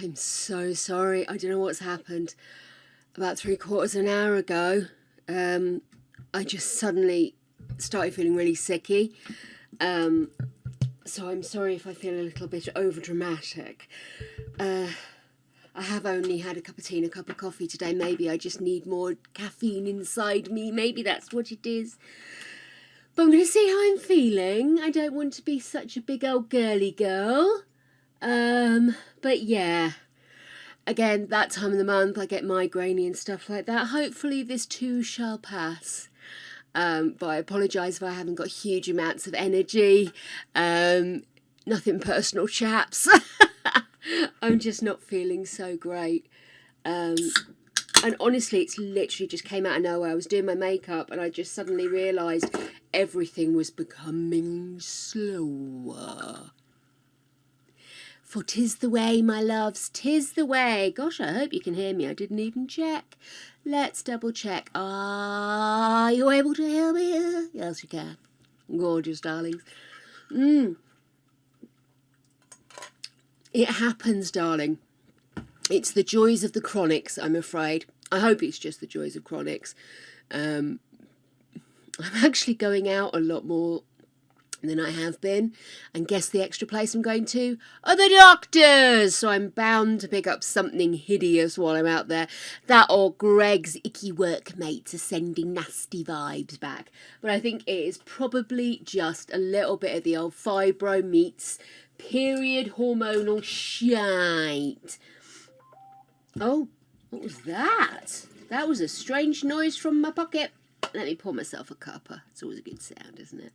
I'm so sorry. I don't know what's happened. About 3/4 of an hour ago, I just suddenly started feeling really sicky. So I'm sorry if I feel a little bit over dramatic. I have only had a cup of tea and a cup of coffee today. Maybe I just need more caffeine inside me. Maybe that's what it is. But I'm going to see how I'm feeling. I don't want to be such a big old girly girl. But yeah. Again, that time of the month I get migraine and stuff like that. Hopefully this too shall pass. But I apologise if I haven't got huge amounts of energy. Nothing personal, chaps. I'm just not feeling so great. And honestly, it's literally just came out of nowhere. I was doing my makeup and I just suddenly realised everything was becoming slower. For 'tis the way, my loves, 'tis the way. Gosh, I hope you can hear me. I didn't even check. Let's double check. Are you able to hear me? Yes, you can. Gorgeous, darlings. It happens, darling. It's the joys of the chronics, I'm afraid. I hope it's just the joys of chronics. I'm actually going out a lot more than I have been. And guess the extra place I'm going to are the doctors. So I'm bound to pick up something hideous while I'm out there. That or Greg's icky workmates are sending nasty vibes back. But I think it is probably just a little bit of the old fibro meets period hormonal shite. Oh, what was that? That was a strange noise from my pocket. Let me pour myself a cuppa. It's always a good sound, isn't it?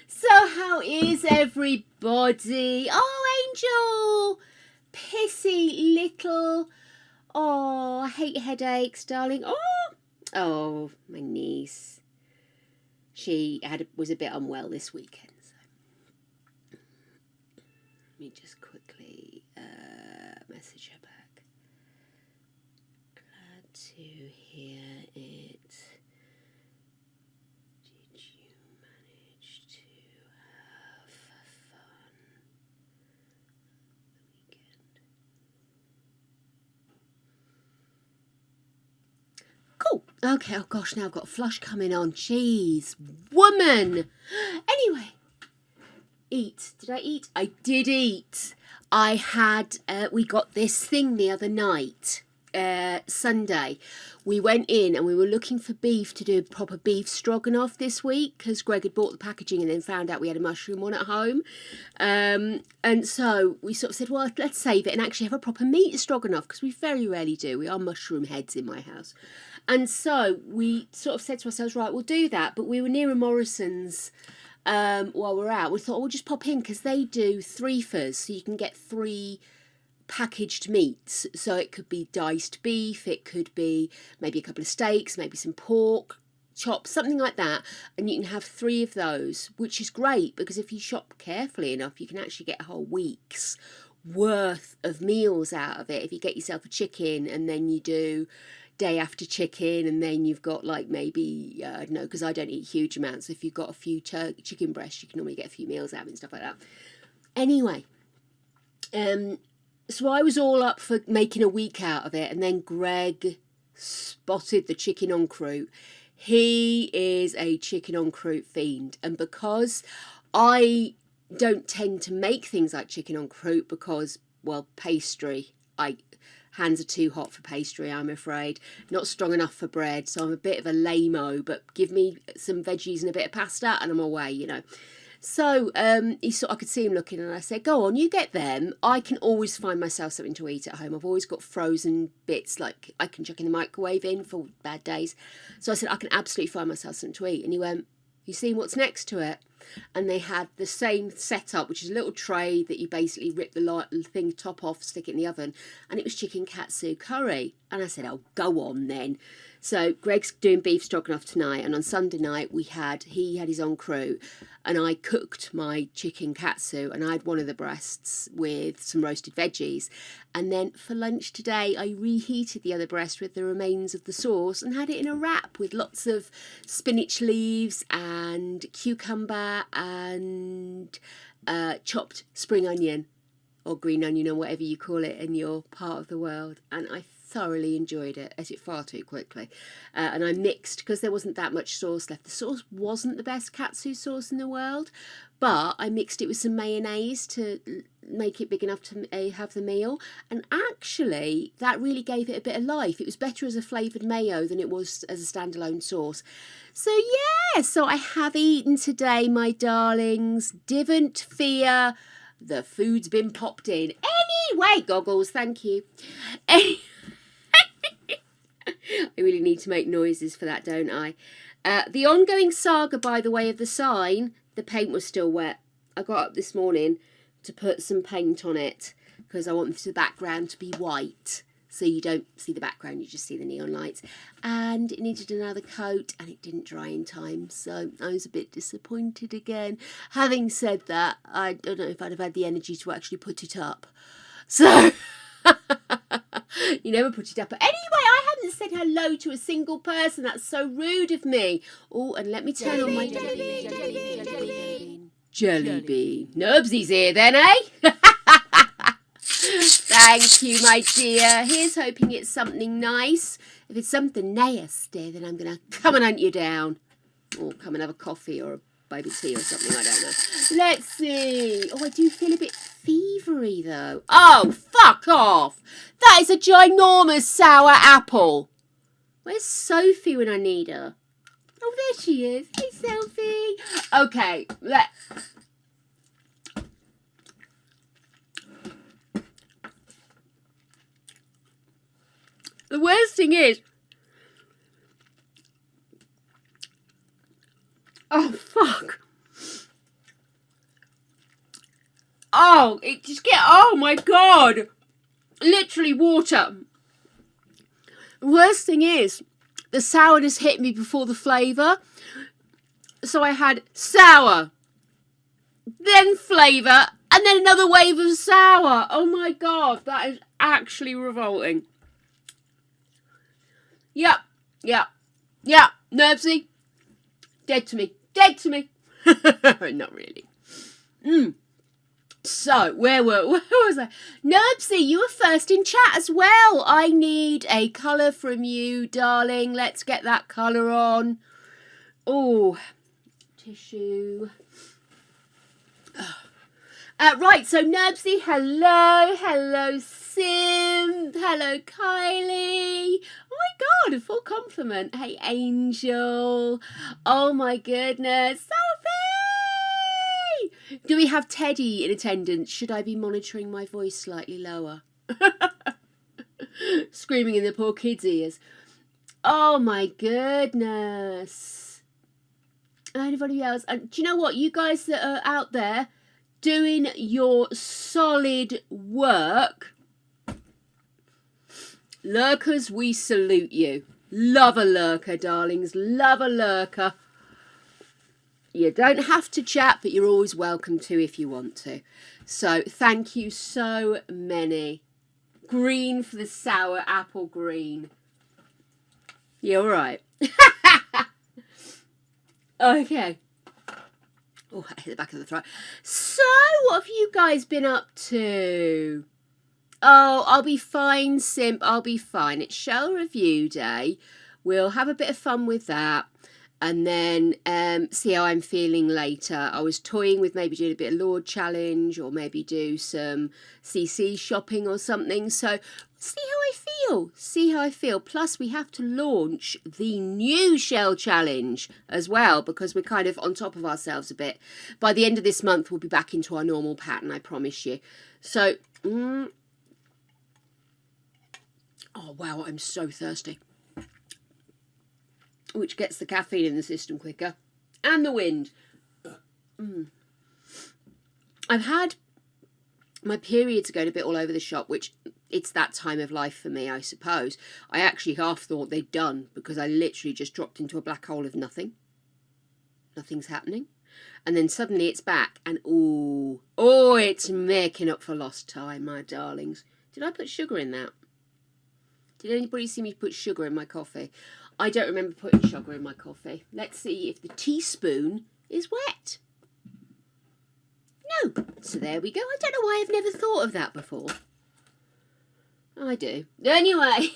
So how is everybody? Oh, Angel! Pissy little... Oh, I hate headaches, darling. Oh, my niece. She was a bit unwell this weekend. So. Let me just quickly message her back. Glad to hear it. Okay, oh gosh, now I've got a flush coming on. Jeez, woman. Anyway, eat. Did I eat? I did eat. I had, we got this thing the other night, Sunday. We went in and we were looking for beef to do proper beef stroganoff this week because Greg had bought the packaging and then found out we had a mushroom one at home. And so we sort of said, well, let's save it and actually have a proper meat stroganoff because we very rarely do. We are mushroom heads in my house. And so we sort of said to ourselves, right, we'll do that. But we were near a Morrison's while we're out. We thought, we'll just pop in because they do threefers. So you can get 3 packaged meats. So it could be diced beef. It could be maybe a couple of steaks, maybe some pork chops, something like that. And you can have 3 of those, which is great because if you shop carefully enough, you can actually get a whole week's worth of meals out of it. If you get yourself a chicken and then you do day after chicken and then you've got like maybe I don't know, because I don't eat huge amounts, so if you've got a few chicken breasts you can normally get a few meals out of it and stuff like that. Anyway, so I was all up for making a week out of it, and then Greg spotted the chicken en croûte. He is a chicken en croûte fiend, and because I don't tend to make things like chicken en croûte because, well, pastry, hands are too hot for pastry, I'm afraid. Not strong enough for bread, so I'm a bit of a lame-o, but give me some veggies and a bit of pasta and I'm away, you know. So I could see him looking and I said, go on, you get them. I can always find myself something to eat at home. I've always got frozen bits like I can chuck in the microwave in for bad days. So I said, I can absolutely find myself something to eat. And he went, you seen what's next to it? And they had the same setup, which is a little tray that you basically rip the thing top off, stick it in the oven, and it was chicken katsu curry. And I said, oh, go on then. So Greg's doing beef stroganoff tonight, and on Sunday night he had his en croûte, and I cooked my chicken katsu, and I had one of the breasts with some roasted veggies. And then for lunch today, I reheated the other breast with the remains of the sauce and had it in a wrap with lots of spinach leaves and cucumber and chopped spring onion. or green onion or whatever you call it in your part of the world, and I thoroughly enjoyed it. Ate it far too quickly, and I mixed because there wasn't that much sauce left. The sauce wasn't the best katsu sauce in the world, but I mixed it with some mayonnaise to make it big enough to have the meal, and actually that really gave it a bit of life. It was better as a flavoured mayo than it was as a standalone sauce. So yeah, so I have eaten today, my darlings. Divn't fear, the food's been popped in. Anyway, goggles, thank you. I really need to make noises for that, don't I? The ongoing saga, by the way, of the sign, the paint was still wet. I got up this morning to put some paint on it because I want the background to be white. So you don't see the background, you just see the neon lights. And it needed another coat and it didn't dry in time. So I was a bit disappointed again. Having said that, I don't know if I'd have had the energy to actually put it up. So you never put it up. But anyway, I hadn't said hello to a single person. That's so rude of me. Oh, and let me turn on my jelly bean. Nubsy's here then, eh? Thank you, my dear. Here's hoping it's something nice. If it's something nasty, then I'm going to come and hunt you down. Or come and have a coffee or a baby tea or something, I don't know. Let's see. Oh, I do feel a bit fevery, though. Oh, fuck off. That is a ginormous sour apple. Where's Sophie when I need her? Oh, there she is. Hey, Sophie. Okay, the worst thing is, oh, fuck. Oh, it just oh my God. Literally water. The worst thing is, the sourness hit me before the flavour. So I had sour, then flavour, and then another wave of sour. Oh my God, that is actually revolting. Yep. Nubsy, dead to me. Not really. So, where was I? Nubsy, you were first in chat as well. I need a colour from you, darling. Let's get that colour on. Oh, tissue. Right, so Nubsy, hello Sim, hello Kylie. Oh my God, a full compliment. Hey Angel. Oh my goodness, Sophie. Do we have Teddy in attendance? Should I be monitoring my voice slightly lower? Screaming in the poor kids' ears. Oh my goodness. Anybody else? And do you know what? You guys that are out there doing your solid work, lurkers, we salute you. Love a lurker, darlings. Love a lurker. You don't have to chat, but you're always welcome to if you want to. So thank you so many. Green for the sour apple green. You all right? Okay. Oh, I hit the back of the throat. So, what have you guys been up to? Oh, I'll be fine, Simp. I'll be fine. It's show review day. We'll have a bit of fun with that. And then see how I'm feeling later. I was toying with maybe doing a bit of Lord Challenge or maybe do some CC shopping or something. So see how I feel. Plus we have to launch the new Shell Challenge as well because we're kind of on top of ourselves a bit. By the end of this month, we'll be back into our normal pattern, I promise you. So, oh wow, I'm so thirsty. Which gets the caffeine in the system quicker. And the wind. I've had my periods are going a bit all over the shop, which it's that time of life for me, I suppose. I actually half thought they'd done because I literally just dropped into a black hole of nothing. Nothing's happening. And then suddenly it's back and it's making up for lost time, my darlings. Did I put sugar in that? Did anybody see me put sugar in my coffee? I don't remember putting sugar in my coffee. Let's see if the teaspoon is wet. No, it's So there we go. I don't know why I've never thought of that before. I do. Anyway.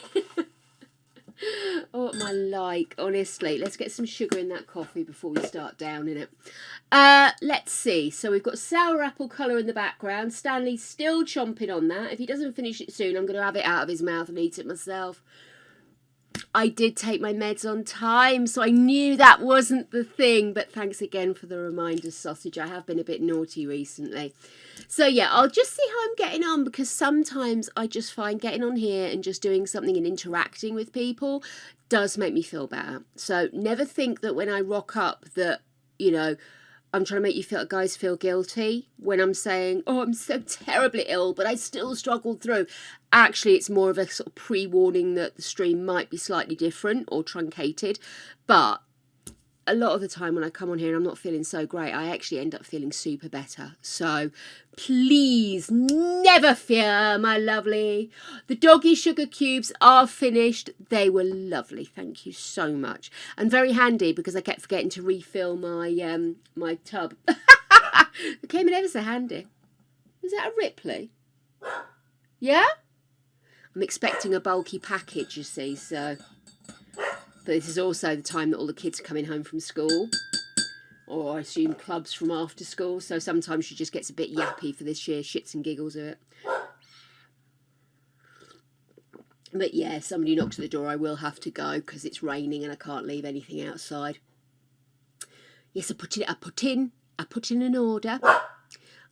Oh, my like, honestly. Let's get some sugar in that coffee before we start downing it. Let's see. So we've got sour apple colour in the background. Stanley's still chomping on that. If he doesn't finish it soon, I'm going to have it out of his mouth and eat it myself. I did take my meds on time, so I knew that wasn't the thing. But thanks again for the reminder, sausage. I have been a bit naughty recently. So yeah, I'll just see how I'm getting on, because sometimes I just find getting on here and just doing something and interacting with people does make me feel better. So never think that when I rock up that, you know, I'm trying to make you guys feel guilty when I'm saying, oh, I'm so terribly ill, but I still struggled through. Actually, it's more of a sort of pre-warning that the stream might be slightly different or truncated. But a lot of the time when I come on here and I'm not feeling so great, I actually end up feeling super better. So please never fear, my lovely. The doggy sugar cubes are finished. They were lovely. Thank you so much. And very handy, because I kept forgetting to refill my my tub. It came in ever so handy. Is that a Ripley? Yeah? I'm expecting a bulky package, you see, so... But this is also the time that all the kids are coming home from school, or I assume clubs from after school, so sometimes she just gets a bit yappy for the sheer shits and giggles of it. But yeah, if somebody knocks at the door, I will have to go because it's raining and I can't leave anything outside. Yes, I put in an order.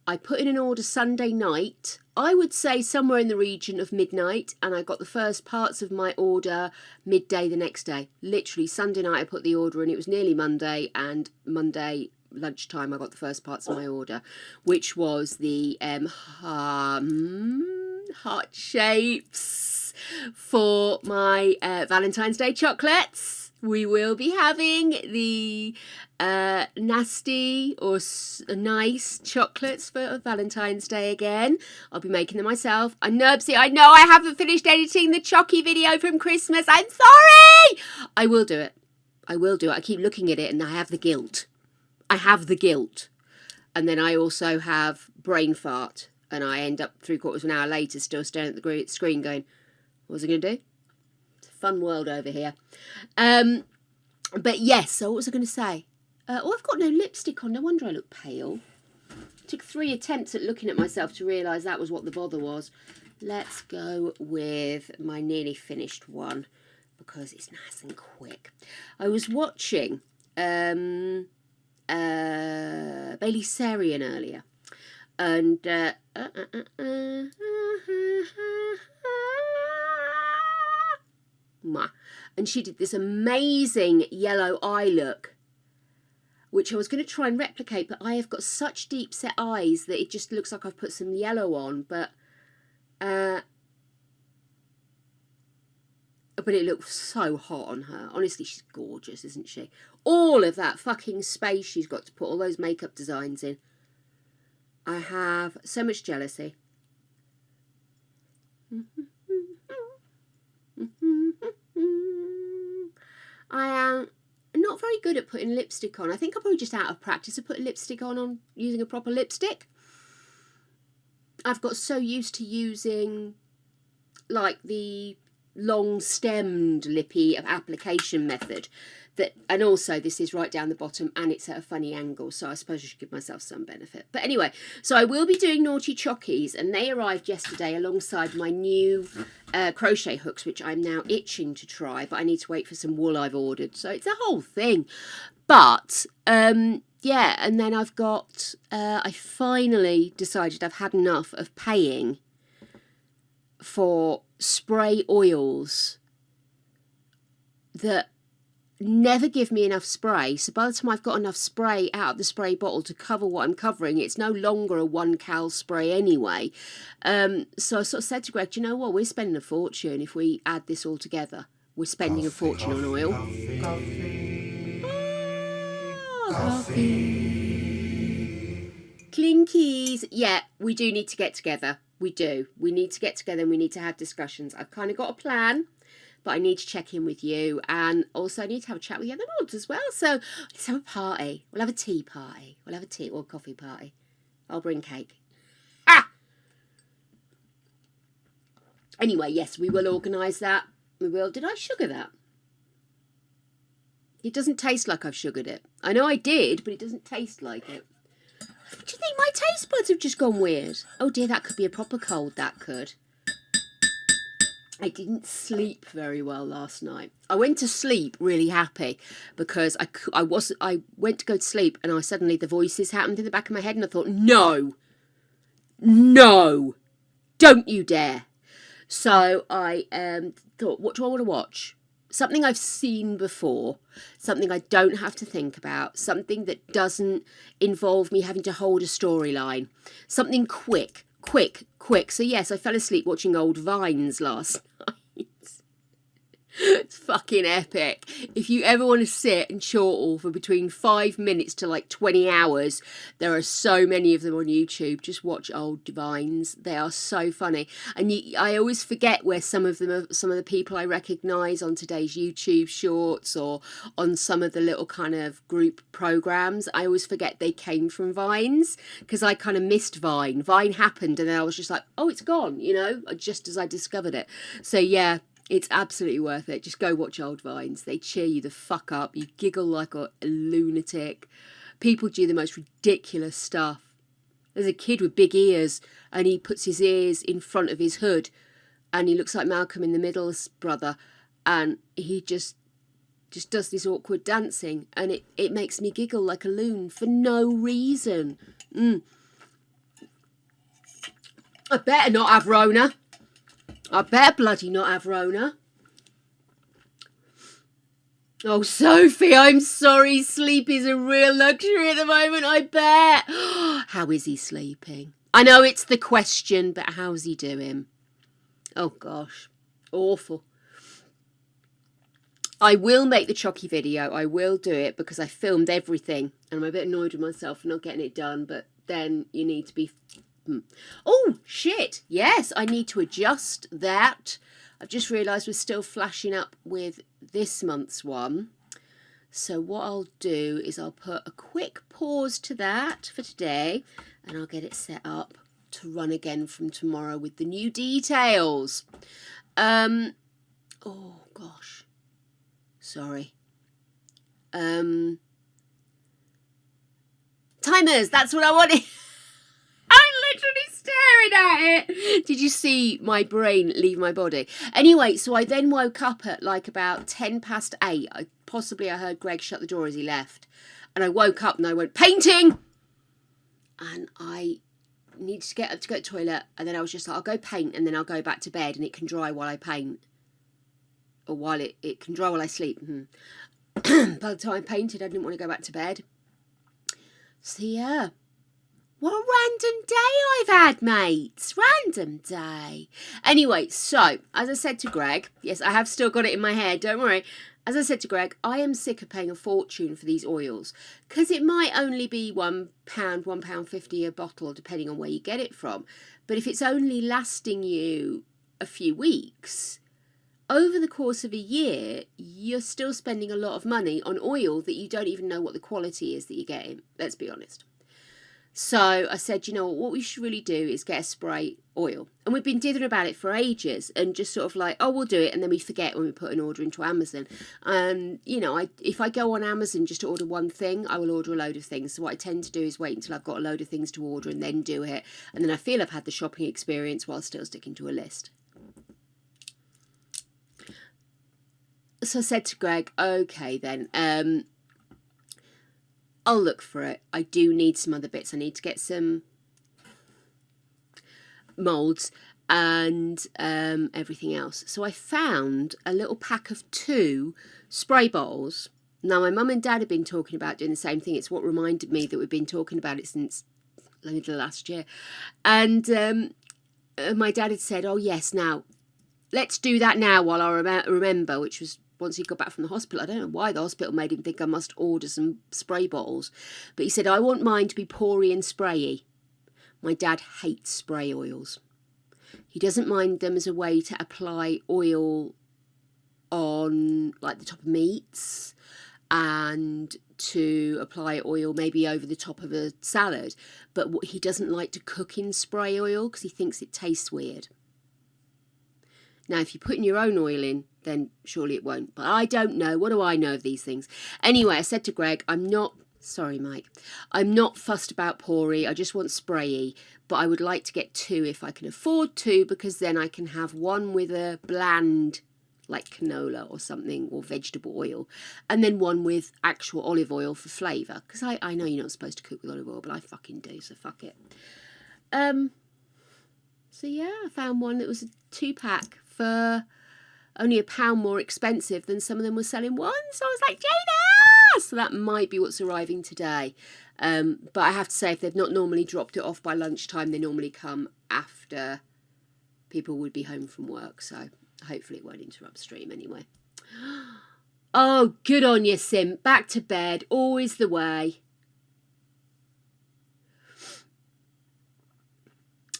I put in an order Sunday night, I would say somewhere in the region of midnight, and I got the first parts of my order midday the next day. Literally Sunday night I put the order in, it was nearly Monday, and Monday lunchtime I got the first parts of my order, which was the heart shapes for my Valentine's Day chocolates. We will be having the nasty or nice chocolates for Valentine's Day again. I'll be making them myself. I know I haven't finished editing the Chocky video from Christmas. I'm sorry! I will do it. I keep looking at it and I have the guilt. And then I also have brain fart. And I end up 3/4 of an hour later still staring at the screen going, what was I going to do? Fun world over here. But yes, so what was I going to say? Oh, I've got no lipstick on. No wonder I look pale. Took 3 attempts at looking at myself to realise that was what the bother was. Let's go with my nearly finished one because it's nice and quick. I was watching Bailey Sarian earlier. And and she did this amazing yellow eye look, which I was going to try and replicate, but I have got such deep set eyes that it just looks like I've put some yellow on, but it looks so hot on her. Honestly, she's gorgeous, isn't she? All of that fucking space she's got to put all those makeup designs in. I have so much jealousy. I am not very good at putting lipstick on. I think I'm probably just out of practice of putting lipstick on using a proper lipstick. I've got so used to using like the long stemmed lippy application method that, and also this is right down the bottom and it's at a funny angle, so I suppose I should give myself some benefit. But anyway, so I will be doing Naughty Chockies, and they arrived yesterday alongside my new crochet hooks, which I'm now itching to try, but I need to wait for some wool I've ordered, so it's a whole thing. But yeah, and then I've got I finally decided I've had enough of paying for spray oils that never give me enough spray. So by the time I've got enough spray out of the spray bottle to cover what I'm covering, it's no longer a 1 cal spray anyway. So I sort of said to Greg, do you know what, we're spending a fortune if we add this all together. We're spending a fortune on oil. Coffee. Clinkies. Yeah, we do need to get together. We do. We need to get together and we need to have discussions. I've kind of got a plan, but I need to check in with you, and also I need to have a chat with the other mods as well. So let's have a party. We'll have a tea party. We'll have a tea or coffee party. I'll bring cake. Anyway, yes, we will organise that. We will. Did I sugar that? It doesn't taste like I've sugared it. I know I did, but it doesn't taste like it. Do you think my taste buds have just gone weird? Oh dear, that could be a proper cold, that could. I didn't sleep very well last night. I went to sleep really happy because I went to go to sleep and the voices happened in the back of my head and I thought, no, don't you dare. So I thought, what do I want to watch? Something I've seen before, something I don't have to think about, something that doesn't involve me having to hold a storyline, something quick. So yes, I fell asleep watching old Vines last night. It's fucking epic. If you ever want to sit and chortle for between 5 minutes to like 20 hours, there are so many of them on YouTube. Just watch old Vines. They are so funny. And I always forget where some of the people I recognise on today's YouTube shorts or on some of the little kind of group programs. I always forget they came from Vines because I kind of missed Vine. Vine happened and then I was just like, oh, it's gone, you know, just as I discovered it. So yeah. It's absolutely worth it. Just go watch old Vines. They cheer you the fuck up. You giggle like a lunatic. People do the most ridiculous stuff. There's a kid with big ears and he puts his ears in front of his hood and he looks like Malcolm in the Middle's brother and he just does this awkward dancing and it makes me giggle like a loon for no reason. I better not have Rona. I better bloody not have Rona. Oh, Sophie, I'm sorry. Sleep is a real luxury at the moment, I bet. How is he sleeping? I know it's the question, but how's he doing? Oh, gosh. Awful. I will make the Chocky video. I will do it because I filmed everything. And I'm a bit annoyed with myself for not getting it done. But then you need to be... Oh, shit. Yes, I need to adjust that. I've just realised we're still flashing up with this month's one. So what I'll do is I'll put a quick pause to that for today. And I'll get it set up to run again from tomorrow with the new details. Oh, gosh. Sorry. Timers, that's what I wanted. I'm literally staring at it. Did you see my brain leave my body? Anyway, so I then woke up at like about 8:10. I heard Greg shut the door as he left. And I woke up and I went, painting! And I needed to get up to go to the toilet. And then I was just like, I'll go paint and then I'll go back to bed and it can dry while I paint. Or while it can dry while I sleep. By the time I painted, I didn't want to go back to bed. So yeah. What a random day I've had, mates. Random day. Anyway, so, as I said to Greg, yes, I have still got it in my head, don't worry. As I said to Greg, I am sick of paying a fortune for these oils. Because it might only be £1, £1.50 a bottle, depending on where you get it from. But if it's only lasting you a few weeks, over the course of a year, you're still spending a lot of money on oil that you don't even know what the quality is that you're getting. Let's be honest. So I said, you know what we should really do is get a spray oil. And we've been dithering about it for ages and just sort of like, oh, we'll do it. And then we forget when we put an order into Amazon. You know, if I go on Amazon just to order one thing, I will order a load of things. So what I tend to do is wait until I've got a load of things to order and then do it. And then I feel I've had the shopping experience while still sticking to a list. So I said to Greg, okay then, I'll look for it. I do need some other bits. I need to get some moulds and everything else. So I found a little pack of 2 spray bottles. Now, my mum and dad have been talking about doing the same thing. It's what reminded me that we've been talking about it since the last year. And my dad had said, oh, yes, now, let's do that now while I remember, which was once he got back from the hospital. I don't know why the hospital made him think I must order some spray bottles. But he said, I want mine to be pory and sprayy. My dad hates spray oils. He doesn't mind them as a way to apply oil on like the top of meats and to apply oil maybe over the top of a salad. But he doesn't like to cook in spray oil because he thinks it tastes weird. Now, if you're putting your own oil in, then surely it won't. But I don't know. What do I know of these things? Anyway, I said to Greg, sorry, Mike, I'm not fussed about pourry. I just want sprayy. But I would like to get 2 if I can afford to, because then I can have one with a bland, like canola or something, or vegetable oil, and then one with actual olive oil for flavour. Because I know you're not supposed to cook with olive oil, but I fucking do, so fuck it. So yeah, I found one that was a 2-pack for only £1 more expensive than some of them were selling one. So I was like, Gina! So that might be what's arriving today. But I have to say, if they've not normally dropped it off by lunchtime, they normally come after people would be home from work. So hopefully it won't interrupt stream anyway. Oh, good on you, Sim. Back to bed. Always the way.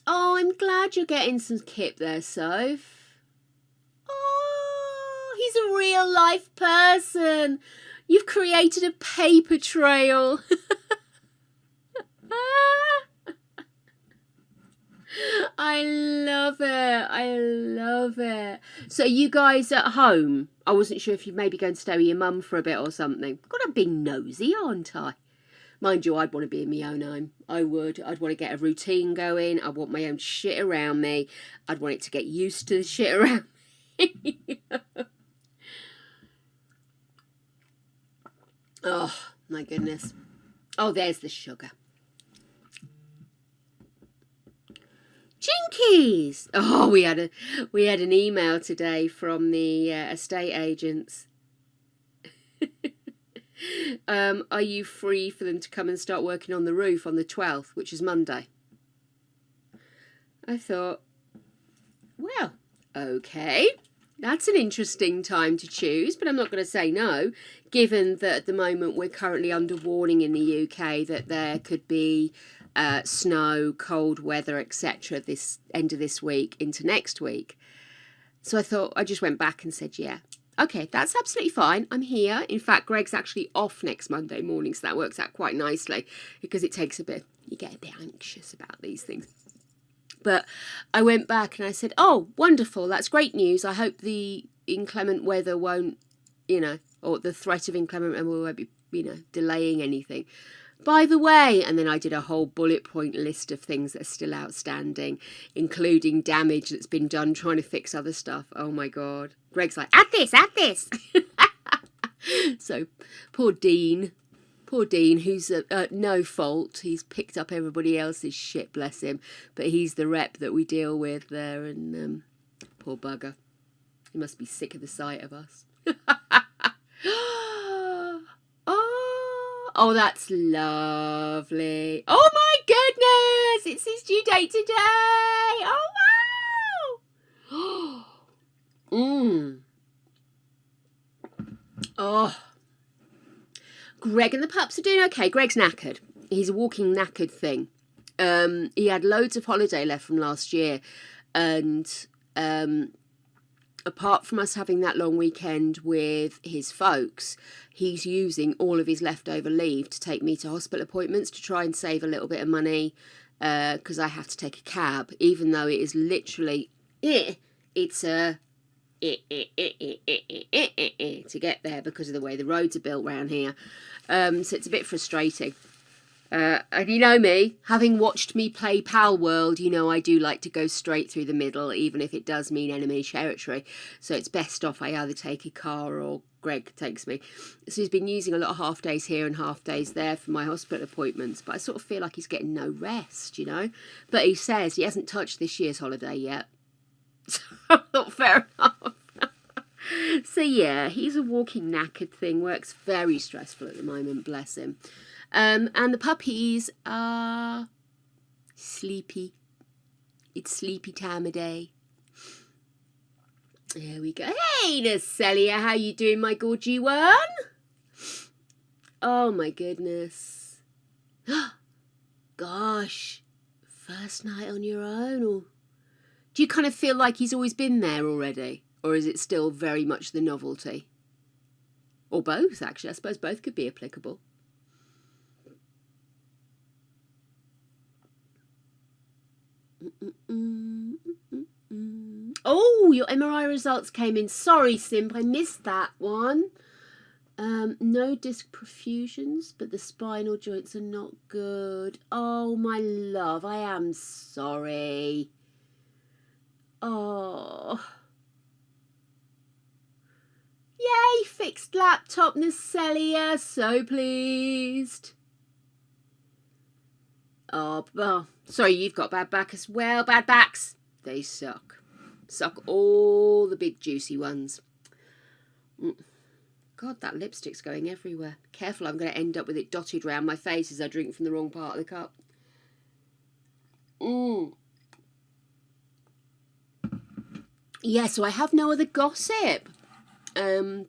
Oh, I'm glad you're getting some kip there, Soph. Oh, he's a real life person. You've created a paper trail. I love it. I love it. So you guys at home? I wasn't sure if you're maybe going to stay with your mum for a bit or something. God, I'm being nosy, aren't I? Mind you, I'd want to be in my own home. I would. I'd want to get a routine going. I want my own shit around me. I'd want it to get used to the shit around me. Oh, my goodness. Oh, there's the sugar. Jinkies! Oh, we had an email today from the estate agents. Are you free for them to come and start working on the roof on the 12th, which is Monday? I thought, well, okay, that's an interesting time to choose, but I'm not going to say no, given that at the moment we're currently under warning in the UK that there could be snow, cold weather, etc. this end of this week into next week. So I thought, I just went back and said, yeah. Okay, that's absolutely fine. I'm here. In fact, Greg's actually off next Monday morning, so that works out quite nicely because it takes a bit, you get a bit anxious about these things. But I went back and I said, oh, wonderful, that's great news. I hope the inclement weather won't, or the threat of inclement weather won't be, delaying anything. By the way, and then I did a whole bullet point list of things that are still outstanding, including damage that's been done trying to fix other stuff. Oh my God. Greg's like, add this. So poor Dean, who's no fault. He's picked up everybody else's shit, bless him. But he's the rep that we deal with there, and poor bugger. He must be sick of the sight of us. Oh, that's lovely. Oh my goodness, it's his due date today. Oh wow. Oh. Greg and the pups are doing okay. Greg's knackered. He's a walking knackered thing. He had loads of holiday left from last year, and apart from us having that long weekend with his folks, he's using all of his leftover leave to take me to hospital appointments to try and save a little bit of money, because I have to take a cab, even though it is literally, it's a to get there because of the way the roads are built around here. So it's a bit frustrating. And you know me, having watched me play Pal World, I do like to go straight through the middle, even if it does mean enemy territory. So it's best off I either take a car or Greg takes me. So he's been using a lot of half days here and half days there for my hospital appointments, but I sort of feel like he's getting no rest, But he says he hasn't touched this year's holiday yet. So I thought, fair enough. So yeah, he's a walking knackered thing, works very stressful at the moment, bless him. And the puppies are sleepy. It's sleepy time of day. There we go. Hey, Necelia, how you doing, my gorgy one? Oh, my goodness. Gosh, first night on your own? Or do you kind of feel like he's always been there already? Or is it still very much the novelty? Or both, actually. I suppose both could be applicable. Oh, Oh, your MRI results came in. Sorry, Simp, I missed that one. No disc perfusions, but the spinal joints are not good. Oh, my love, I am sorry. Oh. Yay, fixed laptop, Nacelia. So pleased. Oh, well, sorry, you've got bad back as well. Bad backs. They suck. Suck all the big juicy ones. God, that lipstick's going everywhere. Careful, I'm going to end up with it dotted round my face as I drink from the wrong part of the cup. Yeah, so I have no other gossip. It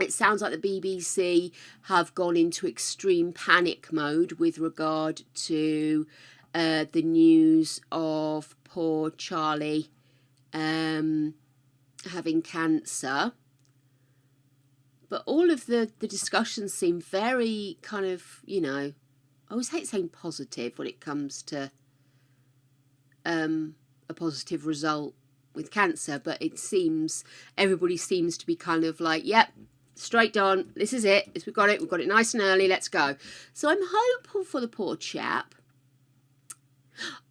sounds like the BBC have gone into extreme panic mode with regard to the news of poor Charlie having cancer. But all of the discussions seem very kind of, you know, I always hate saying positive when it comes to a positive result with cancer, but it seems everybody seems to be kind of like, yep, straight on, this is it, we've got it nice and early, let's go. So I'm hopeful for the poor chap.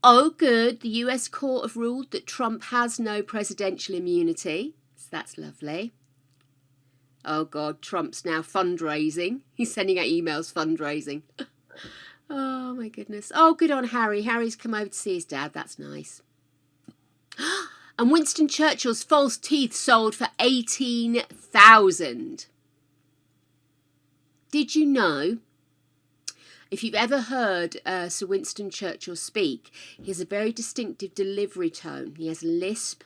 Oh good, the US court have ruled that Trump has no presidential immunity, so that's lovely. Oh God, Trump's now fundraising. He's sending out emails fundraising. Oh my goodness. Oh, good on Harry. Harry's come over to see his dad. That's nice. And Winston Churchill's false teeth sold for $18,000. Did you know, if you've ever heard Sir Winston Churchill speak, he has a very distinctive delivery tone. He has a lisp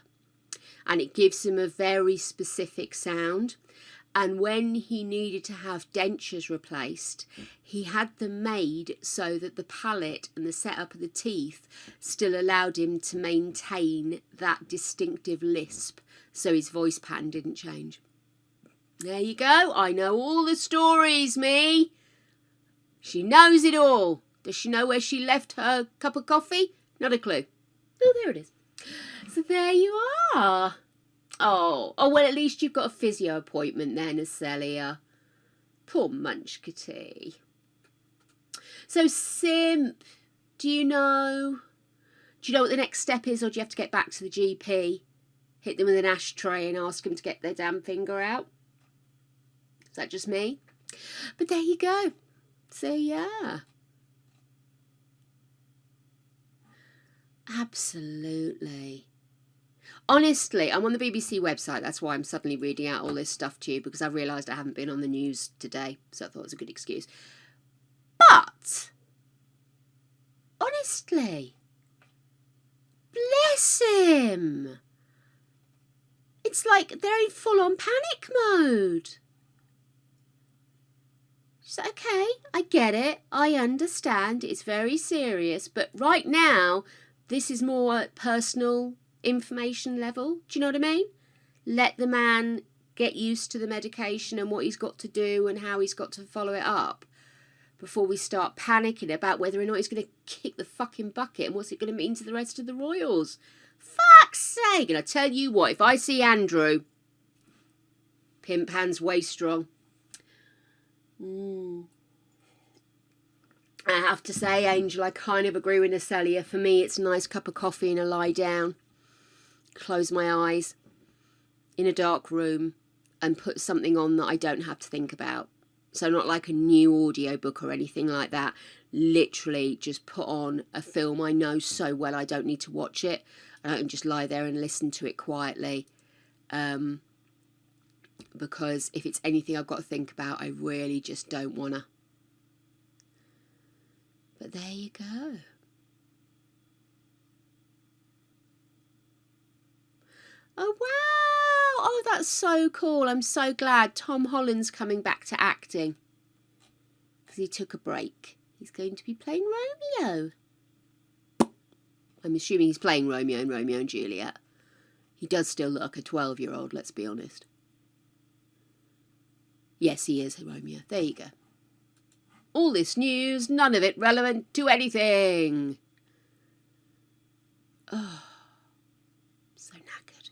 and it gives him a very specific sound. And when he needed to have dentures replaced, he had them made so that the palate and the setup of the teeth still allowed him to maintain that distinctive lisp, so his voice pattern didn't change. There you go. I know all the stories, me. She knows it all. Does she know where she left her cup of coffee? Not a clue. Oh, there it is. So there you are. Oh, well, at least you've got a physio appointment then, Acelia. Poor Munchkitty. So, Simp, do you know what the next step is, or do you have to get back to the GP, hit them with an ashtray and ask them to get their damn finger out? Is that just me? But there you go. So, yeah. Absolutely. Honestly, I'm on the BBC website. That's why I'm suddenly reading out all this stuff to you, because I realised I haven't been on the news today, so I thought it was a good excuse. But, honestly, bless him. It's like they're in full-on panic mode. She's like, okay, I get it. I understand. It's very serious. But right now, this is more personal information level. Do you know what I mean? Let the man get used to the medication and what he's got to do and how he's got to follow it up before we start panicking about whether or not he's going to kick the fucking bucket and what's it going to mean to the rest of the royals. Fuck's sake. And I tell you what, if I see Andrew, pimp hand's way strong. I have to say, Angel, I kind of agree with Nacelia. For me, it's a nice cup of coffee and a lie down. Close my eyes in a dark room and put something on that I don't have to think about. So not like a new audiobook or anything like that. Literally just put on a film I know so well I don't need to watch it. And I can just lie there and listen to it quietly. Because if it's anything I've got to think about, I really just don't want to. But there you go. Oh, wow. Oh, that's so cool. I'm so glad Tom Holland's coming back to acting. Because he took a break. He's going to be playing Romeo. I'm assuming he's playing Romeo in Romeo and Juliet. He does still look like a 12-year-old, let's be honest. Yes, he is Romeo. There you go. All this news, none of it relevant to anything. Oh, so knackered.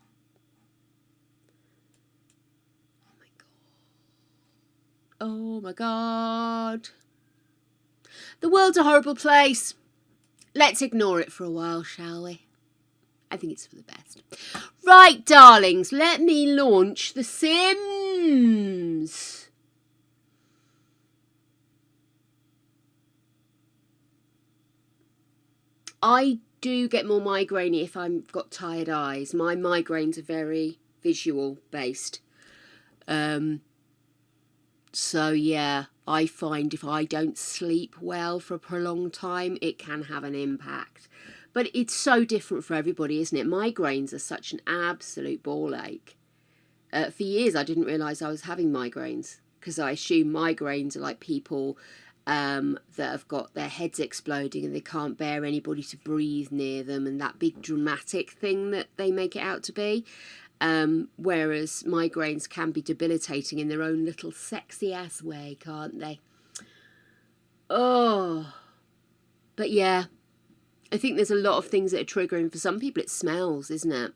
Oh my God. The world's a horrible place. Let's ignore it for a while, shall we? I think it's for the best. Right, darlings, let me launch The Sims. I do get more migraine-y if I've got tired eyes. My migraines are very visual based. So yeah, I find if I don't sleep well for a prolonged time, it can have an impact. But it's so different for everybody, isn't it? Migraines are such an absolute ball ache. For years, I didn't realise I was having migraines because I assume migraines are like people that have got their heads exploding and they can't bear anybody to breathe near them, and that big dramatic thing that they make it out to be. Whereas migraines can be debilitating in their own little sexy ass way, can't they? Oh, but yeah, I think there's a lot of things that are triggering. For some people, it smells, isn't it?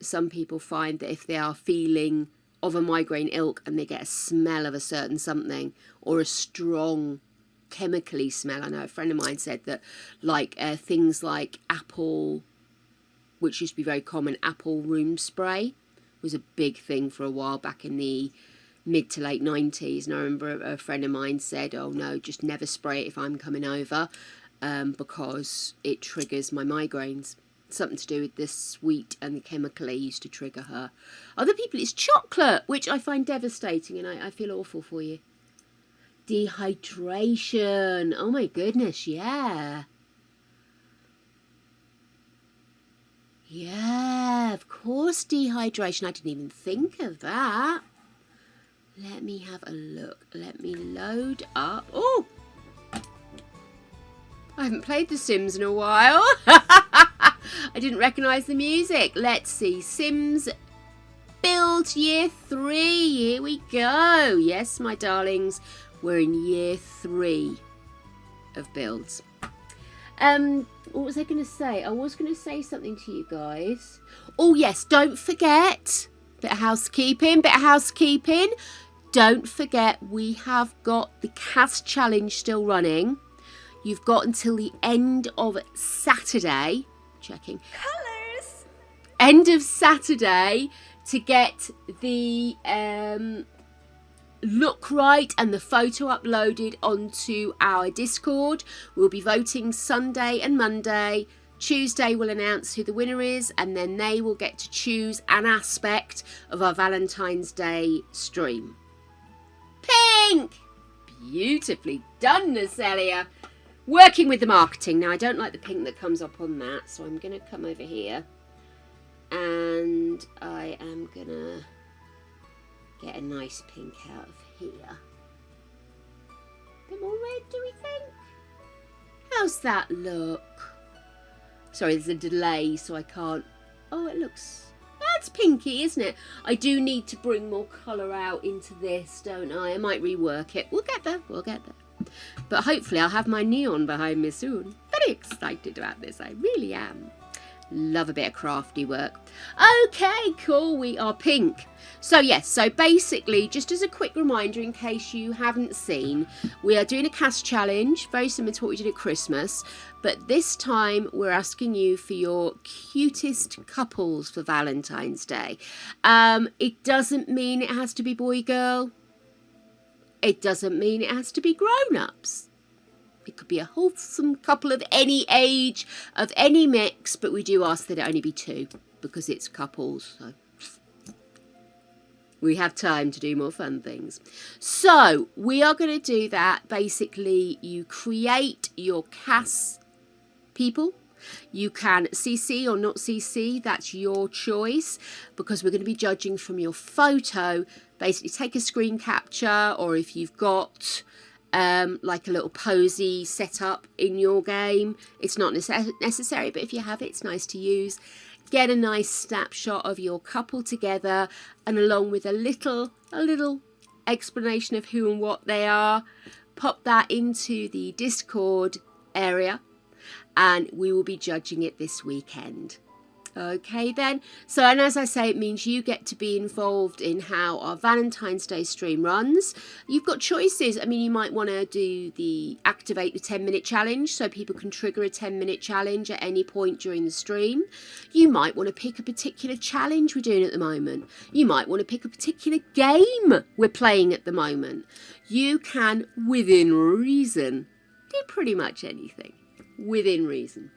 Some people find that if they are feeling of a migraine ilk and they get a smell of a certain something or a strong chemically smell. I know a friend of mine said that things like apple, which used to be very common, apple room spray was a big thing for a while back in the mid to late 90s. And I remember a friend of mine said, oh no, just never spray it if I'm coming over because it triggers my migraines. Something to do with the sweet and the chemically used to trigger her. Other people, it's chocolate, which I find devastating, and I feel awful for you. Dehydration. Oh my goodness, yeah. Yeah, of course, dehydration. I didn't even think of that. Let me have a look. Let me load up. Oh! I haven't played The Sims in a while. I didn't recognise the music. Let's see. Sims Build Year 3. Here we go. Yes, my darlings. We're in Year 3 of builds. What was I going to say? I was going to say something to you guys. Oh, yes. Don't forget. Bit of housekeeping. Don't forget we have got the cast challenge still running. You've got until the end of Saturday. Checking. Colours. End of Saturday to get the look right and the photo uploaded onto our Discord. We'll be voting Sunday and Monday. Tuesday we'll announce who the winner is, and then they will get to choose an aspect of our Valentine's Day stream. Pink! Beautifully done, Nacelia. Working with the marketing. Now, I don't like the pink that comes up on that, so I'm going to come over here. And I am going to get a nice pink out of here. A bit more red, do we think? How's that look? Sorry, there's a delay, so I can't... Oh, it looks... That's pinky, isn't it? I do need to bring more colour out into this, don't I? I might rework it. We'll get there. But hopefully I'll have my neon behind me soon. Very excited about this, I really am. Love a bit of crafty work. Okay, cool, we are pink. So yes, so basically, just as a quick reminder in case you haven't seen, we are doing a cast challenge, very similar to what we did at Christmas, but this time we're asking you for your cutest couples for Valentine's Day. It doesn't mean it has to be boy-girl. It doesn't mean it has to be grown-ups. It could be a wholesome couple of any age, of any mix, but we do ask that it only be 2 because it's couples, so we have time to do more fun things. So we are going to do that. Basically, you create your cast people. You can CC or not CC, that's your choice, because we're going to be judging from your photo. Basically, take a screen capture, or if you've got like a little posy set up in your game, it's not necessary, but if you have it, it's nice to use. Get a nice snapshot of your couple together, and along with a little explanation of who and what they are, pop that into the Discord area, and we will be judging it this weekend. Okay then. So, and as I say, it means you get to be involved in how our Valentine's Day stream runs. You've got choices. I mean, you might want to do the activate the 10-minute challenge so people can trigger a 10-minute challenge at any point during the stream. You might want to pick a particular challenge we're doing at the moment. You might want to pick a particular game we're playing at the moment. You can, within reason, do pretty much anything. Within reason.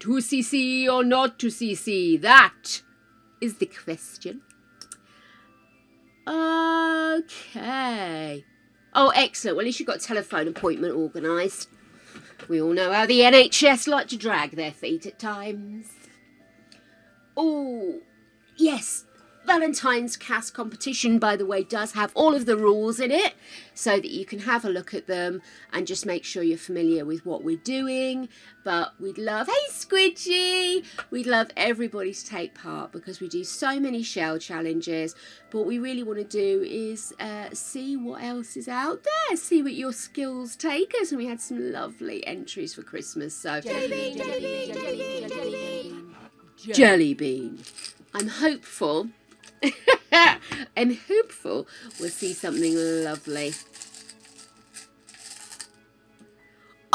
2cc or not 2cc? That is the question. Okay. Oh, excellent. Well, at least you've got a telephone appointment organised. We all know how the NHS like to drag their feet at times. Oh, yes. Valentine's cast competition, by the way, does have all of the rules in it so that you can have a look at them and just make sure you're familiar with what we're doing. But we'd love, hey Squidgy, we'd love everybody to take part because we do so many shell challenges. But what we really want to do is see what else is out there, see what your skills take us. And we had some lovely entries for Christmas. So jelly bean, jelly bean, jelly bean, jelly bean, jelly bean. I'm hopeful. I'm hopeful we'll see something lovely.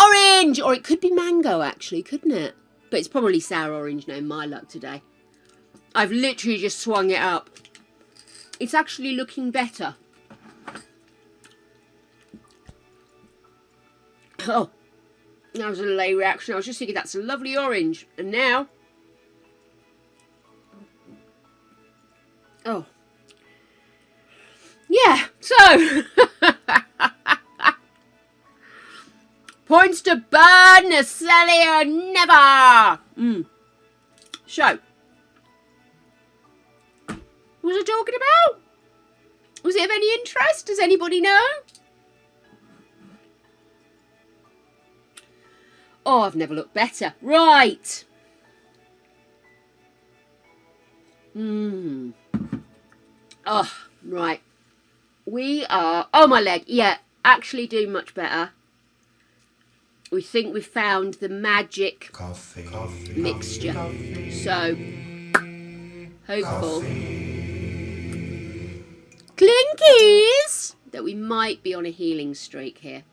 Orange! Or it could be mango, actually, couldn't it? But it's probably sour orange, no, my luck today. I've literally just swung it up. It's actually looking better. Oh, that was a delay reaction. I was just thinking that's a lovely orange. And now... Oh. Yeah, so. Points to burn, Celia, never. So. What was I talking about? Was it of any interest? Does anybody know? Oh, I've never looked better. Right. Oh, right. We are... Oh, my leg. Yeah, actually doing much better. We think we've found the magic mixture. So, hopeful. Clinkies! That we might be on a healing streak here.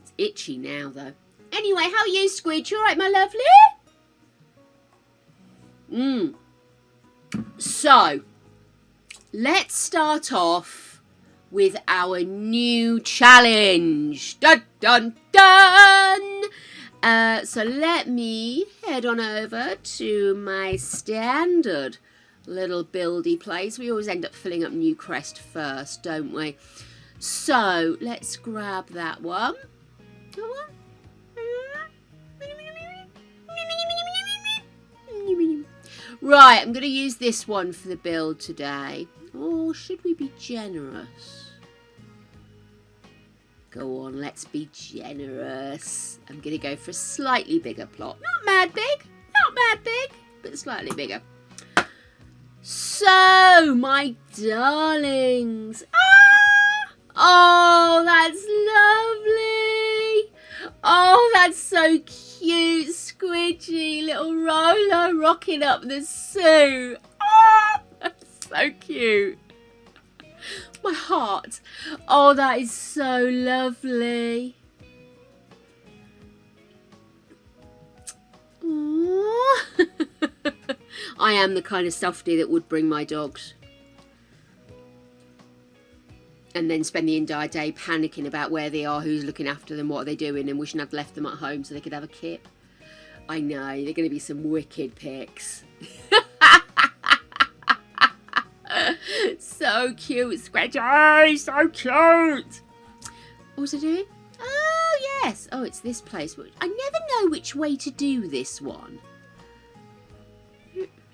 It's itchy now, though. Anyway, how are you, Squid? You all right, my lovely? So... Let's start off with our new challenge. Dun, dun, dun! So let me head on over to my standard little buildy place. We always end up filling up New Crest first, don't we? So let's grab that one. Right, I'm going to use this one for the build today. Or should we be generous? Go on, let's be generous. I'm going to go for a slightly bigger plot. Not mad big, but slightly bigger. So, my darlings. Oh, that's lovely. Oh, that's so cute. Squidgy little Rolo rocking up the Sue. Oh, that's so cute. My heart. Oh, that is so lovely. I am the kind of softie that would bring my dogs and then spend the entire day panicking about where they are, who's looking after them, what are they doing, and wishing I'd left them at home so they could have a kip. I know, they're going to be some wicked pics. So cute, Squidgy, so cute. What was I doing? Oh, yes. Oh, it's this place. I never know which way to do this one.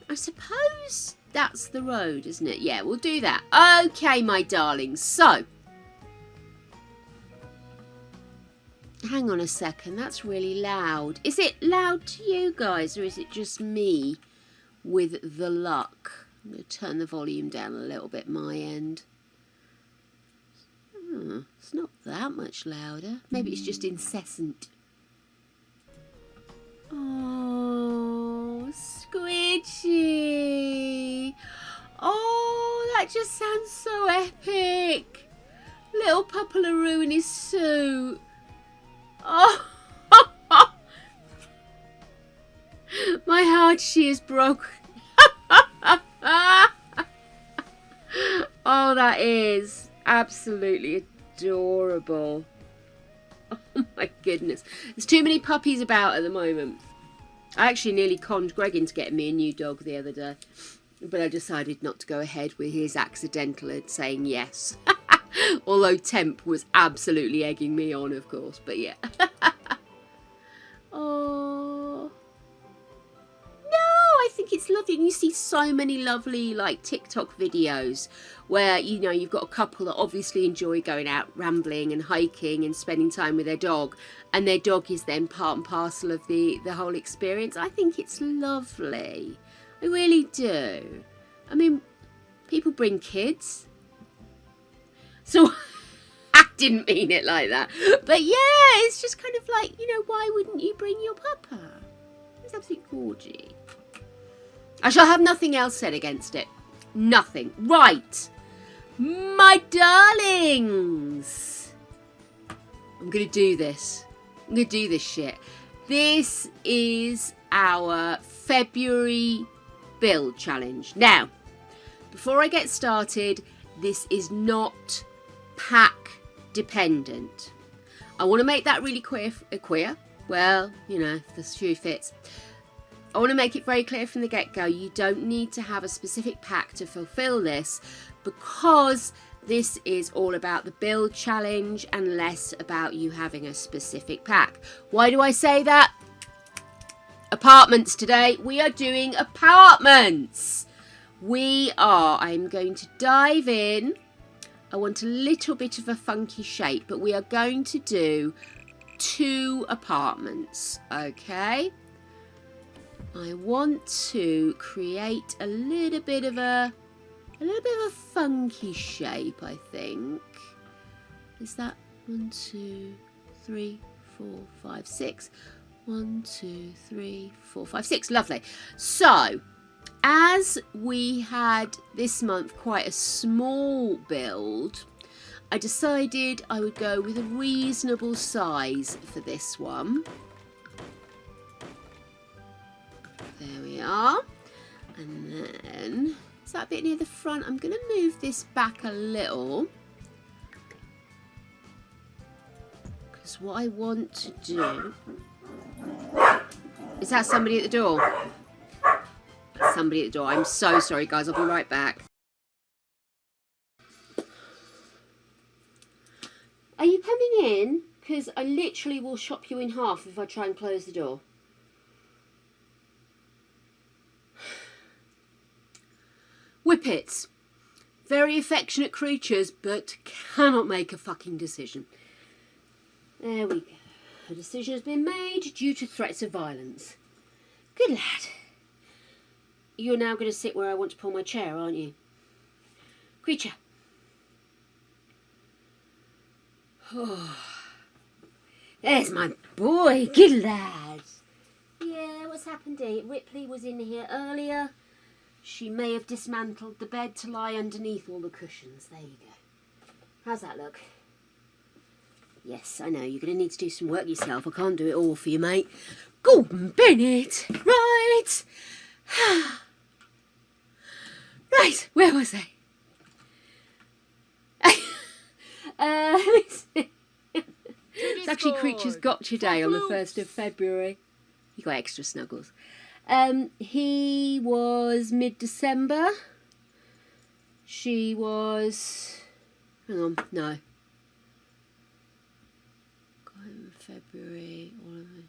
I suppose that's the road, isn't it? Yeah, we'll do that. Okay, my darlings. So, hang on a second. That's really loud. Is it loud to you guys, or is it just me with the luck? I'm going to turn the volume down a little bit my end. It's not that much louder. Maybe it's just incessant. Oh, Squid. Richie. Oh, that just sounds so epic. Little Papalaroo in his suit. Oh, my heart, she is broken. Oh, that is absolutely adorable. Oh my goodness. There's too many puppies about at the moment. I actually nearly conned Greg into getting me a new dog the other day, but I decided not to go ahead with his accidental saying yes. Although Temp was absolutely egging me on, of course, but yeah. Oh. I think it's lovely. And you see so many lovely like TikTok videos where, you know, you've got a couple that obviously enjoy going out rambling and hiking and spending time with their dog, and their dog is then part and parcel of the whole experience. I think it's lovely. I really do. I mean, people bring kids. So I didn't mean it like that. But yeah, it's just kind of like, you know, why wouldn't you bring your puppa? It's absolutely gorgeous. I shall have nothing else said against it. Nothing. Right. My darlings. I'm going to do this. I'm going to do this shit. This is our February build challenge. Now, before I get started, this is not pack dependent. I want to make that really clear. Well, you know, if the shoe fits. I want to make it very clear from the get-go, you don't need to have a specific pack to fulfill this, because this is all about the build challenge and less about you having a specific pack. Why do I say that? Apartments today. We are doing apartments. I'm going to dive in. I want a little bit of a funky shape, but we are going to do 2 apartments, okay? I want to create a little bit of a funky shape, I think. Is that 1, 2, 3, 4, 5, 6? 1, 2, 3, 4, 5, 6. Lovely. So, as we had this month quite a small build, I decided I would go with a reasonable size for this one. There we are. And then, is that a bit near the front? I'm going to move this back a little, because what I want to do... Is that somebody at the door? Somebody at the door. I'm so sorry, guys. I'll be right back. Are you coming in? Because I literally will chop you in half if I try and close the door. Whippets. Very affectionate creatures, but cannot make a fucking decision. There we go. A decision has been made due to threats of violence. Good lad. You're now going to sit where I want to pull my chair, aren't you? Creature. Oh. There's my boy. Good lad. Yeah, what's happened here? Ripley was in here earlier. She may have dismantled the bed to lie underneath all the cushions. There you go. How's that look? Yes, I know, you're going to need to do some work yourself. I can't do it all for you, mate. Gordon Bennett! Right! Right, where was I? It's actually Creature's Gotcha Day on the 1st of February. You got extra snuggles. He was mid-December. She was... Hang on, no. February, all of it.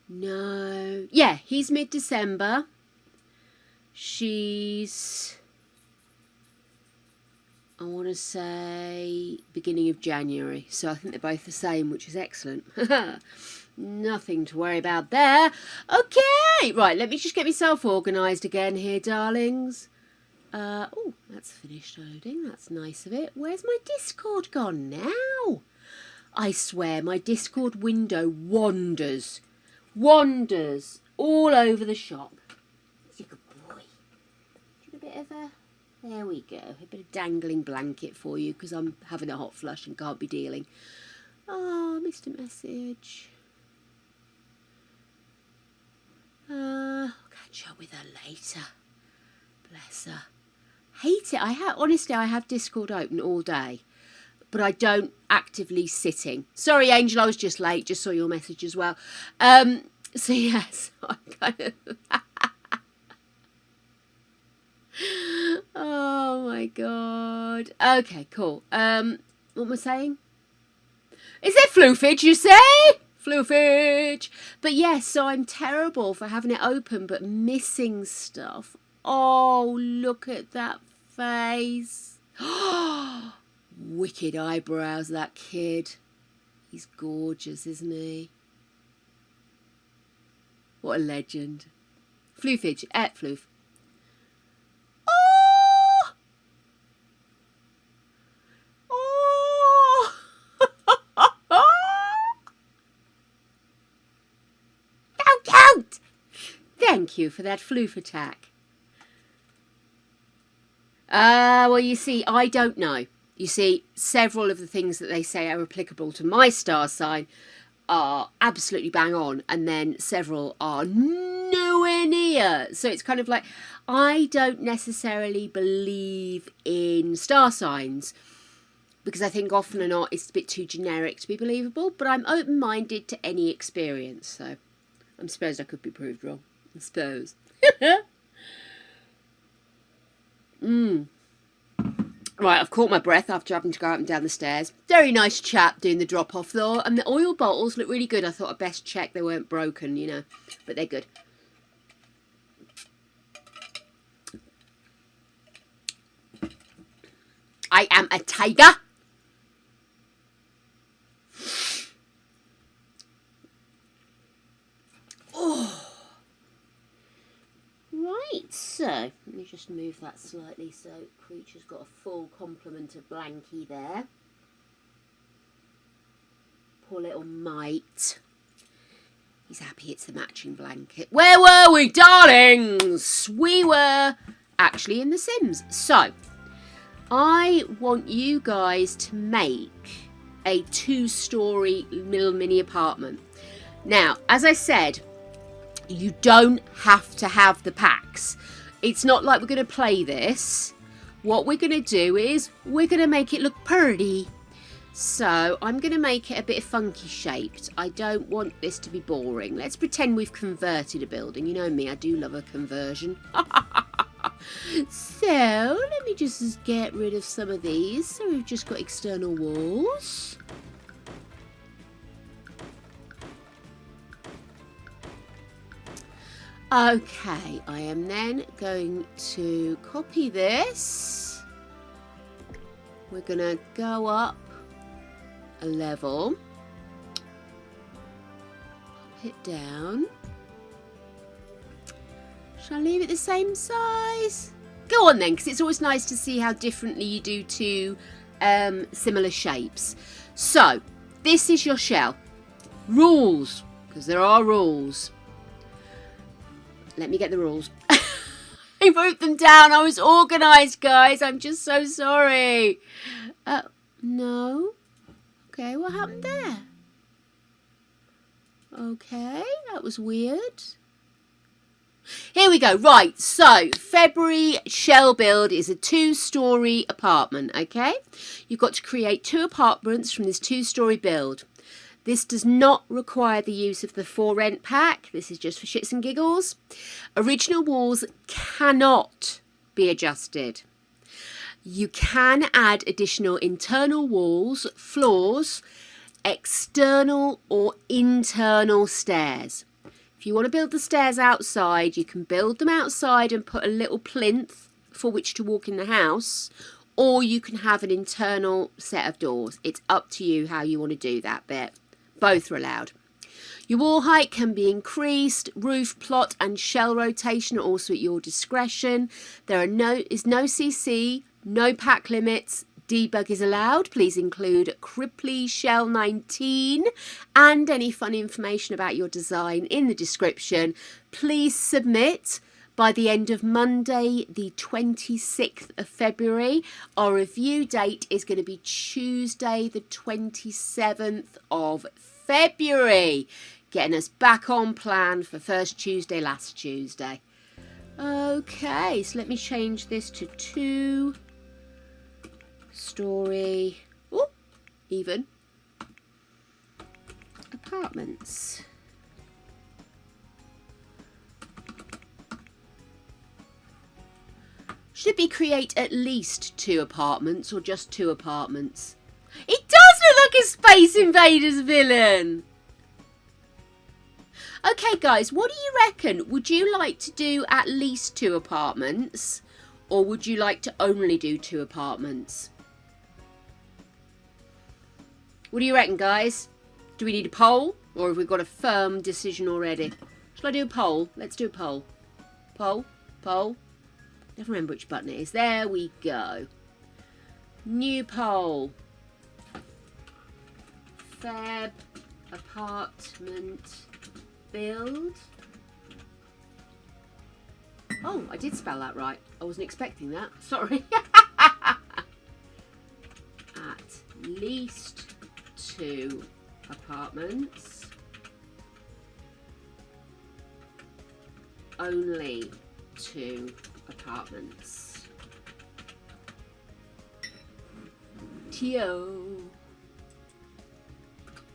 No. Yeah, he's mid-December. She's... I want to say beginning of January. So I think they're both the same, which is excellent. Nothing to worry about there. Okay, right, let me just get myself organised again here, darlings. Oh, that's finished loading. That's nice of it. Where's my Discord gone now? I swear, my Discord window wanders wanders all over the shop. He's a good boy. Do you want a bit of a... There we go. A bit of dangling blanket for you because I'm having a hot flush and can't be dealing. Oh, missed a message. I'll catch up with her later. Bless her. Hate it. Honestly, I have Discord open all day, but I don't actively sitting. Sorry, Angel, I was just late. Just saw your message as well. So yes, I'm kind of... Oh my god. Okay, cool. What am I saying? Is it floofage, you say? Floofage. But yes, so I'm terrible for having it open but missing stuff. Oh, look at that face. Wicked eyebrows, that kid. He's gorgeous, isn't he? What a legend. Floofage, floof. Oh! Oh! Don't! Thank you for that floof attack. Well, you see, I don't know. You see, several of the things that they say are applicable to my star sign are absolutely bang on, and then several are nowhere near. So it's kind of like, I don't necessarily believe in star signs because I think often or not it's a bit too generic to be believable, but I'm open-minded to any experience, so I suppose I could be proved wrong. I suppose. Right, I've caught my breath after having to go up and down the stairs. Very nice chap doing the drop-off though, and the oil bottles look really good. I thought I'd best check they weren't broken, you know, but they're good. I am a tiger. Oh. Right, so let me just move that slightly so Creature's got a full complement of blankie there. Poor little mite. He's happy it's the matching blanket. Where were we, darlings? We were actually in The Sims. So, I want you guys to make a 2-story little mini apartment. Now, as I said, you don't have to have the packs. It's not like we're going to play this. What we're going to do is we're going to make it look pretty. So I'm going to make it a bit funky shaped. I don't want this to be boring. Let's pretend we've converted a building. You know me, I do love a conversion. So let me just get rid of some of these. So we've just got external walls. Okay, I am then going to copy this. We're going to go up a level. Pop it down. Shall I leave it the same size? Go on then, because it's always nice to see how differently you do two similar shapes. So, this is your shell. Rules, because there are rules. Let me get the rules. I wrote them down. I was organised, guys. I'm just so sorry. No. Okay, what happened there? Okay, that was weird. Here we go. Right, so February shell build is a 2-story apartment, okay? You've got to create 2 apartments from this 2-story build. This does not require the use of the For Rent pack. This is just for shits and giggles. Original walls cannot be adjusted. You can add additional internal walls, floors, external or internal stairs. If you want to build the stairs outside, you can build them outside and put a little plinth for which to walk in the house, or you can have an internal set of doors. It's up to you how you want to do that bit. Both are allowed. Your wall height can be increased. Roof, plot and shell rotation are also at your discretion. There is no CC, no pack limits, Debug is allowed. Please include Cripply Shell 19 and any fun information about your design in the description. Please submit by the end of Monday, the 26th of February. Our review date is going to be Tuesday, the 27th of February. Getting us back on plan for first Tuesday, last Tuesday. Okay, so let me change this to 2 story, even apartments. Should it be create at least 2 apartments or just 2 apartments? It does look like a Space Invaders villain. Okay, guys, what do you reckon? Would you like to do at least 2 apartments? Or would you like to only do 2 apartments? What do you reckon, guys? Do we need a poll? Or have we got a firm decision already? Shall I do a poll? Let's do a poll. Poll? Poll? I don't remember which button it is. There we go. New poll. Feb apartment build. Oh, I did spell that right. I wasn't expecting that. Sorry. At least 2 apartments. Only 2 apartments. Tio.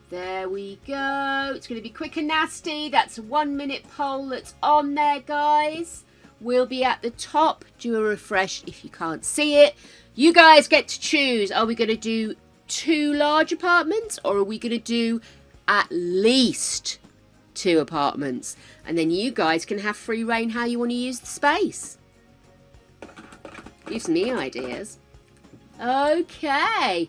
There we go. It's going to be quick and nasty. That's a 1-minute poll that's on there, guys. We'll be at the top. Do a refresh if you can't see it. You guys get to choose. Are we going to do 2 large apartments or are we going to do at least 2 apartments? And then you guys can have free reign how you want to use the space. Gives me ideas. Okay.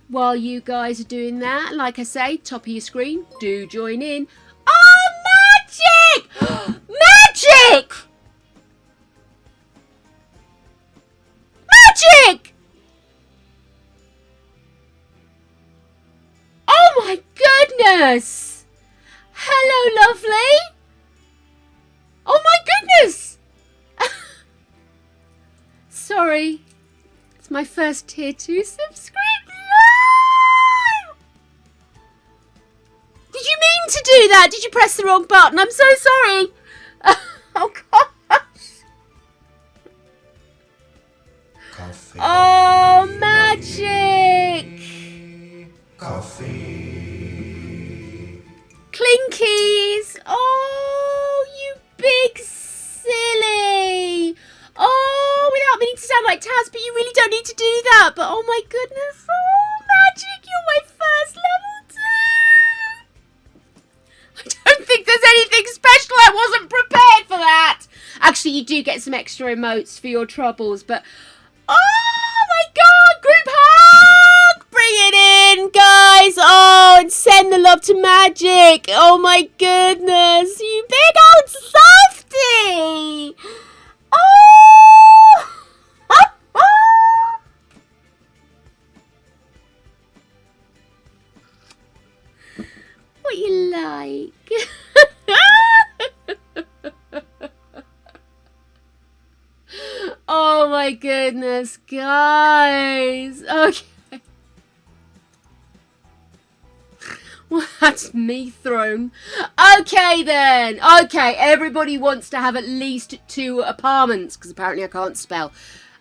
While you guys are doing that, like I say, top of your screen, do join in. Oh, magic! Magic! Magic! Oh my goodness! Hello, lovely! Oh my goodness! Sorry, it's my first tier 2 subscription. Did you mean to do that? Did you press the wrong button? I'm so sorry. Oh gosh. Coffee. Oh, magic. Coffee. Clinkies. Oh, you big silly. Oh, without meaning to sound like Taz, but you really don't need to do that. But oh my goodness. Oh, magic. You're my first level 2. I don't think there's anything special. I wasn't prepared for that. Actually, you do get some extra emotes for your troubles, but oh my god, group hug! Bring it in, guys. Oh, and send the love to Magic. Oh my goodness, you big old softie. Oh! What you like? Oh my goodness, guys. Okay. Well, that's me thrown. Okay then. Okay, everybody wants to have at least 2 apartments because apparently I can't spell.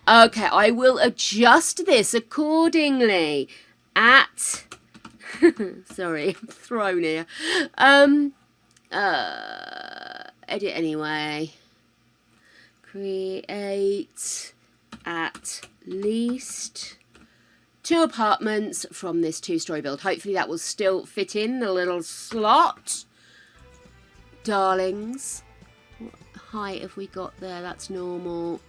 Okay, I will adjust this accordingly. At sorry, I'm thrown here. Edit anyway. Create at least 2 apartments from this 2-story build. Hopefully that will still fit in the little slot. Darlings. What height have we got there? That's normal.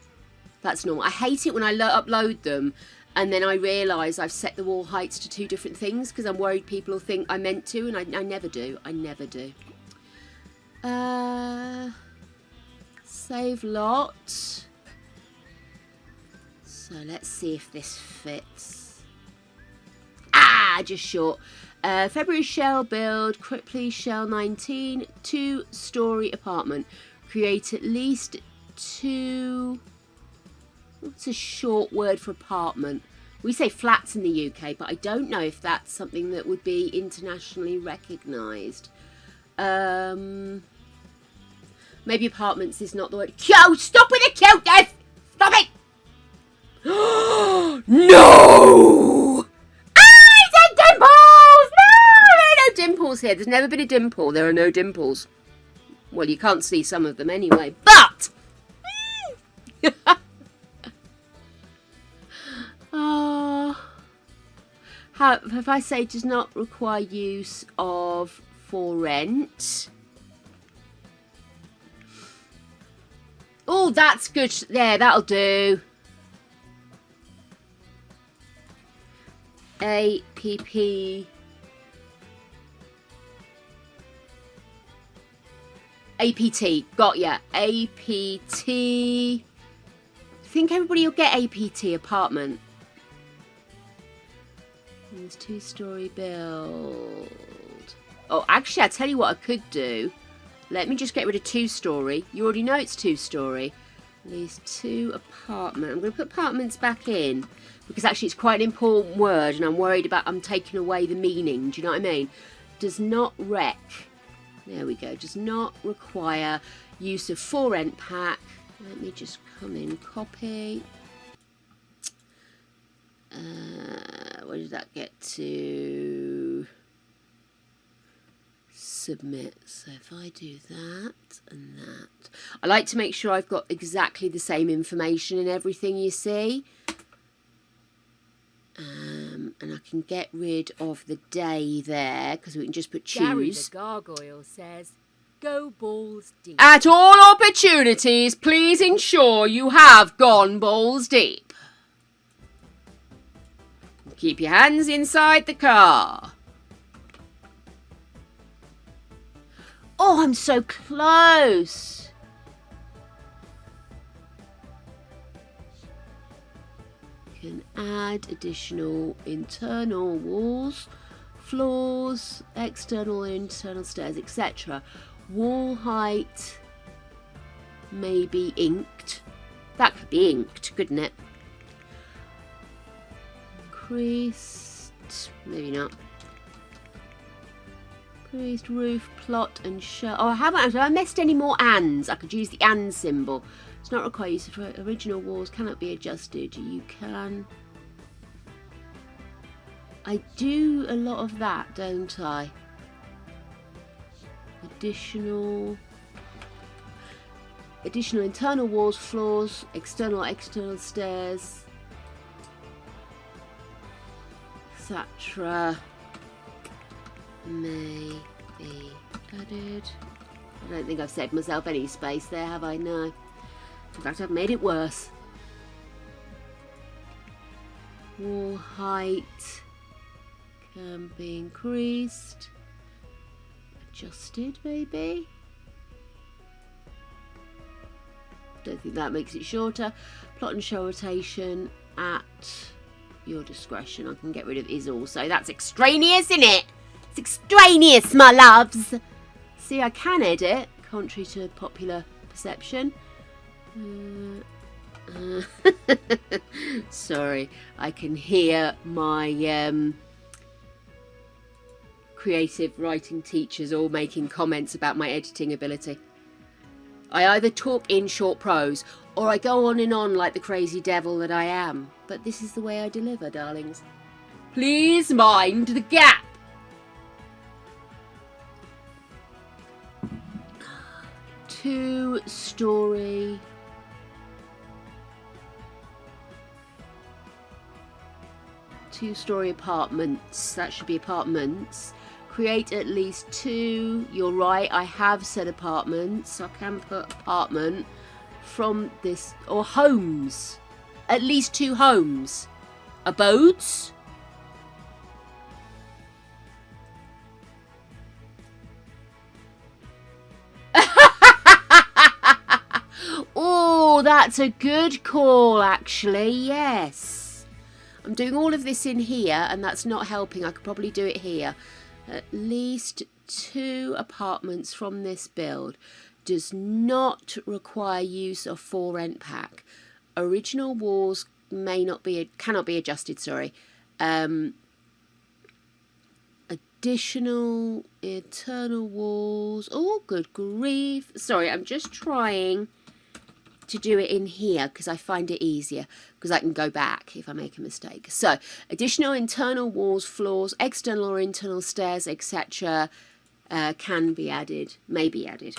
That's normal. I hate it when I upload them and then I realise I've set the wall heights to 2 different things because I'm worried people will think I meant to, and I never do. I never do. Save lot. So let's see if this fits. just short. February shell build, Cripley shell 19, 2-story apartment. Create at least 2. What's a short word for apartment? We say flats in the UK, but I don't know if that's something that would be internationally recognised. Maybe apartments is not the word. Yo, stop with the cuteness! Stop it! No! I said dimples! No! There are no dimples here. There's never been a dimple. There are no dimples. Well, you can't see some of them anyway, but... if I say does not require use of for rent. Oh, that's good. Yeah, that'll do. APP. APT. Got ya. APT. I think everybody will get APT apartment. There's 2-story build. Oh, actually, I'll tell you what I could do. Let me just get rid of 2-story. You already know it's 2-story. These 2 apartment. I'm going to put apartments back in because actually it's quite an important word and I'm worried about I'm taking away the meaning. Do you know what I mean? Does not rec. There we go. Does not require use of for rent pack. Let me just come in. Copy. Where did that get to? Submit. So if I do that and that, I like to make sure I've got exactly the same information in everything, you see. And I can get rid of the day there because we can just put choose. Gary the Gargoyle says, go balls deep. At all opportunities, please ensure you have gone balls deep. Keep your hands inside the car. Oh, I'm so close. Can add additional internal walls, floors, external and internal stairs, etc. Wall height may be inked. That could be inked, couldn't it? Increased, maybe not. Increased roof, plot and show. Oh, how about, have I missed any more ands? I could use the and symbol. It's not required use of original walls, cannot be adjusted. You can. I do a lot of that, don't I? Additional internal walls, floors, external stairs, etc. may be added. I don't think I've saved myself any space there, have I? No. In fact, I've made it worse. Wall height can be increased. Adjusted, maybe? Don't think that makes it shorter. Plot and show rotation at your discretion. I can get rid of is also. That's extraneous, isn't it? It's extraneous, my loves. See, I can edit, contrary to popular perception. Sorry, I can hear my creative writing teachers all making comments about my editing ability. I either talk in short prose or I go on and on like the crazy devil that I am. But this is the way I deliver, darlings. Please mind the gap. Two-story. Two-story apartments. That should be apartments. Create at least 2. You're right, I have said apartments. I can put apartment from this, or homes. At least 2 homes. Abodes. Oh, that's a good call, actually. Yes. I'm doing all of this in here, and that's not helping. I could probably do it here. At least 2 apartments from this build. Does not require use of for rent pack. Original walls cannot be adjusted. Sorry. Additional internal walls. Oh, good grief! Sorry, I'm just trying to do it in here because I find it easier, because I can go back if I make a mistake. So, additional internal walls, floors, external or internal stairs, etc. Can be added. May be added.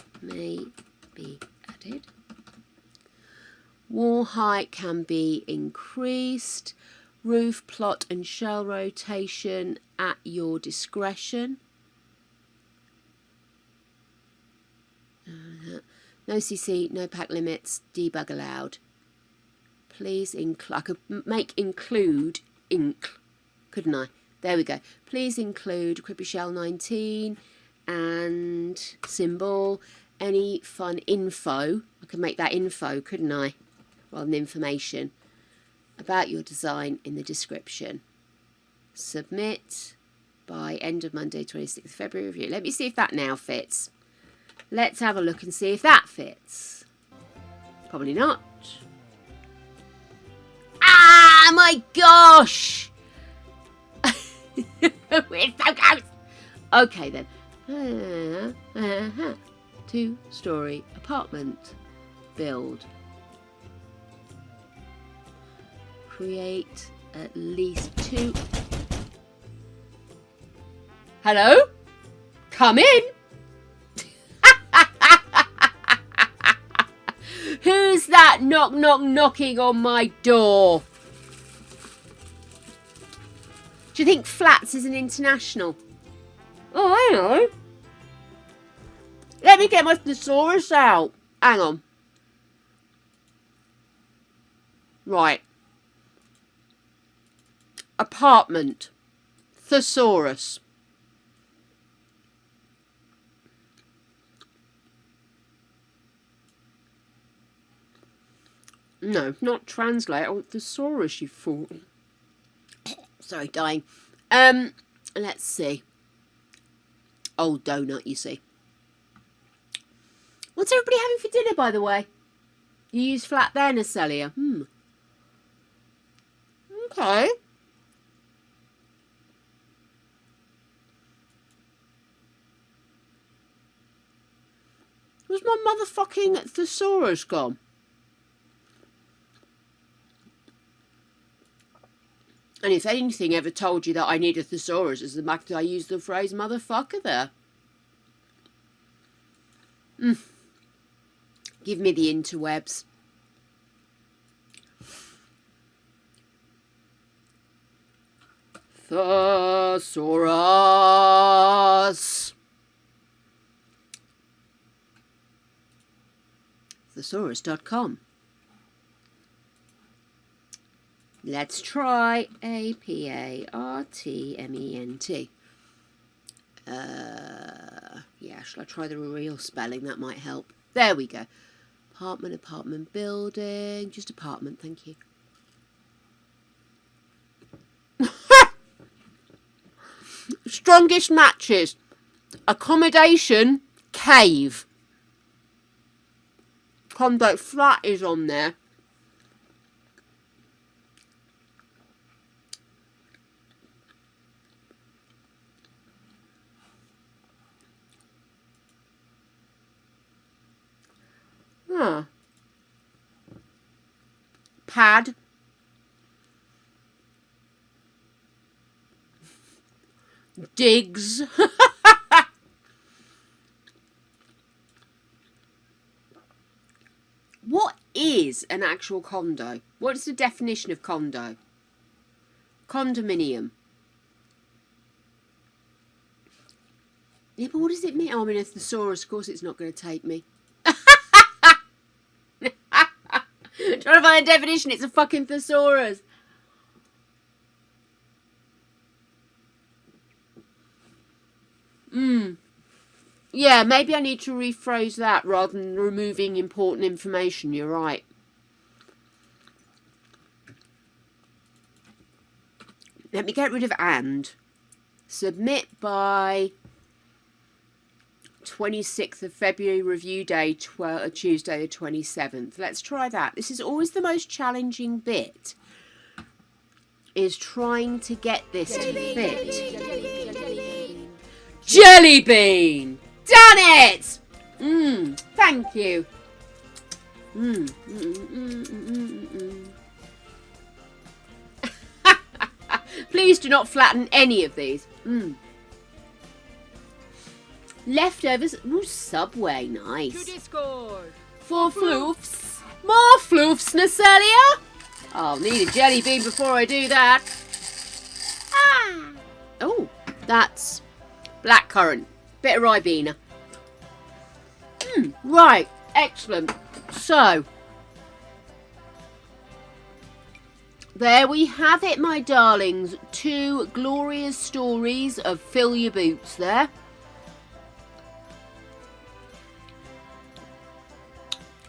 Wall height can be increased. Roof, plot and shell rotation at your discretion. No CC, no pack limits, debug allowed. Please I could make include, couldn't I? There we go. Please include Crippy Shell 19 and symbol. Any fun info. I could make that info, couldn't I? Rather than information about your design in the description. Submit by end of Monday, 26th February review. Let me see if that now fits. Let's have a look and see if that fits. Probably not. Ah, my gosh! We're so close! Okay then. 2-story apartment build. Create at least 2. Hello? Come in. Who's that knocking on my door? Do you think flats is an international? Oh, I know. Let me get my thesaurus out. Hang on. Right. Apartment. Thesaurus. No, not translate. Oh, thesaurus, you fool. Sorry, dying. Let's see. Old donut, you see. What's everybody having for dinner, by the way? You use flat there, Natalia. Okay. Where's my motherfucking thesaurus gone? And if anything ever told you that I need a thesaurus, it's the fact that I use the phrase motherfucker there. Give me the interwebs. Thesaurus. Thesaurus.com. Let's try A-P-A-R-T-M-E-N-T. Yeah, shall I try the real spelling? That might help. There we go. Apartment building. Just apartment, thank you. Strongest matches. Accommodation, cave. Condo flat is on there. Pad. Digs. What is an actual condo? What is the definition of condo? Condominium. Yeah, but what does it mean? Oh, I mean, a thesaurus, of course it's not going to take me. Trying to find a definition, it's a fucking thesaurus. Yeah, maybe I need to rephrase that rather than removing important information. You're right. Let me get rid of and. Submit by 26th of February, review day, Tuesday the 27th. Let's try that. This is always the most challenging bit, is trying to get this to fit. Jelly bean! Done it! Thank you. Please do not flatten any of these. Leftovers. Ooh, Subway. Nice. To Discord. 4 floofs. More floofs, Nacelia. I'll need a jelly bean before I do that. Ah. Oh, that's blackcurrant. Bit of ribena. Right. Excellent. So, there we have it, my darlings. 2 glorious stories of fill your boots there.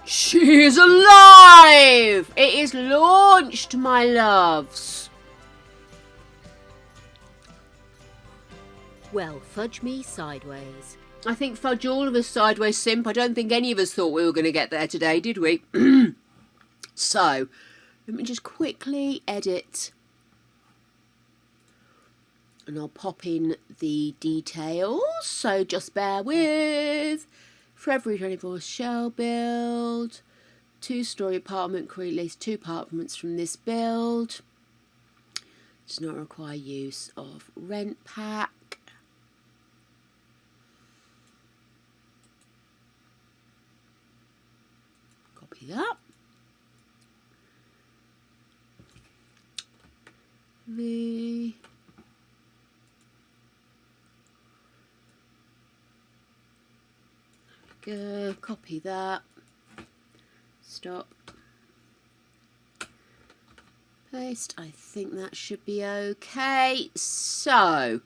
She is alive! It is launched, my loves. Well, fudge me sideways. I think fudge all of us sideways, Simp. I don't think any of us thought we were going to get there today, did we? So, let me just quickly edit. And I'll pop in the details. So, just bear with. February 24th shell build. 2-story apartment, create at least 2 apartments from this build. Does not require use of rent pack. Copy that. Go, copy that. Stop. Paste. I think that should be okay. So,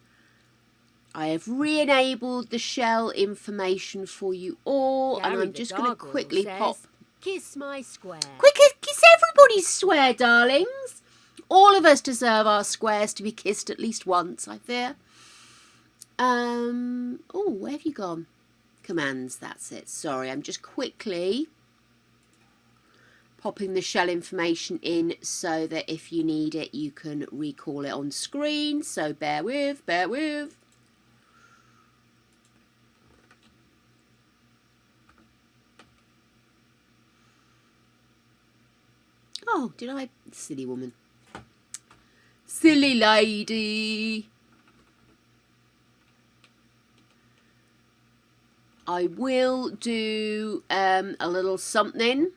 I have re-enabled the shell information for you all, and Gary I'm the just going to gargoyle quickly says, pop. Kiss my square. Quick, kiss everybody's square, darlings. All of us deserve our squares to be kissed at least once, I fear. Oh, where have you gone? Commands, that's it. Sorry, I'm just quickly popping the shell information in so that if you need it, you can recall it on screen. So bear with. Oh, did I? Silly woman. Silly lady. I will do a little something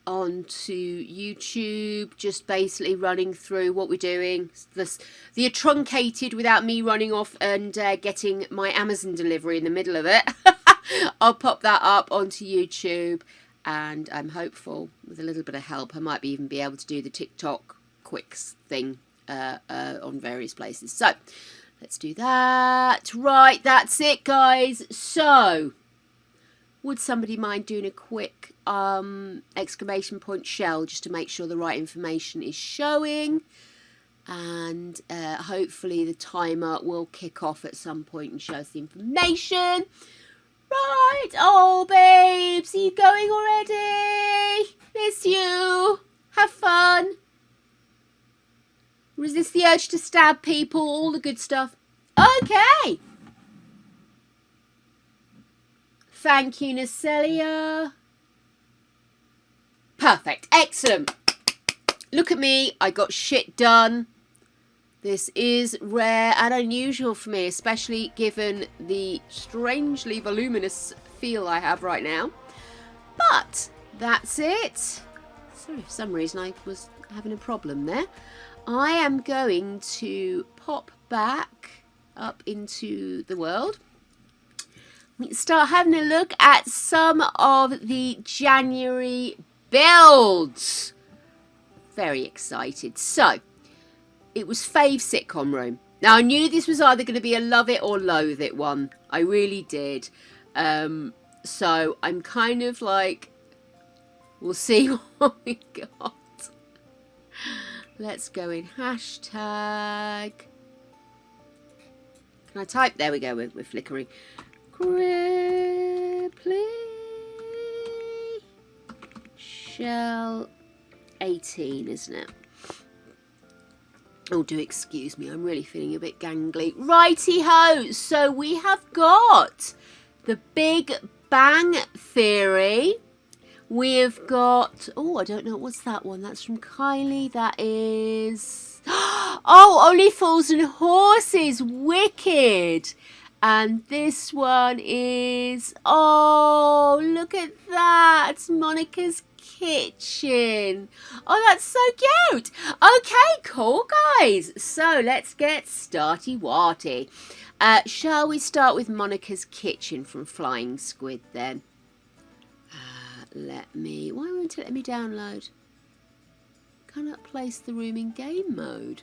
onto YouTube, just basically running through what we're doing. The truncated without me running off and getting my Amazon delivery in the middle of it. I'll pop that up onto YouTube, and I'm hopeful with a little bit of help I might even be able to do the TikTok quicks thing on various places. So let's do that. Right, that's it, guys. So would somebody mind doing a quick exclamation point shell just to make sure the right information is showing? And hopefully the timer will kick off at some point and show us the information. Right, oh babes, are you going already? Miss you. Have fun. Resist the urge to stab people, all the good stuff. Okay. Thank you, Nacelia. Perfect. Excellent. Look at me. I got shit done. This is rare and unusual for me, especially given the strangely voluminous feel I have right now. But that's it. Sorry, for some reason I was having a problem there. I am going to pop back up into the world. We can start having a look at some of the January builds. Very excited. So, it was Fave Sitcom Room. Now, I knew this was either going to be a love it or loathe it one. I really did. So, I'm kind of like, We'll see what we got. Let's go in hashtag. Can I type? There we go. We're flickering. Cripply Shell 18, isn't it? Oh, do excuse me. I'm really feeling a bit gangly. Righty-ho. So we have got The Big Bang Theory. We've got... Oh, I don't know. What's that one? That's from Kylie. That is... Oh, Only Fools and Horses. Wicked. And this one is... Oh, look at that. It's Monica's Kitchen. Oh, that's so cute. Okay, cool, guys. So let's get starty-warty. Shall we start with Monica's Kitchen from Flying Squid then? Why won't it let me download? Cannot place the room in game mode.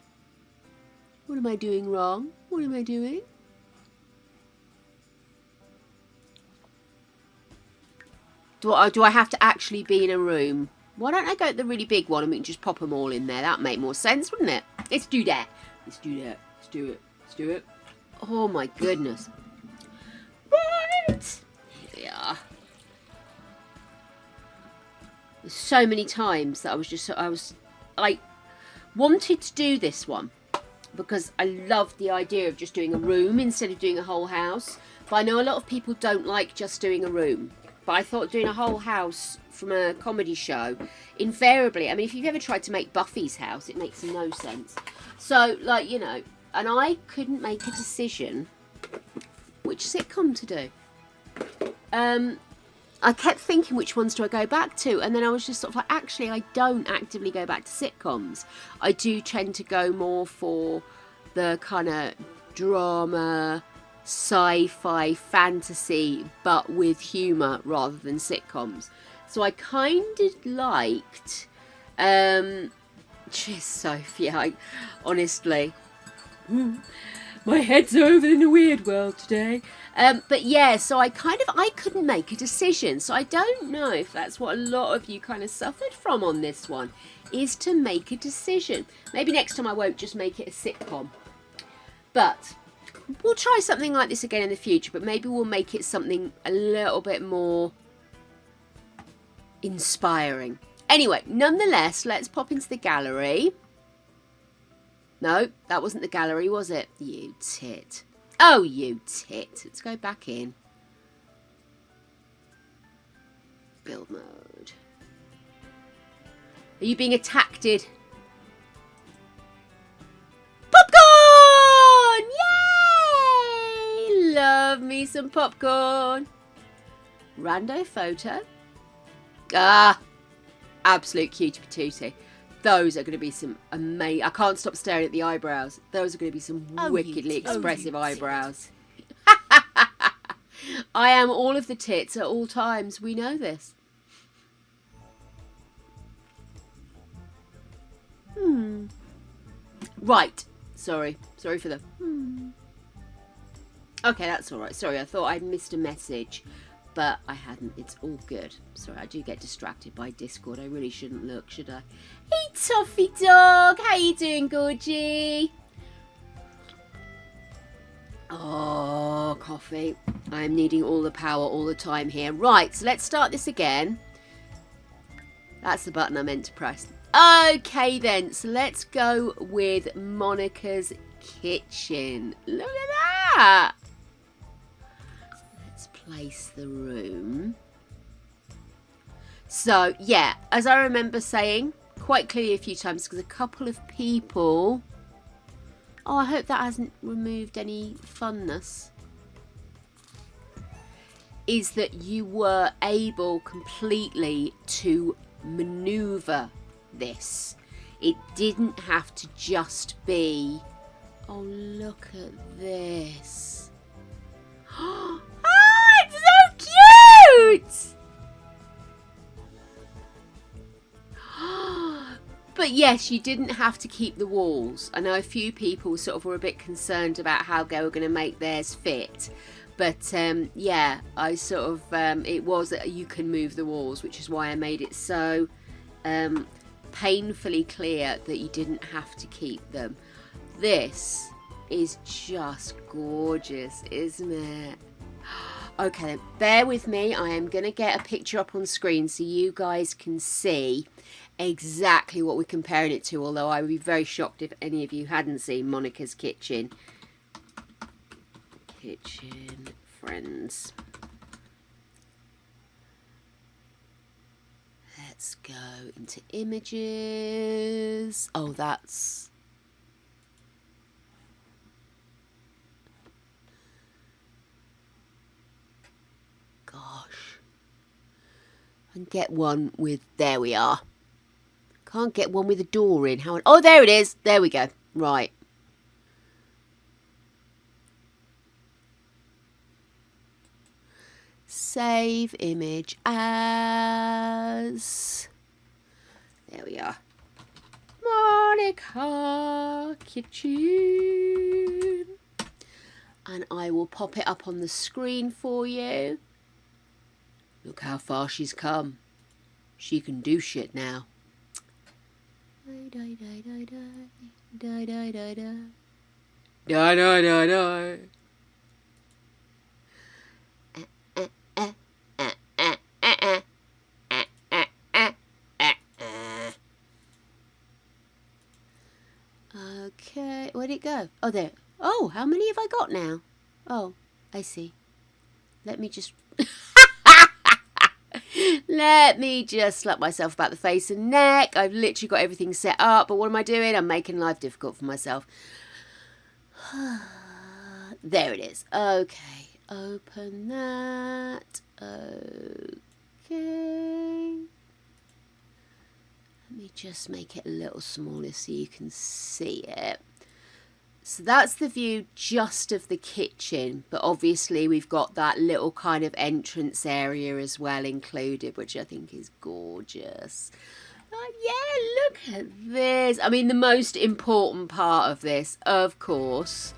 What am I doing wrong? What am I doing? Do I have to actually be in a room? Why don't I go at the really big one and we can just pop them all in there? That'd make more sense, wouldn't it? Let's do that. Let's do that. Let's do it. Let's do it. Oh my goodness. Right. Here we are. There's so many times that I wanted to do this one because I love the idea of just doing a room instead of doing a whole house. But I know a lot of people don't like just doing a room. But I thought doing a whole house from a comedy show, invariably, I mean, if you've ever tried to make Buffy's house, it makes no sense. So, like, you know, and I couldn't make a decision which sitcom to do. I kept thinking, which ones do I go back to? And then I was just sort of like, actually, I don't actively go back to sitcoms. I do tend to go more for the kind of drama, sci-fi, fantasy, but with humour rather than sitcoms. So I kind of liked... Cheers, Sophie. Honestly... My head's over in the weird world today. But yeah, so I couldn't make a decision. So I don't know if that's what a lot of you kind of suffered from on this one, is to make a decision. Maybe next time I won't just make it a sitcom. But we'll try something like this again in the future, but maybe we'll make it something a little bit more inspiring. Anyway, nonetheless, let's pop into the gallery. No, that wasn't the gallery, was it? You tit. Oh, you tit. Let's go back in. Build mode. Are you being attacked? Popcorn! Yay! Love me some popcorn. Rando photo. Ah, absolute cutie patootie. Those are going to be some amazing... I can't stop staring at the eyebrows. Those are going to be some wickedly expressive eyebrows. I am all of the tits at all times. We know this. Right. Sorry for the... Okay, that's all right. Sorry, I thought I'd missed a message. But I hadn't. It's all good. Sorry, I do get distracted by Discord. I really shouldn't look, should I? Hey, Toffee Dog. How you doing, Gorgie? Oh, coffee. I'm needing all the power all the time here. Right, so let's start this again. That's the button I meant to press. Okay, then. So let's go with Monica's Kitchen. Look at that. Place the room. So yeah, as I remember saying quite clearly a few times, because a couple of people... Oh, I hope that hasn't removed any funness. Is that you were able completely to maneuver this. It didn't have to just be, oh, look at this. Oh, it's so cute! But yes, you didn't have to keep the walls. I know a few people sort of were a bit concerned about how they were going to make theirs fit. But yeah, I sort of, it was, you can move the walls, which is why I made it so painfully clear that you didn't have to keep them. This is just gorgeous, isn't it? Okay, then, bear with me. I am going to get a picture up on screen so you guys can see exactly what we're comparing it to, although I would be very shocked if any of you hadn't seen Monica's kitchen. Kitchen friends. Let's go into images. Oh, that's... Gosh. And get one with... There we are. Can't get one with a door in. How? Oh, there it is. There we go. Right. Save image as... There we are. Monica kitchen. And I will pop it up on the screen for you. Look how far she's come. She can do shit now. Die, die, die, die, die. Die, die, die, die. Die, die, die, die. Okay, where'd it go? Oh, there. Oh, how many have I got now? Oh, I see. Let me just... Let me just slap myself about the face and neck. I've literally got everything set up, but what am I doing? I'm making life difficult for myself. There it is. Okay, open that. Okay. Let me just make it a little smaller so you can see it. So that's the view just of the kitchen, but obviously we've got that little kind of entrance area as well included, which I think is gorgeous. Oh, yeah, look at this. I mean, the most important part of this, of course,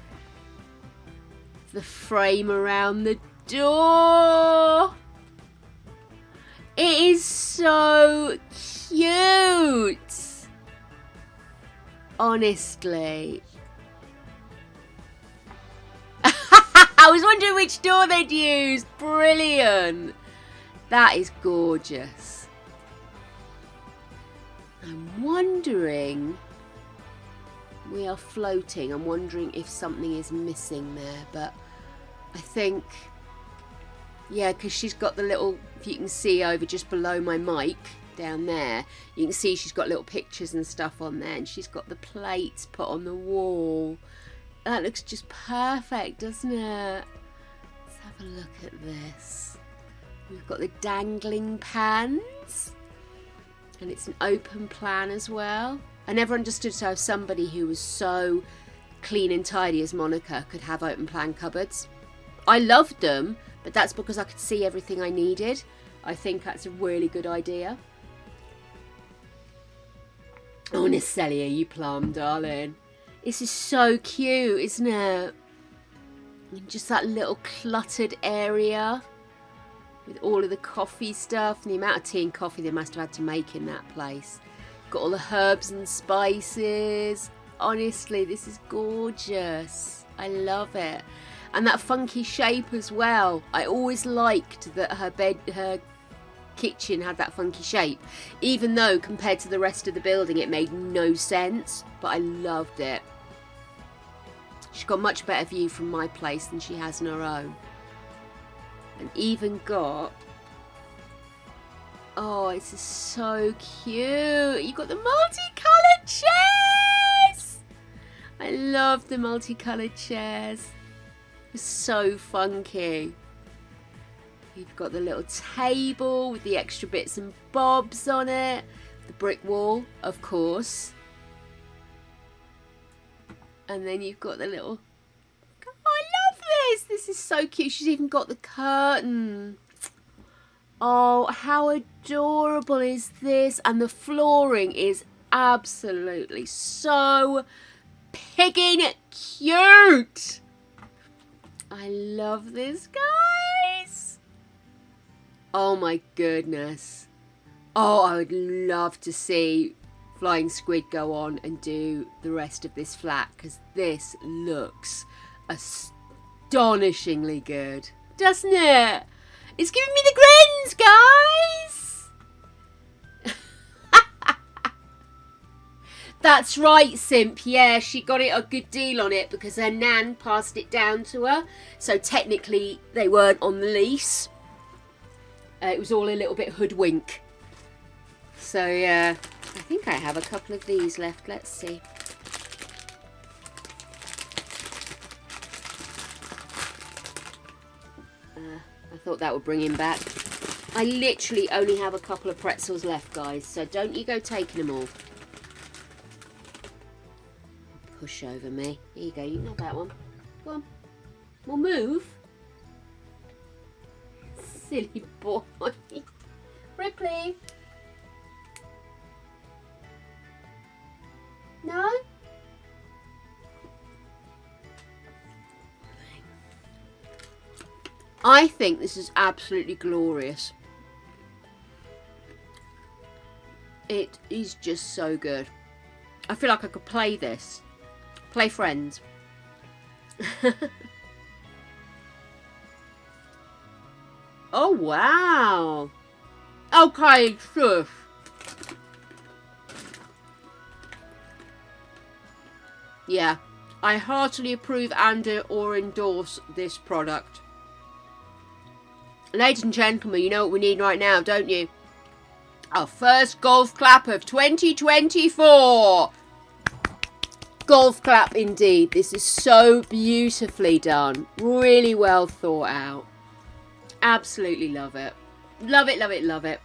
the frame around the door. It is so cute. Honestly. I was wondering which door they'd use. Brilliant. That is gorgeous. I'm wondering... We are floating. I'm wondering if something is missing there. But I think... Yeah, because she's got the little... If you can see over just below my mic down there, you can see she's got little pictures and stuff on there. And she's got the plates put on the wall. That looks just perfect, doesn't it? Let's have a look at this. We've got the dangling pans. And it's an open plan as well. I never understood how somebody who was so clean and tidy as Monica could have open plan cupboards. I loved them, but that's because I could see everything I needed. I think that's a really good idea. Oh, Necelia, you plum, darling. This is so cute, isn't it? And just that little cluttered area with all of the coffee stuff and the amount of tea and coffee they must have had to make in that place. Got all the herbs and spices. Honestly, this is gorgeous. I love it. And that funky shape as well. I always liked that her kitchen had that funky shape. Even though compared to the rest of the building it made no sense. But I loved it. She's got much better view from my place than she has in her own. And even got... Oh, this is so cute. You've got the multicoloured chairs. I love the multicoloured chairs. It's so funky. You've got the little table with the extra bits and bobs on it. The brick wall, of course. And then you've got the little... Oh, I love this. This is so cute. She's even got the curtain. Oh, how adorable is this? And the flooring is absolutely so pigging cute. I love this, guys. Oh my goodness. Oh, I would love to see Flying Squid go on and do the rest of this flat, because this looks astonishingly good, doesn't it? It's giving me the grins, guys. That's right, Simp. Yeah, she got it a good deal on it because her nan passed it down to her. So technically they weren't on the lease. It was all a little bit hoodwink. So yeah, I think I have a couple of these left. Let's see. I thought that would bring him back. I literally only have a couple of pretzels left, guys. So don't you go taking them all. Push over me. Here you go. You can have that one. Go on. We'll move. Silly boy. Ripley. No? I think this is absolutely glorious. It is just so good. I feel like I could play this. Play Friends. Oh, wow. Okay, shush. Yeah, I heartily approve and or endorse this product. Ladies and gentlemen, you know what we need right now, don't you? Our first golf clap of 2024. Golf clap indeed. This is so beautifully done. Really well thought out. Absolutely love it. Love it, love it, love it.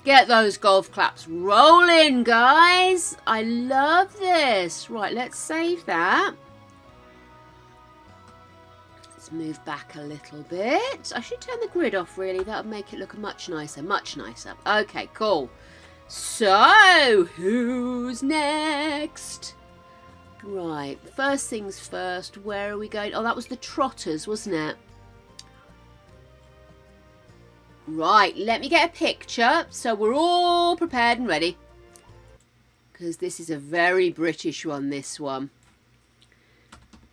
Get those golf claps rolling, guys. I love this. Right, let's save that. Let's move back a little bit. I should turn the grid off, really. That would make it look much nicer, much nicer. Okay, cool. So, who's next? Right, first things first. Where are we going? Oh, that was the Trotters, wasn't it? Right, let me get a picture so we're all prepared and ready. Because this is a very British one, this one.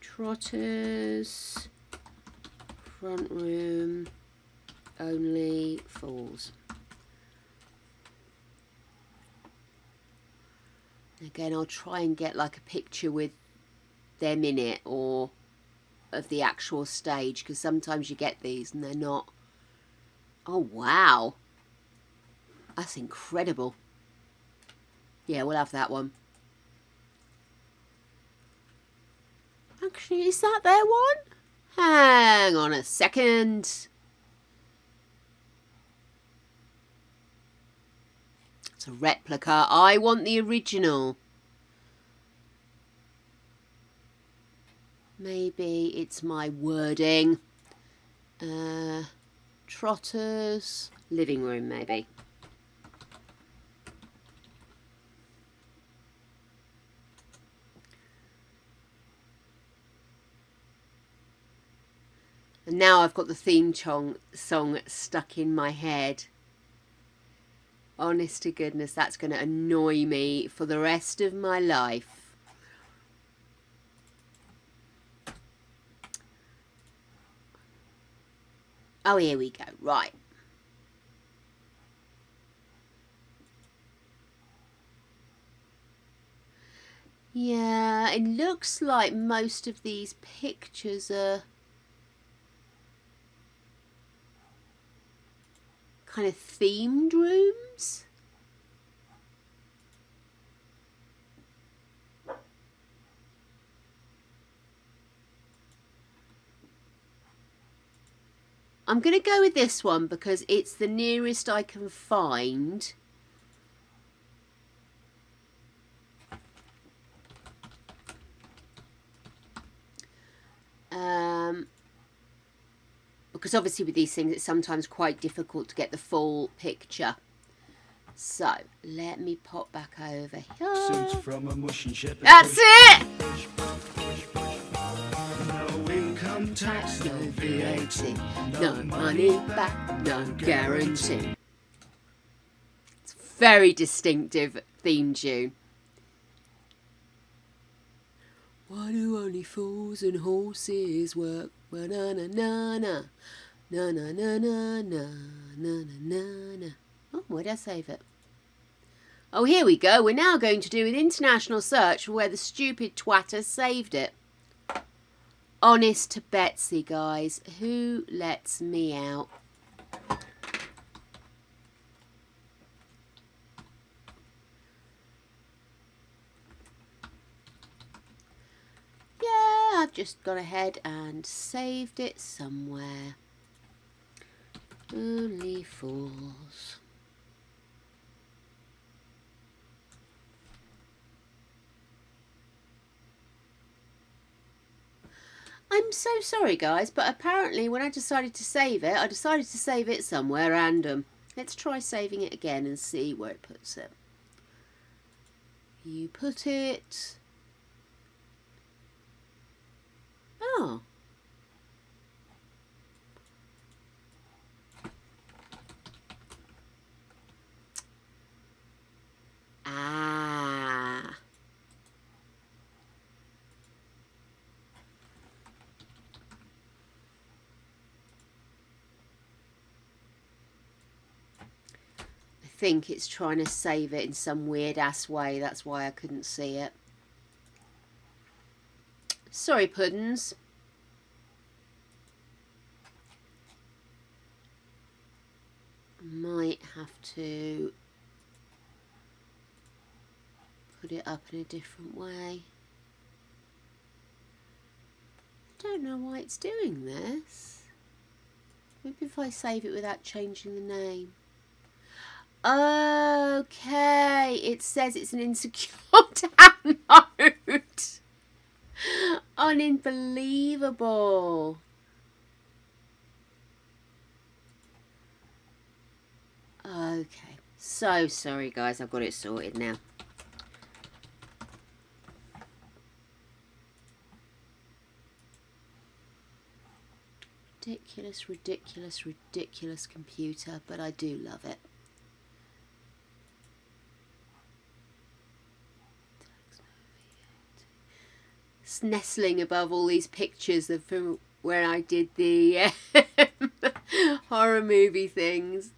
Trotters, front room, only fools. Again, I'll try and get like a picture with them in it or of the actual stage, because sometimes you get these and they're not. Oh, wow. That's incredible. Yeah, we'll have that one. Actually, is that their one? Hang on a second. It's a replica. I want the original. Maybe it's my wording. Trotters, living room, maybe. And now I've got the theme song stuck in my head. Honest to goodness, that's going to annoy me for the rest of my life. Oh, here we go. Right. Yeah, it looks like most of these pictures are kind of themed rooms. I'm going to go with this one because it's the nearest I can find. Because obviously with these things it's sometimes quite difficult to get the full picture. So let me pop back over here. That's it! No income income tax, no VAT, no money back, no guarantee. It's a very distinctive theme tune. Why do only fools and horses work? Na na na na na na na na na na na na. Oh, where did I save it? Oh, here we go. We're now going to do an international search for where the stupid twatter saved it. Honest to Betsy, guys. Who lets me out? Yeah, I've just gone ahead and saved it somewhere. Only fools. I'm so sorry, guys, but apparently when I decided to save it, I decided to save it somewhere random. Let's try saving it again and see where it puts it. You put it... Oh. Ah. I think it's trying to save it in some weird ass way. That's why I couldn't see it. Sorry, Puddins. Might have to put it up in a different way. I don't know why it's doing this. Maybe if I save it without changing the name. Okay, it says it's an insecure download. Unbelievable. Okay, so sorry guys, I've got it sorted now. Ridiculous, ridiculous, ridiculous computer, but I do love it. It's nestling above all these pictures of where I did the horror movie things.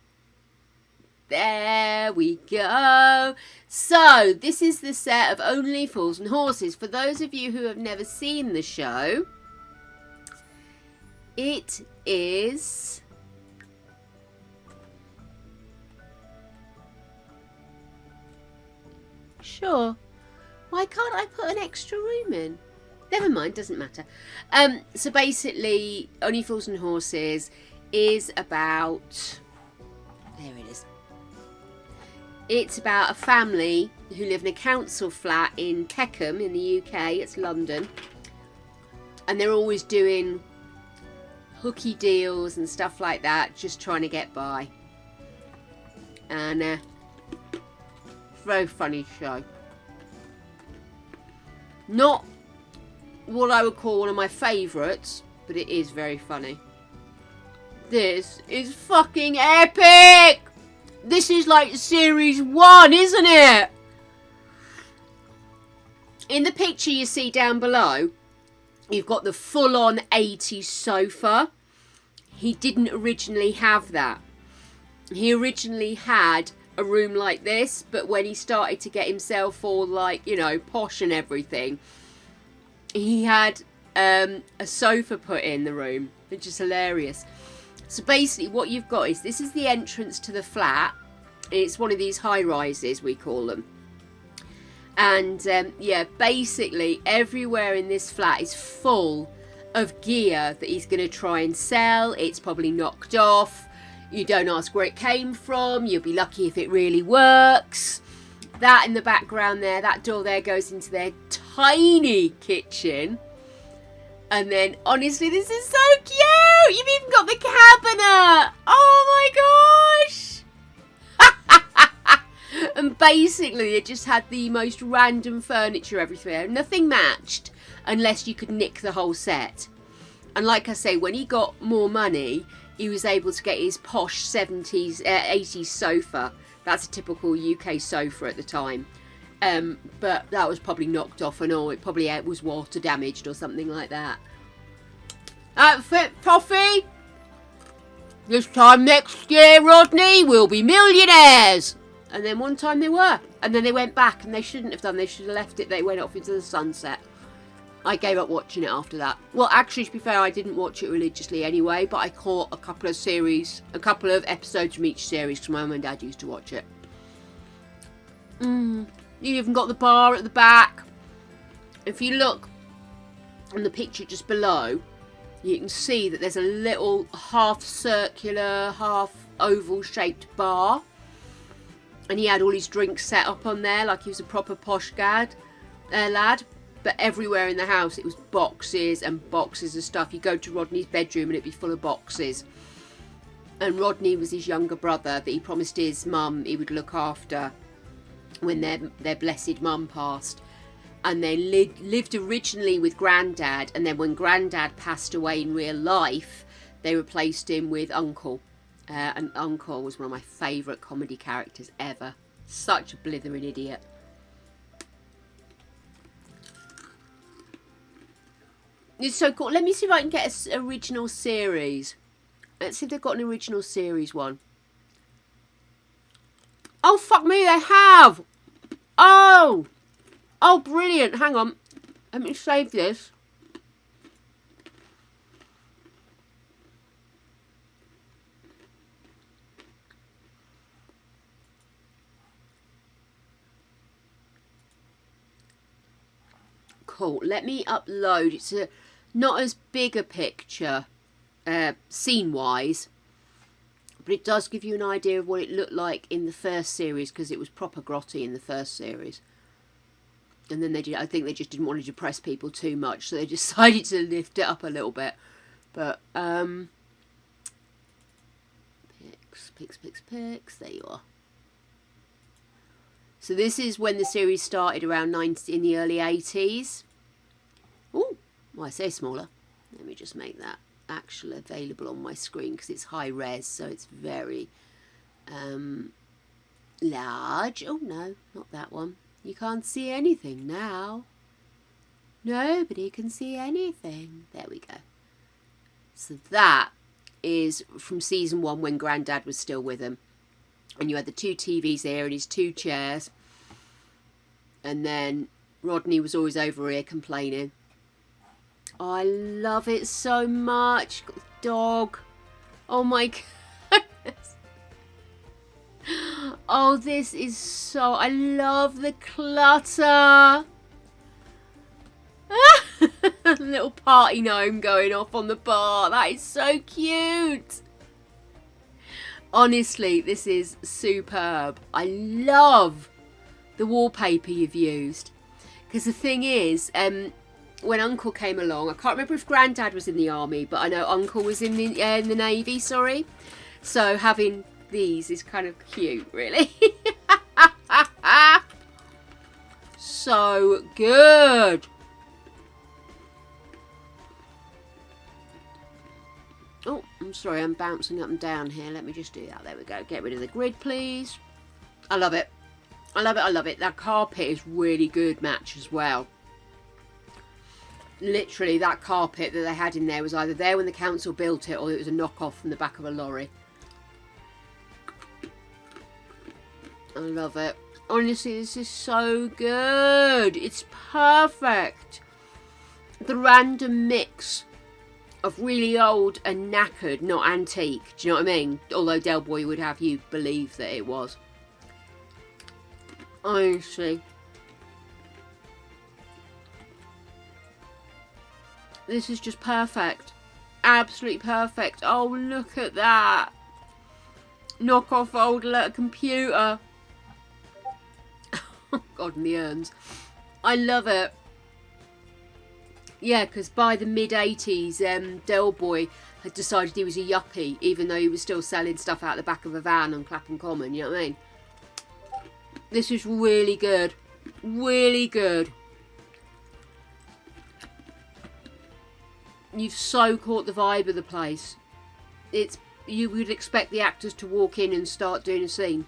There we go. So this is the set of Only Fools and Horses. For those of you who have never seen the show, it is sure. Why can't I put an extra room in? Never mind, doesn't matter. So basically, Only Fools and Horses is about... There it is. It's about a family who live in a council flat in Peckham in the UK. It's London. And they're always doing hooky deals and stuff like that, just trying to get by. And very funny show. Not what I would call one of my favourites, but it is very funny. This is fucking epic! This is like series 1, isn't it? In the picture you see down below, you've got the full-on 80s sofa. He didn't originally have that. He originally had a room like this, but when he started to get himself all like, you know, posh and everything, he had a sofa put in the room, which is hilarious. So basically what you've got is, this is the entrance to the flat. It's one of these high rises, we call them. And yeah, basically everywhere in this flat is full of gear that he's going to try and sell. It's probably knocked off. You don't ask where it came from. You'll be lucky if it really works. That in the background there, that door there goes into their tiny kitchen. And then, honestly, this is so cute! You've even got the cabinet! Oh my gosh! And basically, it just had the most random furniture everywhere. Nothing matched, unless you could nick the whole set. And like I say, when he got more money, he was able to get his posh 70s, 80s sofa. That's a typical UK sofa at the time. But that was probably knocked off and all. It probably was water damaged or something like that. Outfit, Toffee! This time next year, Rodney, we'll be millionaires! And then one time they were. And then they went back, and they shouldn't have done. They should have left it. They went off into the sunset. I gave up watching it after that. Well, actually, to be fair, I didn't watch it religiously anyway, but I caught a couple of episodes from each series because my mum and dad used to watch it. You even got the bar at the back. If you look on the picture just below, you can see that there's a little half circular, half oval shaped bar. And he had all his drinks set up on there like he was a proper posh lad. But everywhere in the house it was boxes and boxes of stuff. You go to Rodney's bedroom and it'd be full of boxes. And Rodney was his younger brother that he promised his mum he would look after when their blessed mum passed. And they lived originally with Grandad, and then when Grandad passed away in real life, they replaced him with Uncle. And Uncle was one of my favourite comedy characters ever. Such a blithering idiot. It's so cool. Let me see if I can get an original series. Let's see if they've got an original series one. Oh, fuck me, they have! Oh! Oh, brilliant. Hang on. Let me save this. Cool. Let me upload. It's not as big a picture, scene-wise, but it does give you an idea of what it looked like in the first series, because it was proper grotty in the first series. And then I think they just didn't want to depress people too much, so they decided to lift it up a little bit. But, pics, there you are. So this is when the series started around in the early 80s. Oh, well, I say smaller. Let me just make that actually available on my screen because it's high res, so it's very large. Oh, no, not that one. You can't see anything now. Nobody can see anything. There we go. So that is from season 1 when Grandad was still with him. And you had the 2 TVs there and his 2 chairs. And then Rodney was always over here complaining. Oh, I love it so much. Got the dog. Oh my goodness. Oh, this is so... I love the clutter. Little party gnome going off on the bar. That is so cute. Honestly, this is superb. I love the wallpaper you've used. Because the thing is, when Uncle came along, I can't remember if Grandad was in the army, but I know Uncle was in the Navy, sorry. So having these is kind of cute, really. So good. Oh, I'm sorry, I'm bouncing up and down here. Let me just do that. There we go. Get rid of the grid, please. I love it. I love it, I love it. That carpet is really good match as well. Literally, that carpet that they had in there was either there when the council built it or it was a knockoff from the back of a lorry. I love it. Honestly, this is so good. It's perfect. The random mix of really old and knackered, not antique. Do you know what I mean? Although Del Boy would have you believe that it was. Honestly. This is just perfect. Absolutely perfect. Oh, look at that. Knock off old computer. Oh, God, and the urns. I love it. Yeah, because by the mid-80s, Del Boy had decided he was a yuppie, even though he was still selling stuff out the back of a van on Clapham Common, you know what I mean? This is really good. Really good. You've so caught the vibe of the place. You would expect the actors to walk in and start doing a scene.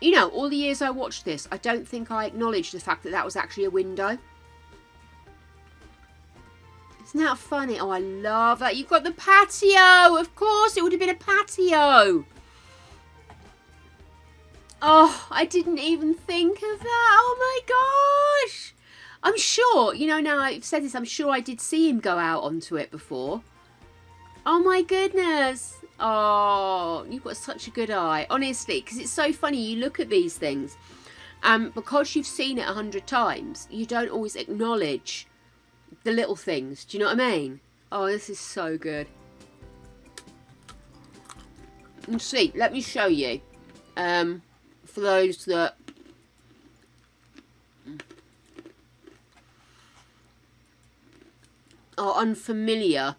You know, all the years I watched this, I don't think I acknowledged the fact that that was actually a window. Isn't that funny? Oh, I love that. You've got the patio. Of course, it would have been a patio. Oh, I didn't even think of that. Oh my gosh. I'm sure, you know, now I've said this, I'm sure I did see him go out onto it before. Oh my goodness. Oh, you've got such a good eye. Honestly, because it's so funny. You look at these things and because you've seen it 100 times, you don't always acknowledge the little things. Do you know what I mean? Oh, this is so good. And see, let me show you. For those that are unfamiliar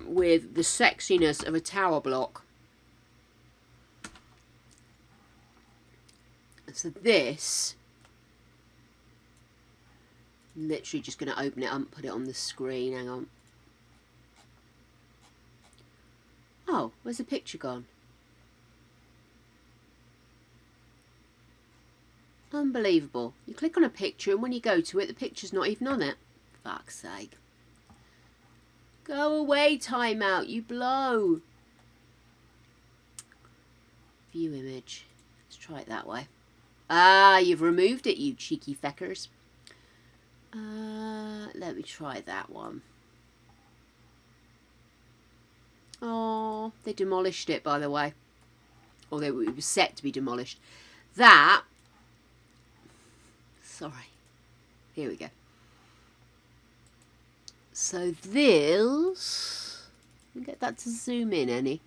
with the sexiness of a tower block. So this, I'm literally just going to open it up and put it on the screen. Hang on. Oh, where's the picture gone? Unbelievable. You click on a picture and when you go to it, the picture's not even on it. Fuck's sake. Go away, timeout, you blow. View image. Let's try it that way. Ah, you've removed it, you cheeky feckers. Let me try that one. Oh, they demolished it, by the way. Or it was set to be demolished. That... Sorry. Here we go. So this... Get that to zoom in, any?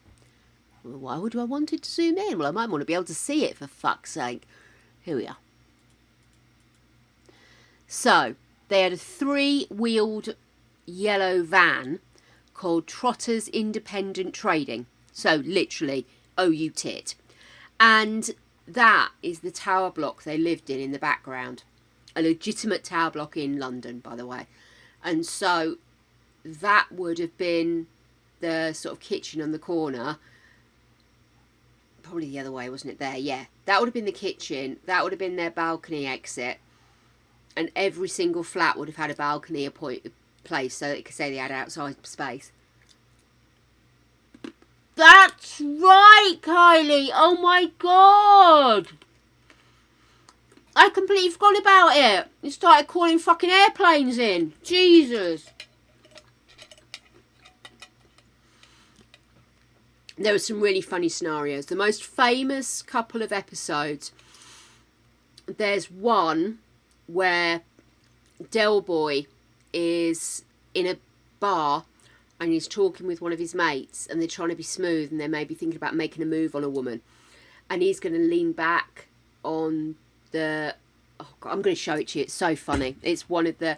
Well, why would I want it to zoom in? Well, I might want to be able to see it, for fuck's sake. Here we are. So, they had a 3-wheeled yellow van called Trotter's Independent Trading. So, literally, oh, you tit. And that is the tower block they lived in the background. A legitimate tower block in London, by the way. And so, that would have been the sort of kitchen on the corner. Probably the other way, wasn't it? There, yeah. That would have been the kitchen. That would have been their balcony exit. And every single flat would have had a balcony place so that it could say they had outside space. That's right, Kylie. Oh my god. I completely forgot about it. You started calling fucking airplanes in. Jesus. There were some really funny scenarios. The most famous couple of episodes, there's one where Del Boy is in a bar and he's talking with one of his mates and they're trying to be smooth and they're maybe thinking about making a move on a woman. And he's going to lean back on the... Oh God, I'm going to show it to you. It's so funny. It's one of the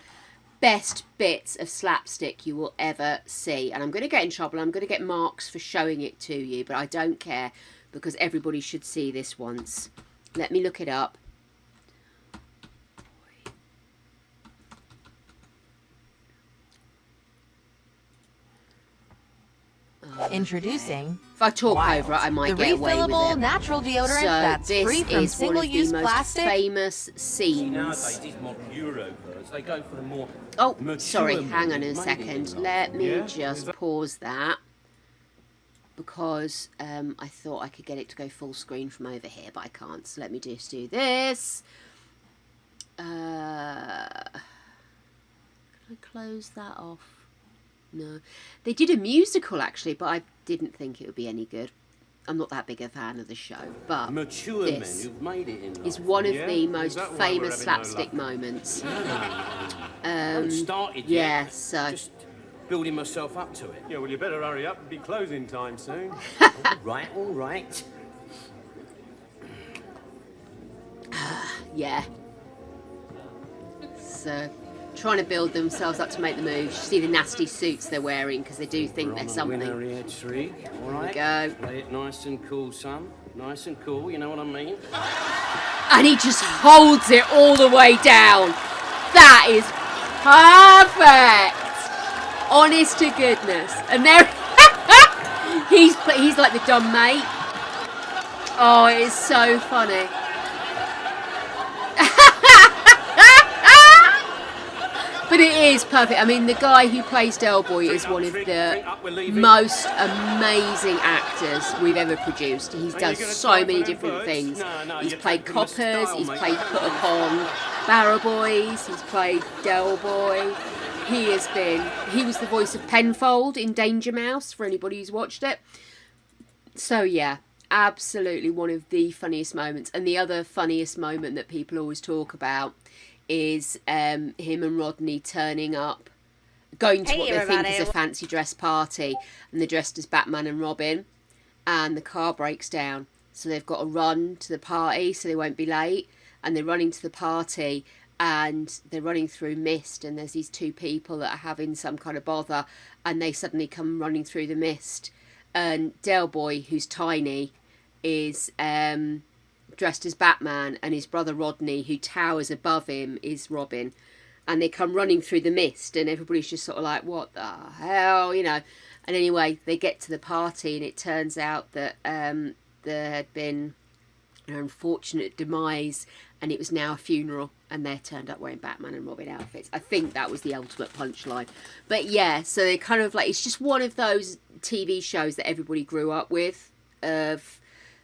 best bits of slapstick you will ever see. And I'm going to get in trouble. I'm going to get marks for showing it to you, but I don't care because everybody should see this once. Let me look it up. Introducing. If I talk Wild. over it, I might The get away with refillable it. natural deodorant So that's this free from is one of the single-use most plastic. famous See, nowadays, scenes. these modern Eurobirds, they go for the more Oh, mature sorry, hang on a models, maybe second. in Let me Yeah? just pause that. Because I thought I could get it to go full screen from over here, but I can't. So let me just do this. Can I close that off? No. They did a musical, actually, but I didn't think it would be any good. I'm not that big a fan of the show, but mature men this who've made it in life. is one of Yeah? the Is most that why we're famous having no slapstick luck? moments. haven't started yet. Yeah, so... Just building myself up to it. Yeah, well, you better hurry up and be closing time soon. All right. Yeah. So, trying to build themselves up to make the move. You see the nasty suits they're wearing because they do think We're they're on a something. winner here, Tree. All right. Go. Play it nice and cool, son. Nice and cool, you know what I mean? And he just holds it all the way down. That is perfect. Honest to goodness. And there, he's like the dumb mate. Oh, it is so funny. But it is perfect. I mean, the guy who plays Del Boy is one of the most amazing actors we've ever produced. He does so many different things. He's played coppers, he's played put upon barrow boys, he's played Del Boy. He was the voice of Penfold in Danger Mouse, for anybody who's watched it. So yeah, absolutely one of the funniest moments. And the other funniest moment that people always talk about is him and Rodney turning up, going to what they think is a fancy dress party, and they're dressed as Batman and Robin, and the car breaks down, so they've got to run to the party so they won't be late, and they're running to the party and they're running through mist, and there's these two people that are having some kind of bother, and they suddenly come running through the mist, and Del Boy, who's tiny, is dressed as Batman, and his brother Rodney, who towers above him, is Robin. And they come running through the mist, and everybody's just sort of like, what the hell, you know. And anyway, they get to the party, and it turns out that there had been an unfortunate demise, and it was now a funeral, and they're turned up wearing Batman and Robin outfits. I think that was the ultimate punchline. But yeah, so they kind of like, it's just one of those TV shows that everybody grew up with, of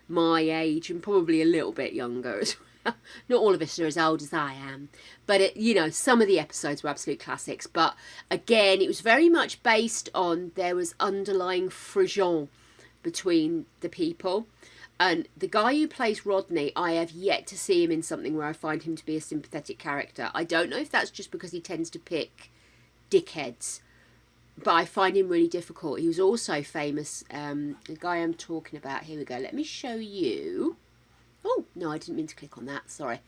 my age, and probably a little bit younger as well. Not all of us are as old as I am, but you know, some of the episodes were absolute classics. But again, it was very much based on, there was underlying frisson between the people. And the guy who plays Rodney, I have yet to see him in something where I find him to be a sympathetic character. I don't know if that's just because he tends to pick dickheads, but I find him really difficult. He was also famous, the guy I'm talking about, here we go, let me show you. Oh, no, I didn't mean to click on that, sorry.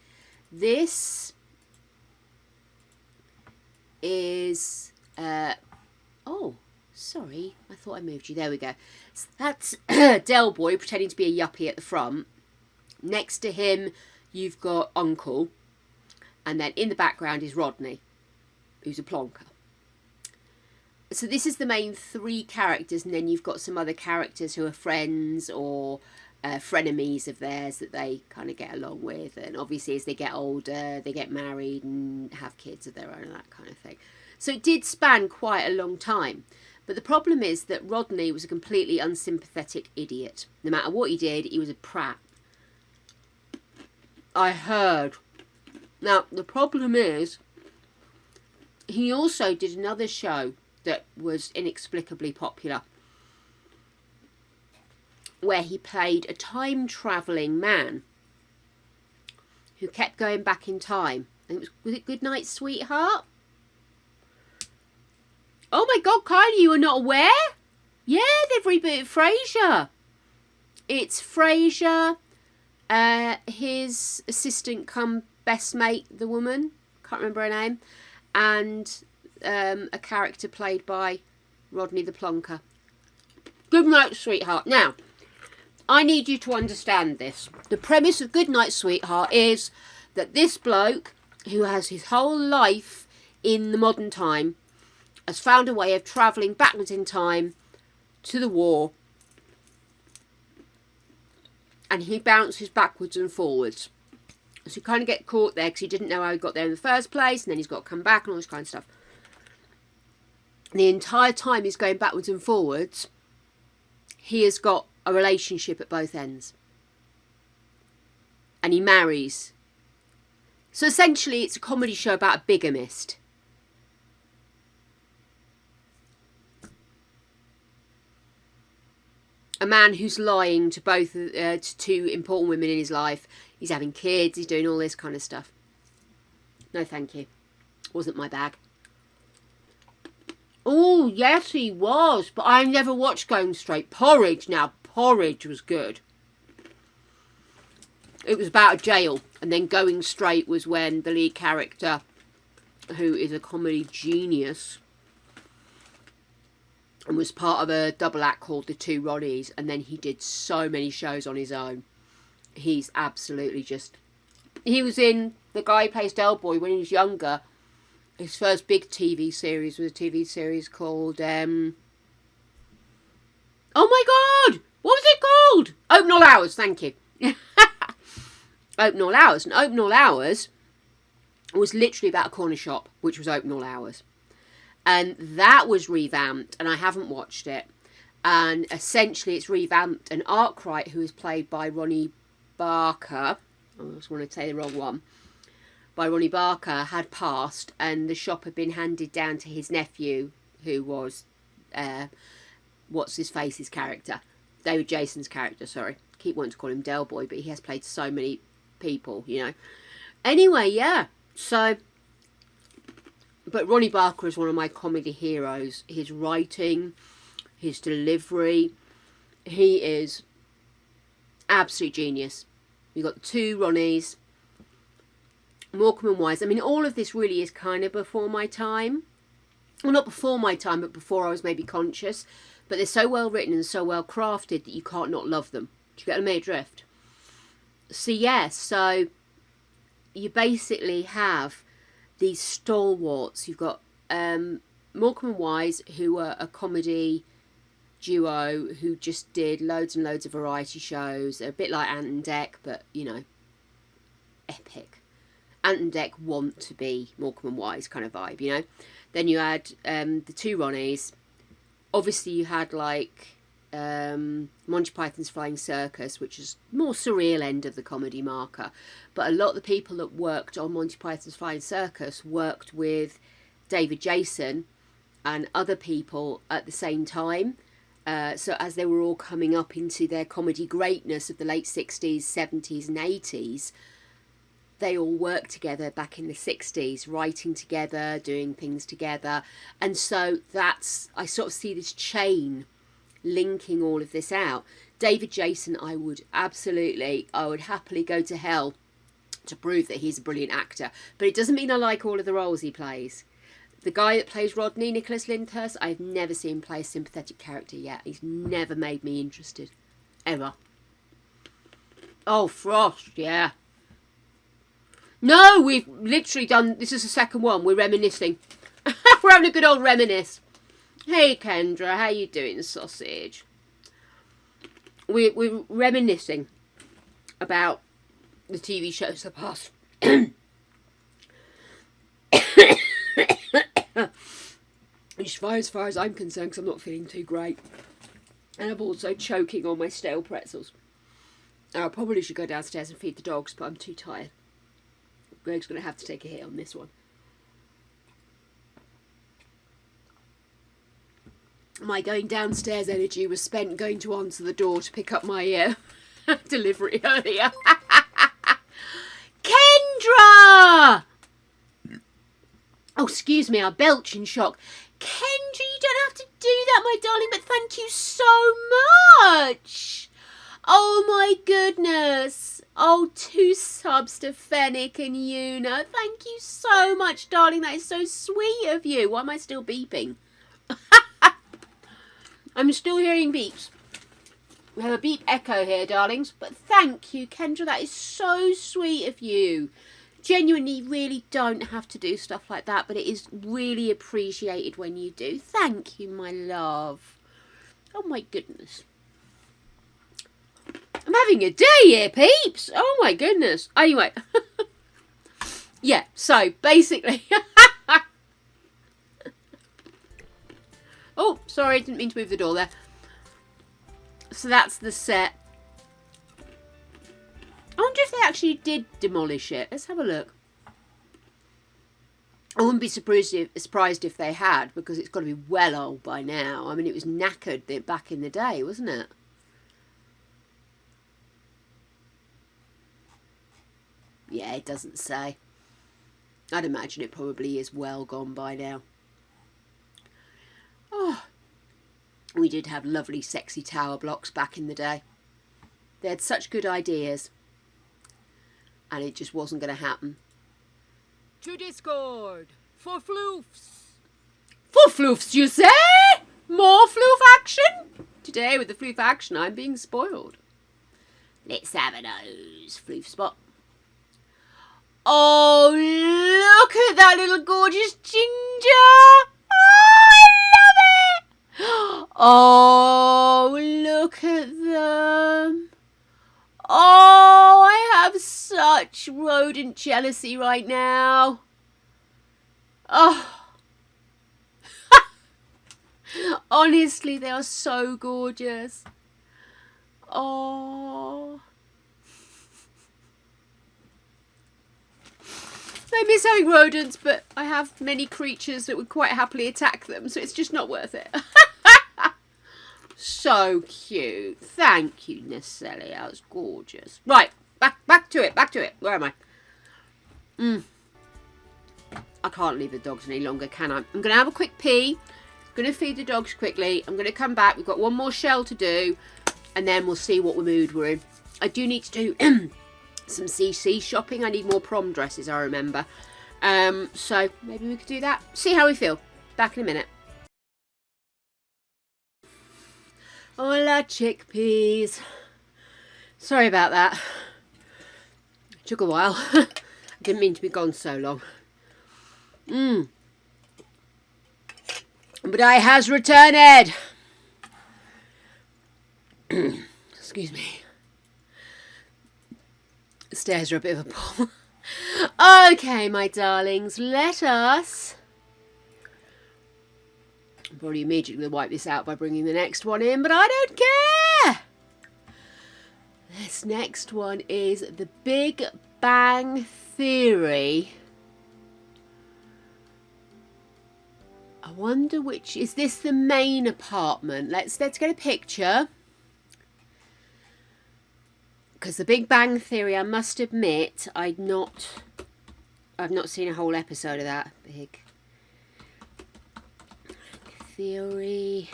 This is, oh, sorry, I thought I moved you, there we go. So that's Del Boy pretending to be a yuppie at the front. Next to him, you've got Uncle, and then in the background is Rodney, who's a plonker. So this is the main three characters, and then you've got some other characters who are friends or frenemies of theirs that they kind of get along with. And obviously as they get older, they get married and have kids of their own and that kind of thing. So it did span quite a long time. But the problem is that Rodney was a completely unsympathetic idiot. No matter what he did, he was a prat. I heard. Now, the problem is, he also did another show that was inexplicably popular, where he played a time-travelling man who kept going back in time. And was it Goodnight, Sweetheart? Oh my God, Kylie, you were not aware? Yeah, they've rebooted Frasier. It's Frasier, his assistant come best mate, the woman, can't remember her name, and a character played by Rodney the Plonker. Good Night, Sweetheart. Now, I need you to understand this. The premise of Good Night, Sweetheart is that this bloke, who has his whole life in the modern time, has found a way of travelling backwards in time to the war, and he bounces backwards and forwards. So you kind of get caught there because he didn't know how he got there in the first place, and then he's got to come back and all this kind of stuff. The entire time he's going backwards and forwards, he has got a relationship at both ends. And he marries. So essentially it's a comedy show about a bigamist. A man who's lying to both to two important women in his life. He's having kids, he's doing all this kind of stuff. No thank you. Wasn't my bag. Oh, yes, he was. But I never watched Going Straight. Porridge. Now, Porridge was good. It was about a jail. And then Going Straight was when the lead character who is a comedy genius and was part of a double act called The Two Ronnies, and then he did so many shows on his own. He's absolutely just... He was in... The guy who plays Del Boy when he was younger. His first big TV series was a TV series called... Oh my God! What was it called? Open All Hours, thank you. Open All Hours. And Open All Hours was literally about a corner shop, which was Open All Hours. And that was revamped, and I haven't watched it. And essentially it's revamped, and Arkwright, who is played by Ronnie Barker, I just want to say the wrong one, by Ronnie Barker, had passed, and the shop had been handed down to his nephew, who was, what's his face's character? David Jason's character, sorry. Keep wanting to call him Del Boy, but he has played so many people, you know. Anyway, yeah, so... But Ronnie Barker is one of my comedy heroes. His writing, his delivery, he is absolute genius. You've got The Two Ronnies, Morecambe and Wise. I mean, all of this really is kind of before my time. Well, not before my time, but before I was maybe conscious. But they're so well written and so well crafted that you can't not love them. Do you get what I mean? Drift. So, yes, so you basically have these stalwarts. You've got Morecambe and Wise, who are a comedy duo who just did loads and loads of variety shows. They're a bit like Ant and Dec, but, you know, epic. Ant and Dec want to be Morecambe and Wise kind of vibe, you know. Then you had The Two Ronnies. Obviously you had like Monty Python's Flying Circus, which is more surreal end of the comedy marker. But a lot of the people that worked on Monty Python's Flying Circus worked with David Jason and other people at the same time. So as they were all coming up into their comedy greatness of the late 60s, 70s and 80s, they all worked together back in the 60s, writing together, doing things together. And so that's, I sort of see this chain linking all of this out. David Jason, I would happily go to hell to prove that he's a brilliant actor. But it doesn't mean I like all of the roles he plays. The guy that plays Rodney, Nicholas Lyndhurst, I've never seen him play a sympathetic character yet. He's never made me interested. Ever. Oh, Frost, yeah. No, we've literally done... This is the second one. We're reminiscing. We're having a good old reminisce. Hey, Kendra, how you doing, sausage? We're reminiscing about the TV shows of the past. As far as I'm concerned, because I'm not feeling too great. And I'm also choking on my stale pretzels. And I probably should go downstairs and feed the dogs, but I'm too tired. Greg's going to have to take a hit on this one. My going downstairs energy was spent going to answer the door to pick up my delivery earlier. Kendra! Oh, excuse me, I belch in shock. Kendra, you don't have to do that, my darling, but thank you so much. Oh, my goodness. Oh, 2 subs to Fennec and Una. Thank you so much, darling. That is so sweet of you. Why am I still beeping? I'm still hearing beeps. We have a beep echo here, darlings. But thank you, Kendra. That is so sweet of you. Genuinely, really don't have to do stuff like that, but it is really appreciated when you do. Thank you, my love. Oh, my goodness. I'm having a day here, peeps. Oh, my goodness. Anyway. Yeah, so, basically... Oh, sorry, I didn't mean to move the door there. So that's the set. I wonder if they actually did demolish it. Let's have a look. I wouldn't be surprised if they had, because it's got to be well old by now. I mean, it was knackered back in the day, wasn't it? Yeah, it doesn't say. I'd imagine it probably is well gone by now. Oh, we did have lovely sexy tower blocks back in the day. They had such good ideas. And it just wasn't going to happen. To Discord. for floofs. For floofs, you say? More floof action? Today with the floof action, I'm being spoiled. Let's have a nose, floof spot. Oh, look at that little gorgeous ginger. Oh, I love it. Oh, look at them. Oh, I have such rodent jealousy right now. Oh. Honestly, they are so gorgeous. Oh. I miss having rodents, but I have many creatures that would quite happily attack them, so it's just not worth it. So cute. Thank you, Nesselli. That was gorgeous. Right, back to it. Where am I? I can't leave the dogs any longer, can I? I'm going to have a quick pee. Going to feed the dogs quickly. I'm going to come back. We've got one more shell to do, and then we'll see what mood we're in. I do need to do some CC shopping. I need more prom dresses, I remember. So maybe we could do that. See how we feel. Back in a minute. Hola, chickpeas. Sorry about that. It took a while. I didn't mean to be gone so long. But I has returned. Excuse me. The stairs are a bit of a pull. Okay, my darlings, let us... I'll probably immediately wipe this out by bringing the next one in, but I don't care. This next one is The Big Bang Theory. I wonder which... Is this the main apartment? Let's get a picture. Because The Big Bang Theory, I must admit, I've not seen a whole episode of that. Big Theory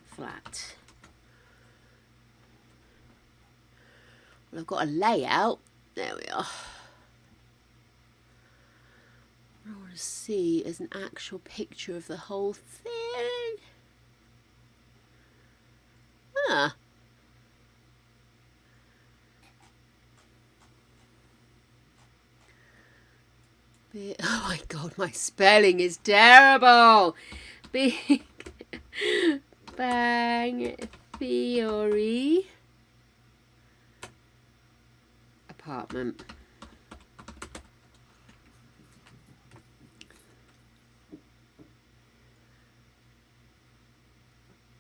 flat. Well, I've got a layout. There we are. What I want to see is an actual picture of the whole thing. Ah. Oh my god, my spelling is terrible. Big Bang Theory apartment.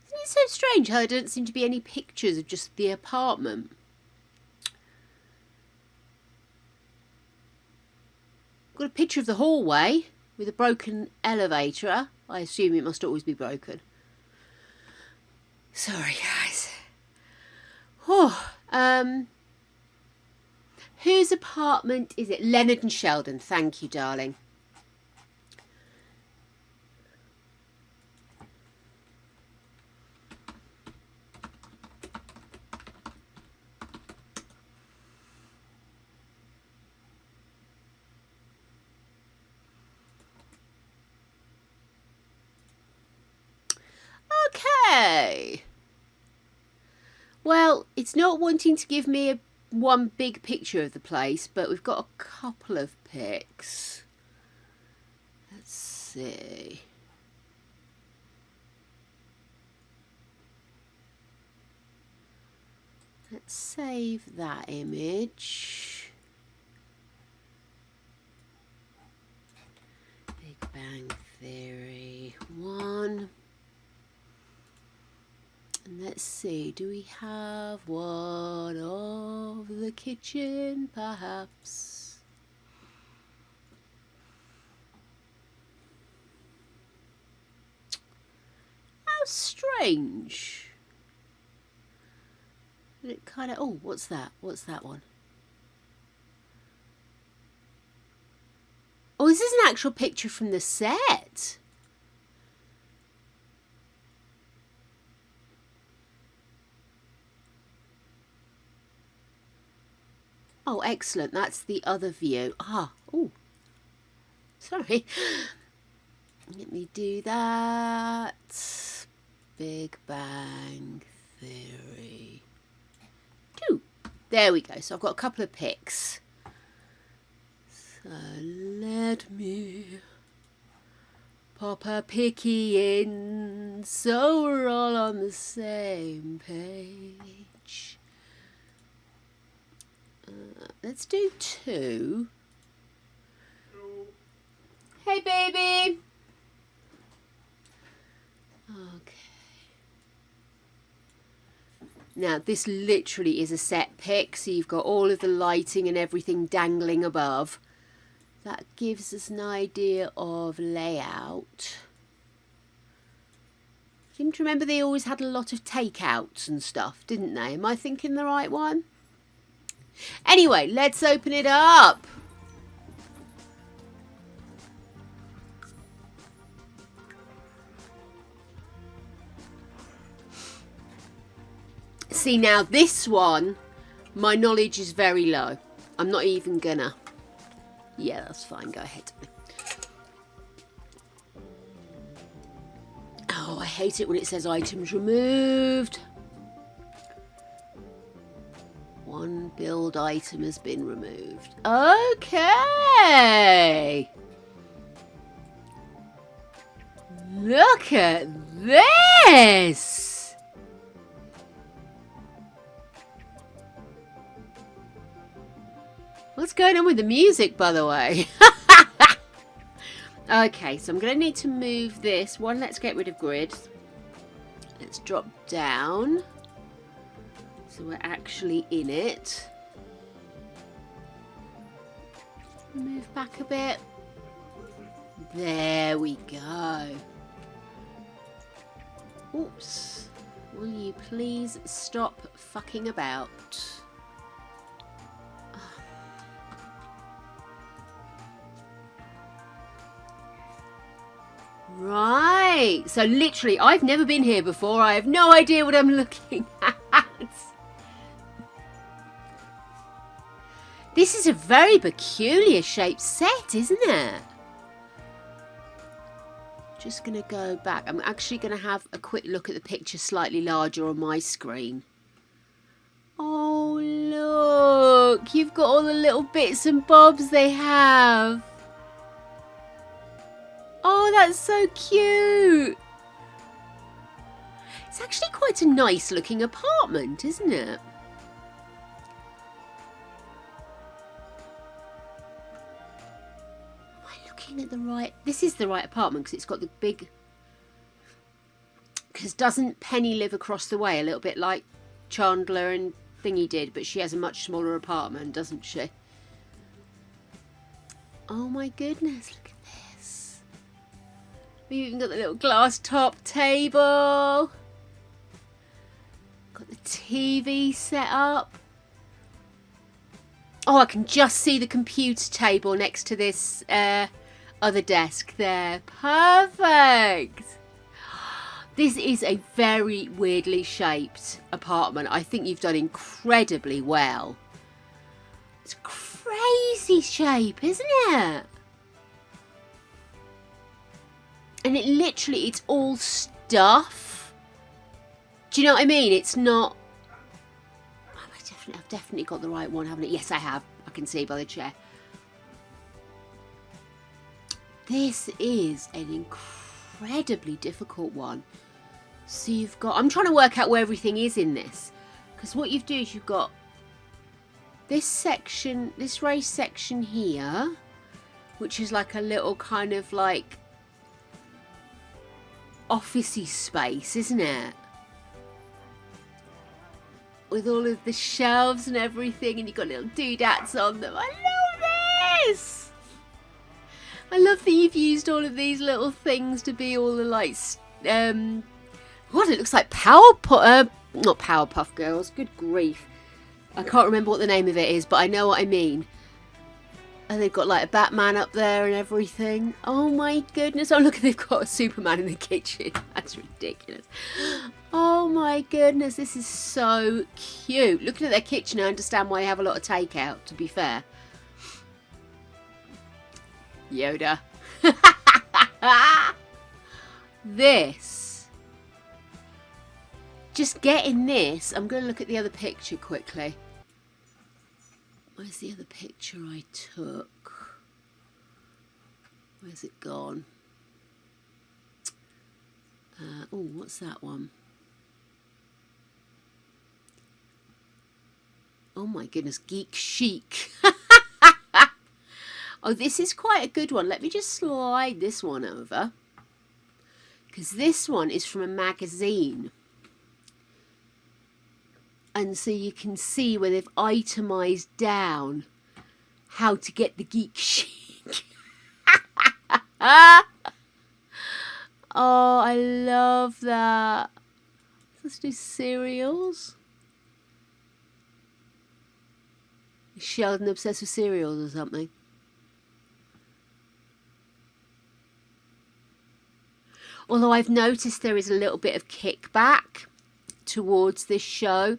Isn't it so strange how there don't seem to be any pictures of just the apartment? Got a picture of the hallway with a broken elevator. I assume it must always be broken. Sorry, guys. Oh, whose apartment is it? Leonard and Sheldon. Thank you, darling. Okay. Well, it's not wanting to give me one big picture of the place, but we've got a couple of pics. Let's see. Let's save that image. Big Bang Theory 1. And let's see, do we have one of the kitchen, perhaps? How strange. It kind of... Oh, what's that? What's that one? Oh, this is an actual picture from the set. Oh, excellent. That's the other view. Ah, oh, sorry. Let me do that. Big Bang Theory 2. There we go. So I've got a couple of picks. So let me pop a picky in so we're all on the same page. Let's do 2. Hey, baby. Okay. Now, this literally is a set pick, so you've got all of the lighting and everything dangling above. That gives us an idea of layout. Seem to remember they always had a lot of takeouts and stuff, didn't they? Am I thinking the right one? Anyway, let's open it up. See, now this one, my knowledge is very low. I'm not even gonna. Yeah, that's fine. Go ahead. Oh, I hate it when it says items removed. One build item has been removed. Okay. Look at this. What's going on with the music, by the way? Okay, so I'm going to need to move this. One, let's get rid of grid. Let's drop down. So we're actually in it. Move back a bit. There we go. Oops. Will you please stop fucking about? Right. So literally, I've never been here before. I have no idea what I'm looking at. This is a very peculiar shaped set, isn't it? Just going to go back. I'm actually going to have a quick look at the picture slightly larger on my screen. Oh, look. You've got all the little bits and bobs they have. Oh, that's so cute. It's actually quite a nice looking apartment, isn't it? At the right, this is the right apartment because it's got the big, because doesn't Penny live across the way a little bit like Chandler and Thingy did, but she has a much smaller apartment, doesn't she? Oh my goodness, look at this. We've even got the little glass top table, got the TV set up. Oh, I can just see the computer table next to this other desk there. Perfect. This is a very weirdly shaped apartment. I think you've done incredibly well. It's a crazy shape, isn't it? And it literally, it's all stuff. Do you know what I mean? It's not... I've definitely got the right one, haven't I? Yes, I have. I can see by the chair. This is an incredibly difficult one. So you've got... I'm trying to work out where everything is in this. Because what you've done is you've got this section, this race section here, which is like a little kind of like officey space, isn't it? With all of the shelves and everything, and you've got little doodads on them. I love this! I love that you've used all of these little things to be all the like, what, it looks like not Powerpuff Girls, good grief. I can't remember what the name of it is, but I know what I mean. And they've got like a Batman up there and everything. Oh my goodness. Oh look, they've got a Superman in the kitchen. That's ridiculous. Oh my goodness, this is so cute. Looking at their kitchen, I understand why they have a lot of takeout, to be fair. Yoda. this. Just getting this. I'm going to look at the other picture quickly. Where's the other picture I took? Where's it gone? Oh, what's that one? Oh my goodness, Geek Chic. Oh, this is quite a good one. Let me just slide this one over. Because this one is from a magazine. And so you can see where they've itemised down how to get the Geek Chic. Oh, I love that. Let's do cereals. Is Sheldon obsessed with cereals or something? Although I've noticed there is a little bit of kickback towards this show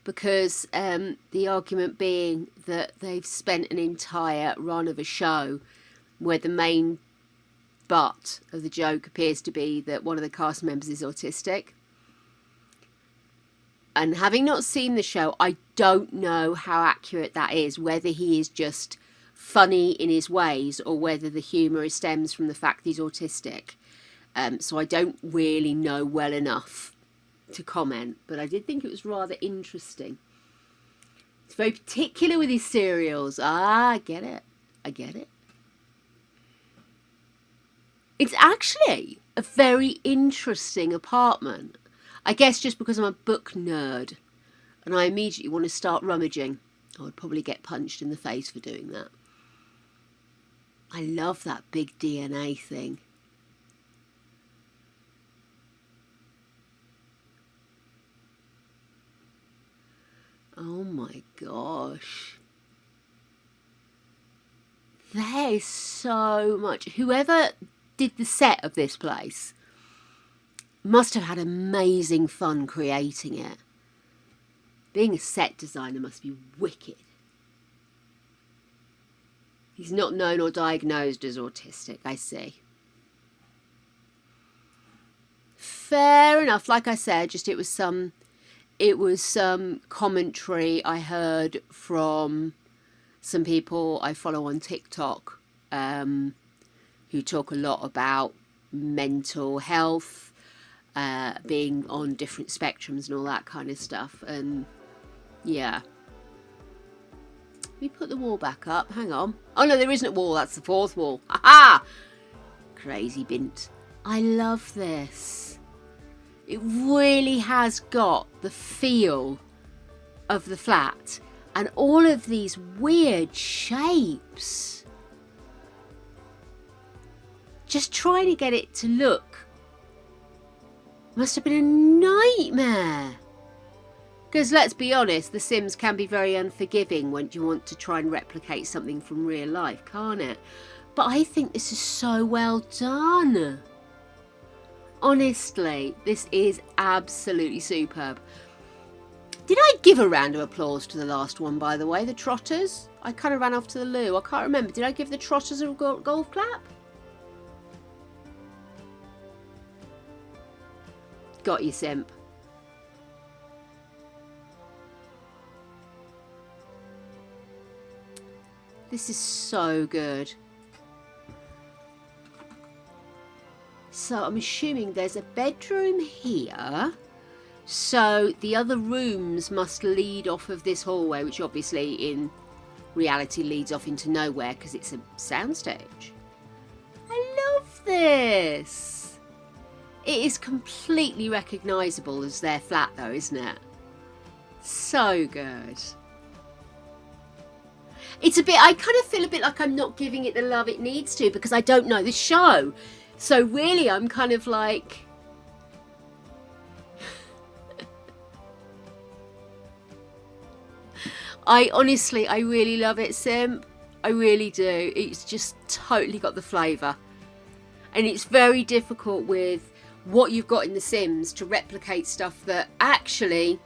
because the argument being that they've spent an entire run of a show where the main butt of the joke appears to be that one of the cast members is autistic. And having not seen the show, I don't know how accurate that is, whether he is just funny in his ways or whether the humour stems from the fact that he's autistic. So I don't really know well enough to comment, but I did think it was rather interesting. He's very particular with his cereals. Ah, I get it. I get it. It's actually a very interesting apartment. I guess just because I'm a book nerd and I immediately want to start rummaging. I would probably get punched in the face for doing that. I love that big DNA thing. Oh my gosh. There is so much. Whoever did the set of this place must have had amazing fun creating it. Being a set designer must be wicked. He's not known or diagnosed as autistic, I see. Fair enough. Like I said, just it was some commentary I heard from some people I follow on TikTok who talk a lot about mental health, being on different spectrums and all that kind of stuff. And yeah. Let me put the wall back up. Hang on. Oh no, there isn't a wall. That's the fourth wall. Aha! Crazy bint. I love this. It really has got the feel of the flat and all of these weird shapes. Just trying to get it to look must have been a nightmare. Because let's be honest, The Sims can be very unforgiving when you want to try and replicate something from real life, can't it? But I think this is so well done. Honestly, this is absolutely superb. Did I give a round of applause to the last one, by the way, the Trotters? I kind of ran off to the loo. I can't remember. Did I give the Trotters a golf clap? Got you, simp. This is so good. So I'm assuming there's a bedroom here. So the other rooms must lead off of this hallway, which obviously in reality leads off into nowhere because it's a soundstage. I love this. It is completely recognisable as their flat though, isn't it? So good. It's a bit, I kind of feel a bit like I'm not giving it the love it needs to because I don't know the show. So really I'm kind of like... I really love it, Simp. I really do. It's just totally got the flavour. And it's very difficult with what you've got in The Sims to replicate stuff that actually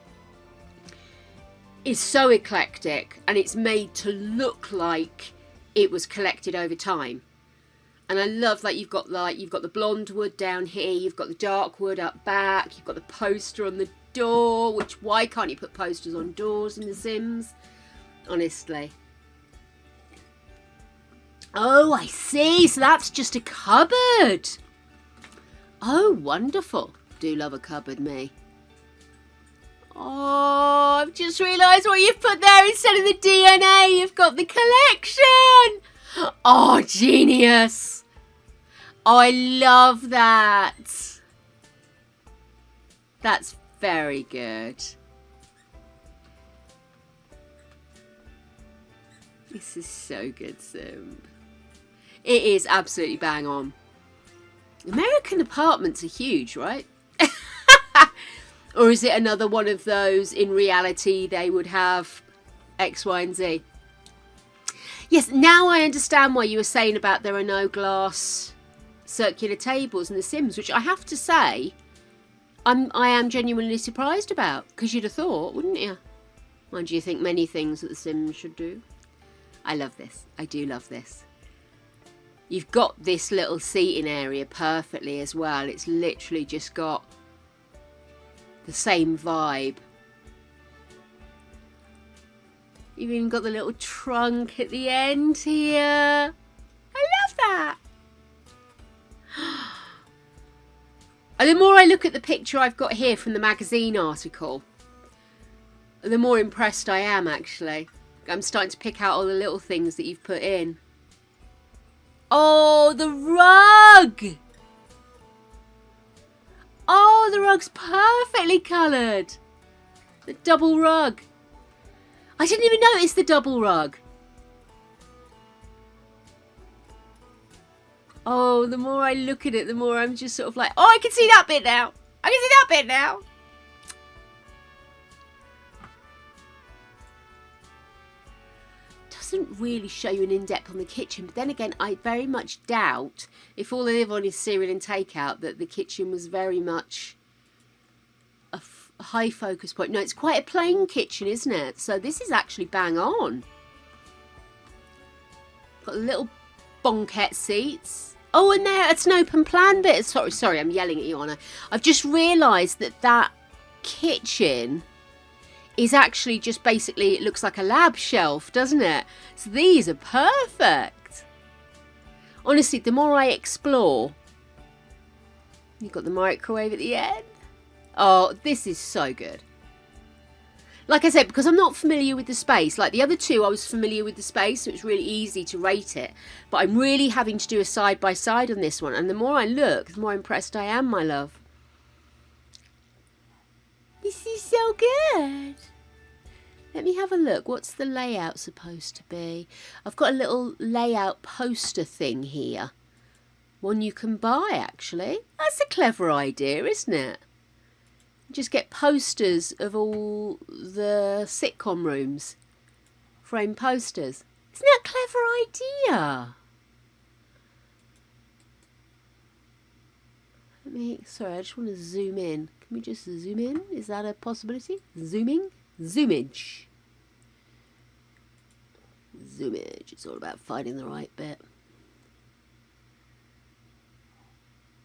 is so eclectic and it's made to look like it was collected over time. And I love that you've got the blonde wood down here, you've got the dark wood up back, you've got the poster on the door, which why can't you put posters on doors in The Sims? Honestly. Oh, I see. So that's just a cupboard. Oh, wonderful. Do love a cupboard, me. Oh, I've just realised what you've put there instead of the DNA. You've got the collection. Oh, genius. I love that. That's very good. This is so good, Sim. It is absolutely bang on. American apartments are huge, right? Or is it another one of those, in reality, they would have X, Y, and Z? Yes, now I understand why you were saying about there are no glass circular tables in The Sims, which I have to say, I am genuinely surprised about, because you'd have thought, wouldn't you? Mind you, think many things that The Sims should do. I love this. I do love this. You've got this little seating area perfectly as well. It's literally just got the same vibe. You've even got the little trunk at the end here. I love that. And the more I look at the picture I've got here from the magazine article, the more impressed I am, actually. I'm starting to pick out all the little things that you've put in. Oh, the rug! Oh, the rug's perfectly coloured. The double rug. I didn't even notice the double rug. Oh, the more I look at it, the more I'm just sort of like, oh, I can see that bit now. I can see that bit now. Doesn't really show you an in-depth on the kitchen, but then again, I very much doubt, if all they live on is cereal and takeout, that the kitchen was very much a high focus point. No, it's quite a plain kitchen, isn't it? So this is actually bang on. Got little bonquette seats. Oh, and there, it's an open plan bit. Sorry, I'm yelling at you, Anna. I've just realised that kitchen is actually just basically, it looks like a lab shelf, doesn't it? So these are perfect. Honestly, the more I explore, you've got the microwave at the end. Oh, this is so good. Like I said, because I'm not familiar with the space, like the other two I was familiar with the space, so it was really easy to rate it. But I'm really having to do a side-by-side on this one, and the more I look, the more impressed I am, my love. This is so good. Let me have a look. What's the layout supposed to be? I've got a little layout poster thing here. One you can buy, actually. That's a clever idea, isn't it? Just get posters of all the sitcom rooms. Frame posters. Isn't that a clever idea? Sorry, I just want to zoom in. Can we just zoom in? Is that a possibility? Zooming? Zoomage. Zoomage. It's all about finding the right bit.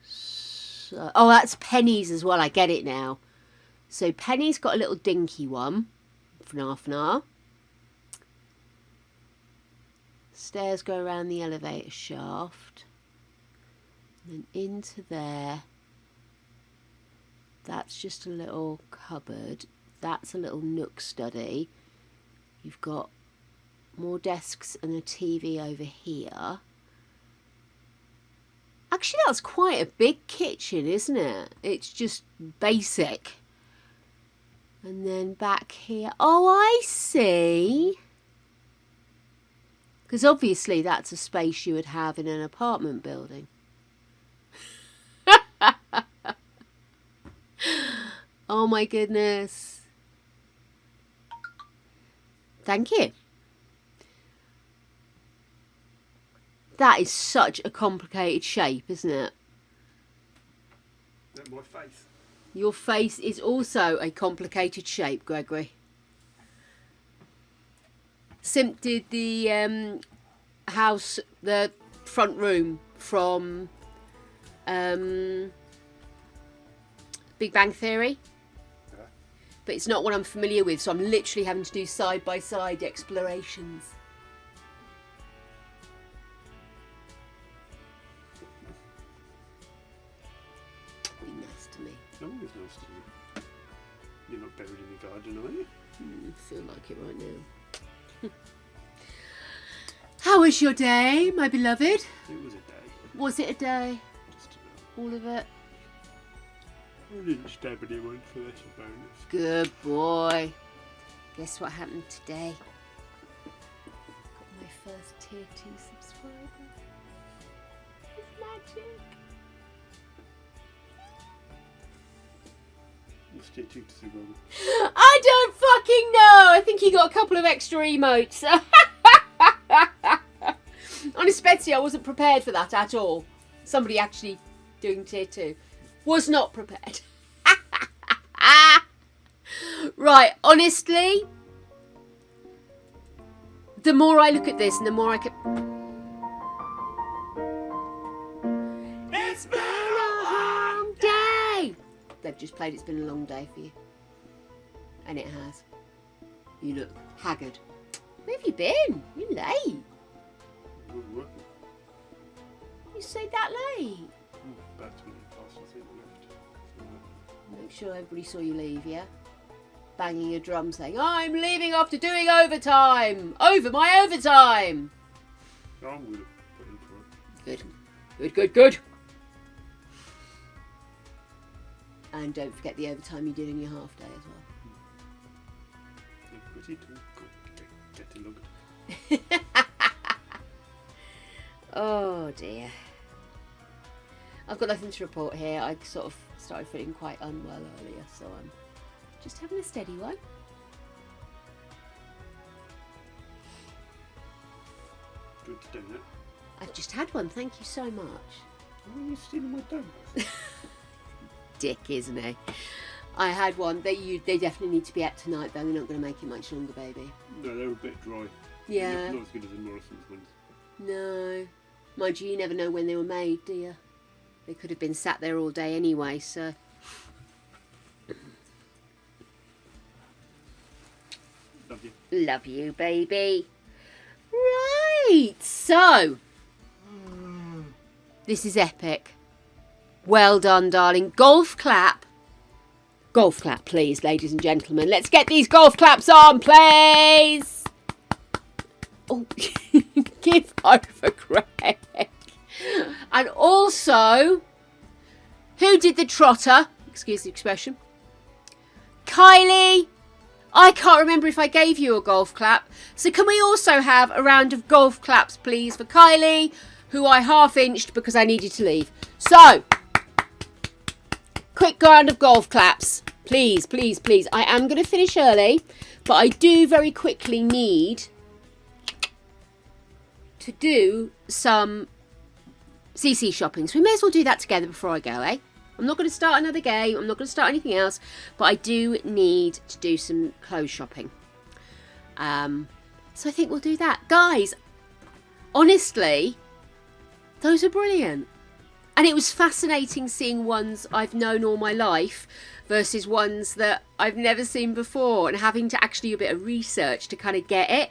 So, oh, that's Penny's as well. I get it now. So Penny's got a little dinky one. Fnar. Stairs go around the elevator shaft. And then into there. That's just a little cupboard. That's a little nook study. You've got more desks and a TV over here. Actually, that's quite a big kitchen, isn't it? It's just basic. And then back here. Oh, I see. Because obviously that's a space you would have in an apartment building. Oh my goodness. Thank you. That is such a complicated shape, isn't it? Look at my face. Your face is also a complicated shape, Gregory. Simp did the house, the front room from Big Bang Theory. Yeah. But it's not one I'm familiar with, so I'm literally having to do side-by-side explorations. Be nice to me. No one is nice to you. You're not buried in the garden, are you? Feel like it right now. How was your day, my beloved? It was a day. Was it a day? Just about. All of it? I didn't stab anyone, so that's a bonus. Good boy. Guess what happened today? Got my first tier 2 subscriber. It's magic. What's tier 2 to the wrong? I don't fucking know. I think he got a couple of extra emotes. Honest Betsy, I wasn't prepared for that at all. Somebody actually doing tier 2. Was not prepared. Right, honestly, the more I look at this and the more I can... It's been a long day. They've just played It's Been a Long Day for you. And it has. You look haggard. Where have you been? You're late. I was working. You stayed that late. About 20 past, I think, left. Make sure everybody saw you leave, yeah? Banging a drum saying, I'm leaving after doing overtime! Over my overtime! So I'm going to put in for it. Good. Good, good, good. And don't forget the overtime you did in your half day as well. Yeah, quit it and get it logged. Oh dear. I've got nothing to report here. I sort of started feeling quite unwell earlier, so I'm just having a steady one. Good to do that. I've just had one, thank you so much. Why are you stealing my donuts? Dick, isn't he? I had one. They definitely need to be out tonight, though. They're not going to make it much longer, baby. No, they're a bit dry. Yeah. Not as good as the Morrison's ones. No. Mind you, you never know when they were made, do you? They could have been sat there all day anyway, so... Love you. Love you, baby. Right, so... This is epic. Well done, darling. Golf clap. Golf clap, please, ladies and gentlemen. Let's get these golf claps on, please. Oh, give over, Greg. And also, who did the trotter? Excuse the expression. Kylie. I can't remember if I gave you a golf clap. So can we also have a round of golf claps, please, for Kylie, who I half-inched because I needed to leave. So, quick round of golf claps. Please, please, please. I am going to finish early, but I do very quickly need to do some CC shopping. So we may as well do that together before I go, eh? I'm not going to start another game. I'm not going to start anything else. But I do need to do some clothes shopping. So I think we'll do that. Guys, honestly, those are brilliant. And it was fascinating seeing ones I've known all my life versus ones that I've never seen before and having to actually do a bit of research to kind of get it.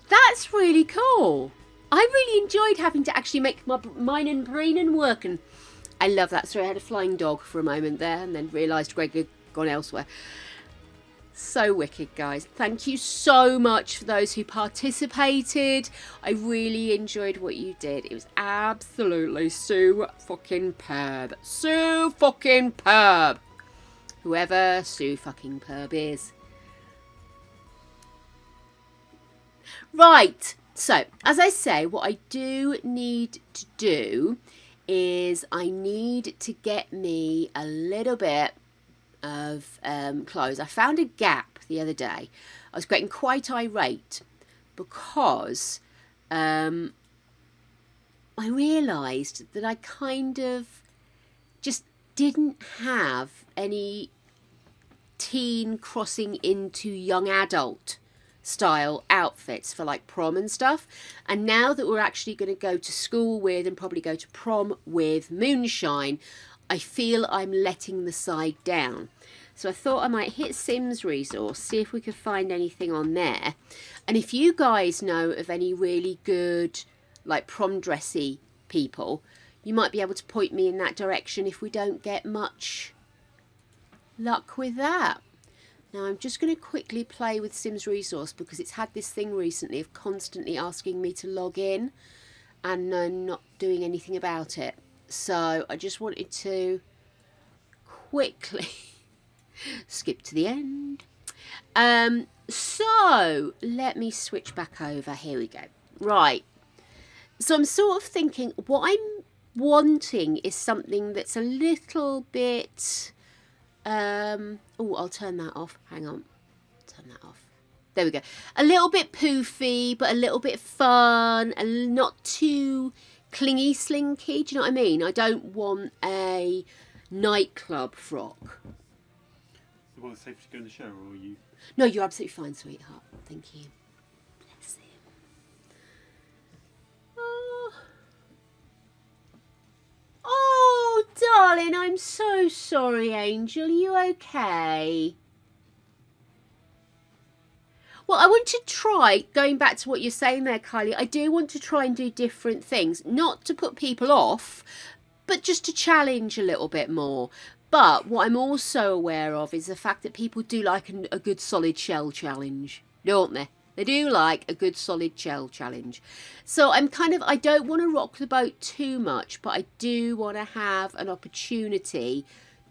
That's really cool. I really enjoyed having to actually make my mine and brain and work, and I love that. Sorry, I had a flying dog for a moment there and then realised Greg had gone elsewhere. So wicked, guys. Thank you so much for those who participated. I really enjoyed what you did. It was absolutely so fucking perb. So fucking perb. Whoever so fucking perb is. Right. So, as I say, what I do need to do is I need to get me a little bit of clothes. I found a Gap the other day. I was getting quite irate because I realised that I kind of just didn't have any teen crossing into young adult style outfits for like prom and stuff. And now that we're actually going to go to school with and probably go to prom with Moonshine, I feel I'm letting the side down. So I thought I might hit Sims Resource, see if we could find anything on there. And if you guys know of any really good like prom dressy people, you might be able to point me in that direction if we don't get much luck with that. Now I'm just going to quickly play with Sims Resource because it's had this thing recently of constantly asking me to log in and not doing anything about it. So I just wanted to quickly skip to the end. So let me switch back over. Here we go. Right. So I'm sort of thinking what I'm wanting is something that's a little bit oh, I'll turn that off. Hang on. Turn that off. There we go. A little bit poofy, but a little bit fun, and not too clingy slinky. Do you know what I mean? I don't want a nightclub frock. You want the safe to go in the shower, or you? No, you're absolutely fine, sweetheart. Thank you. Bless him. Oh, darling, I'm so sorry, Angel. Are you okay? Well, I want to try, going back to what you're saying there, Kylie, I do want to try and do different things. Not to put people off, but just to challenge a little bit more. But what I'm also aware of is the fact that people do like a good solid shell challenge, don't they? They do like a good solid shell challenge. So I'm kind of, I don't want to rock the boat too much, but I do want to have an opportunity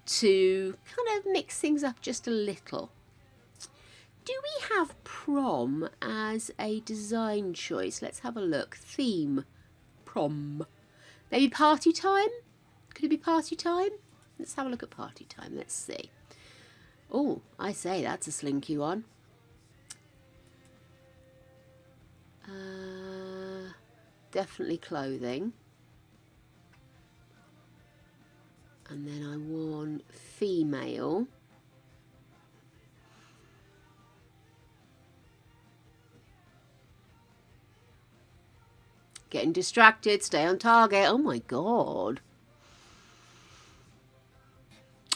to kind of mix things up just a little. Do we have prom as a design choice? Let's have a look. Theme. Prom. Maybe party time? Could it be party time? Let's have a look at party time. Let's see. Oh, I say, that's a slinky one. Definitely clothing. And then I want female. Getting distracted, stay on target. Oh my God.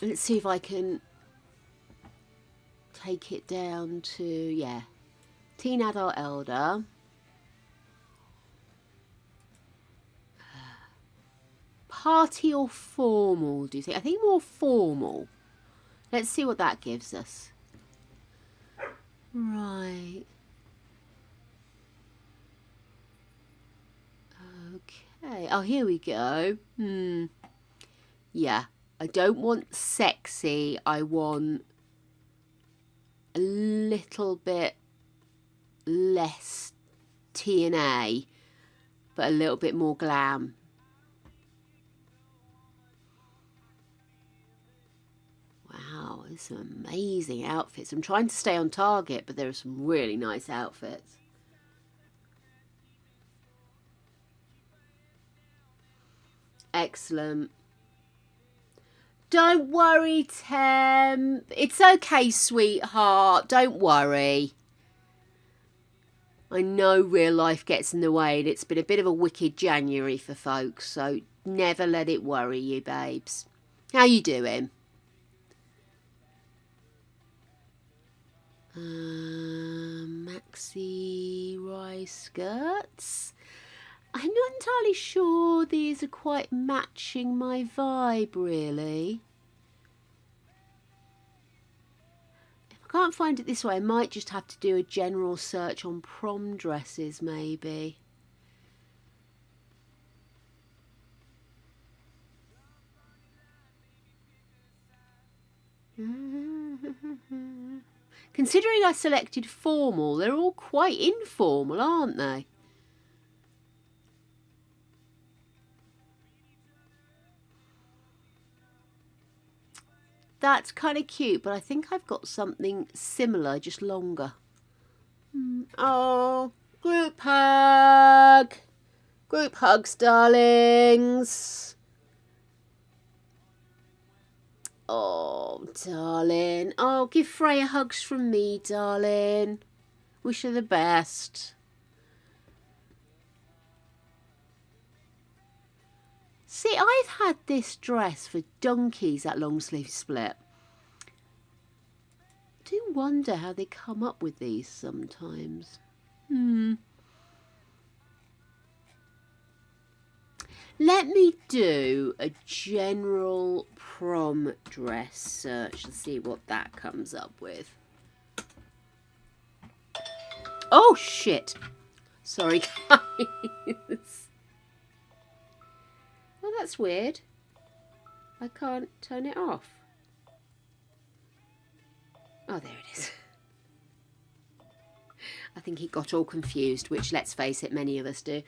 Let's see if I can take it down to, yeah, teen, adult, elder. Party or formal, do you think? I think more formal. Let's see what that gives us. Right. Okay. Oh, here we go. Yeah. I don't want sexy. I want a little bit less TNA, but a little bit more glam. Wow, there's some amazing outfits. I'm trying to stay on target, but there are some really nice outfits. Excellent. Don't worry, Tem. It's okay, sweetheart. Don't worry. I know real life gets in the way and it's been a bit of a wicked January for folks, so never let it worry you, babes. How you doing? Maxi rise skirts. I'm not entirely sure these are quite matching my vibe, really. If I can't find it this way, I might just have to do a general search on prom dresses, maybe. Considering I selected formal, they're all quite informal, aren't they? That's kind of cute, but I think I've got something similar, just longer. Oh, group hug. Group hugs, darlings. Oh, darling. Oh, give Freya hugs from me, darling. Wish her the best. See, I've had this dress for donkeys, that long sleeve split. I do wonder how they come up with these sometimes. Let me do a general prom dress search and see what that comes up with. Oh, shit. Sorry, guys. Well, that's weird. I can't turn it off. Oh, there it is. I think he got all confused, which, let's face it, many of us do.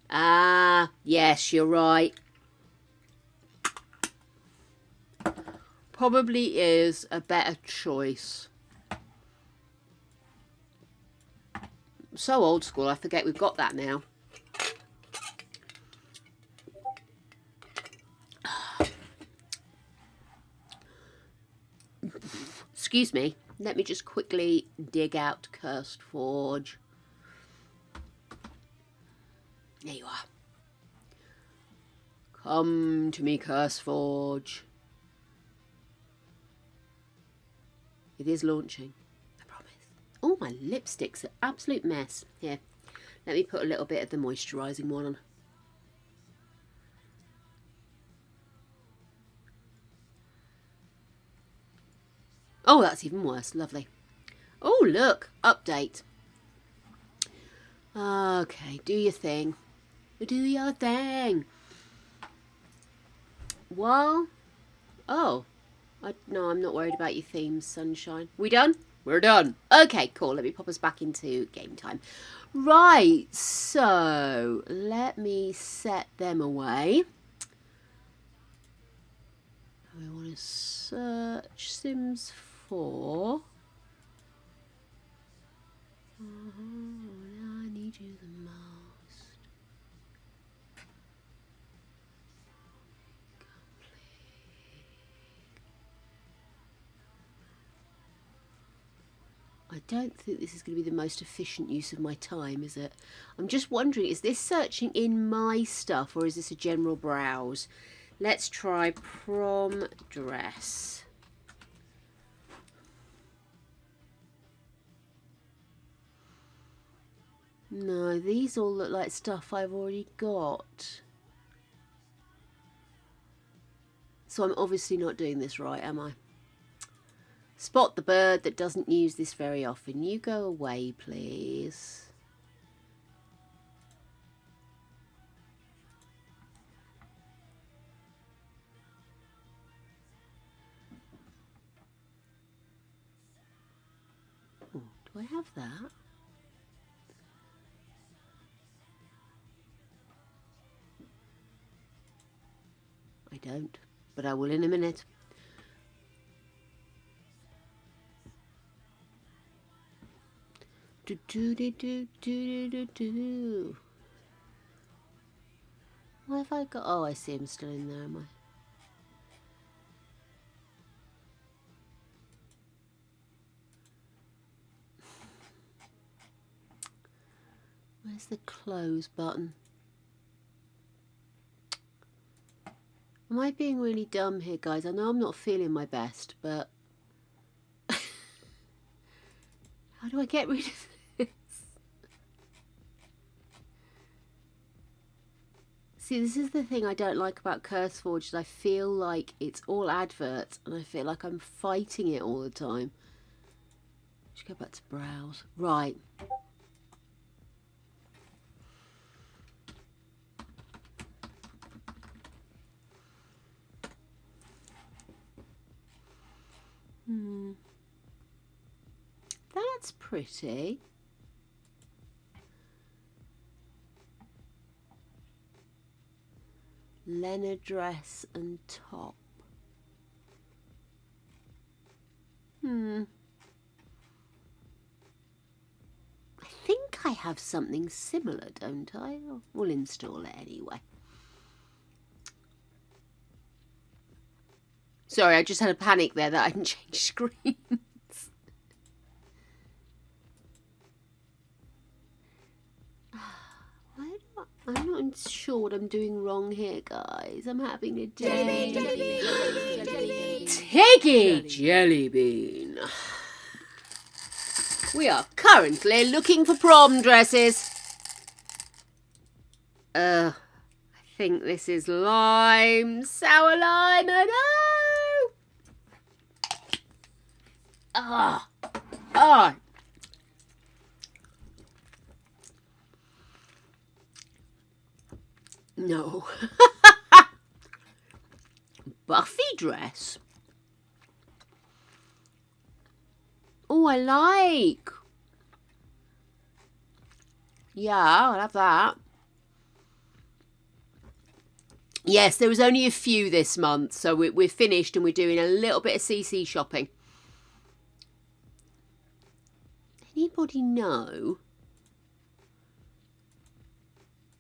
Ah, yes, you're right. Probably is a better choice. So old school, I forget we've got that now. Excuse me. Let me just quickly dig out Cursed Forge. There you are. Come to me, Curse Forge. It is launching, I promise. Oh, my lipstick's an absolute mess. Here, let me put a little bit of the moisturising one on. Oh, that's even worse. Lovely. Oh, look. Update. Okay, do your thing. Do your thing. Well, oh. No, I'm not worried about your themes, sunshine. We done? We're done. Okay, cool. Let me pop us back into game time. Right, so let me set them away. We want to search Sims 4. I need you the most. I don't think this is going to be the most efficient use of my time, is it? I'm just wondering, is this searching in my stuff or is this a general browse? Let's try prom dress. No, these all look like stuff I've already got. So I'm obviously not doing this right, am I? Spot the bird that doesn't use this very often. You go away, please. Oh, do I have that? I don't, but I will in a minute. Do do do do do do do. What have I got? Oh, I see him still in there, am I? Where's the close button? Am I being really dumb here, guys? I know I'm not feeling my best, but how do I get rid of this? See, this is the thing I don't like about CurseForge, is I feel like it's all adverts and I feel like I'm fighting it all the time. Just go back to browse. Right. That's pretty. Lena dress and top. I think I have something similar, don't I? We'll install it anyway. Sorry, I just had a panic there that I hadn't changed screens. I'm not sure what I'm doing wrong here, guys. I'm having a day. Tiggy jelly bean. We are currently looking for prom dresses. I think this is lime, sour lime, oh no! Ah. No. Buffy dress. Oh, I like. Yeah, I'll have that. Yes, there was only a few this month, so we're finished and we're doing a little bit of CC shopping. Anybody know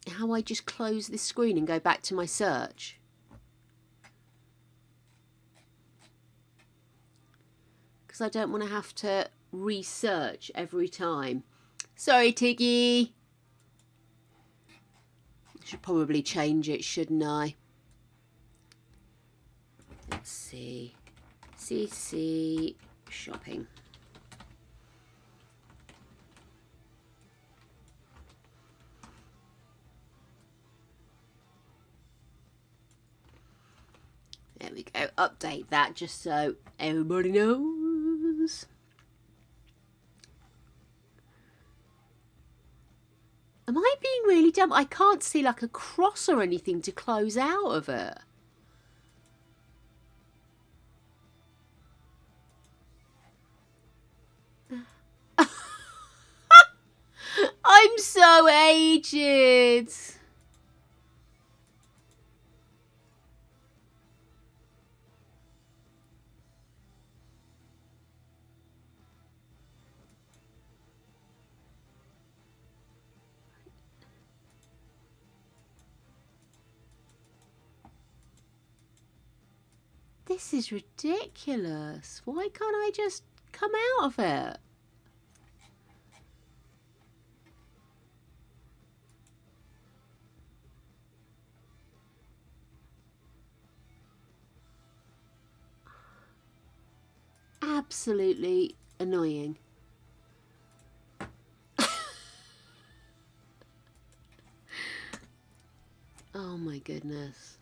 how I just close this screen and go back to my search? Because I don't want to have to research every time. Sorry, Tiggy. I should probably change it, shouldn't I? Let's see. CC shopping. There we go. Update that just so everybody knows. Am I being really dumb? I can't see like a cross or anything to close out of it. I'm so aged. This is ridiculous. Why can't I just come out of it? Absolutely annoying. Oh my goodness.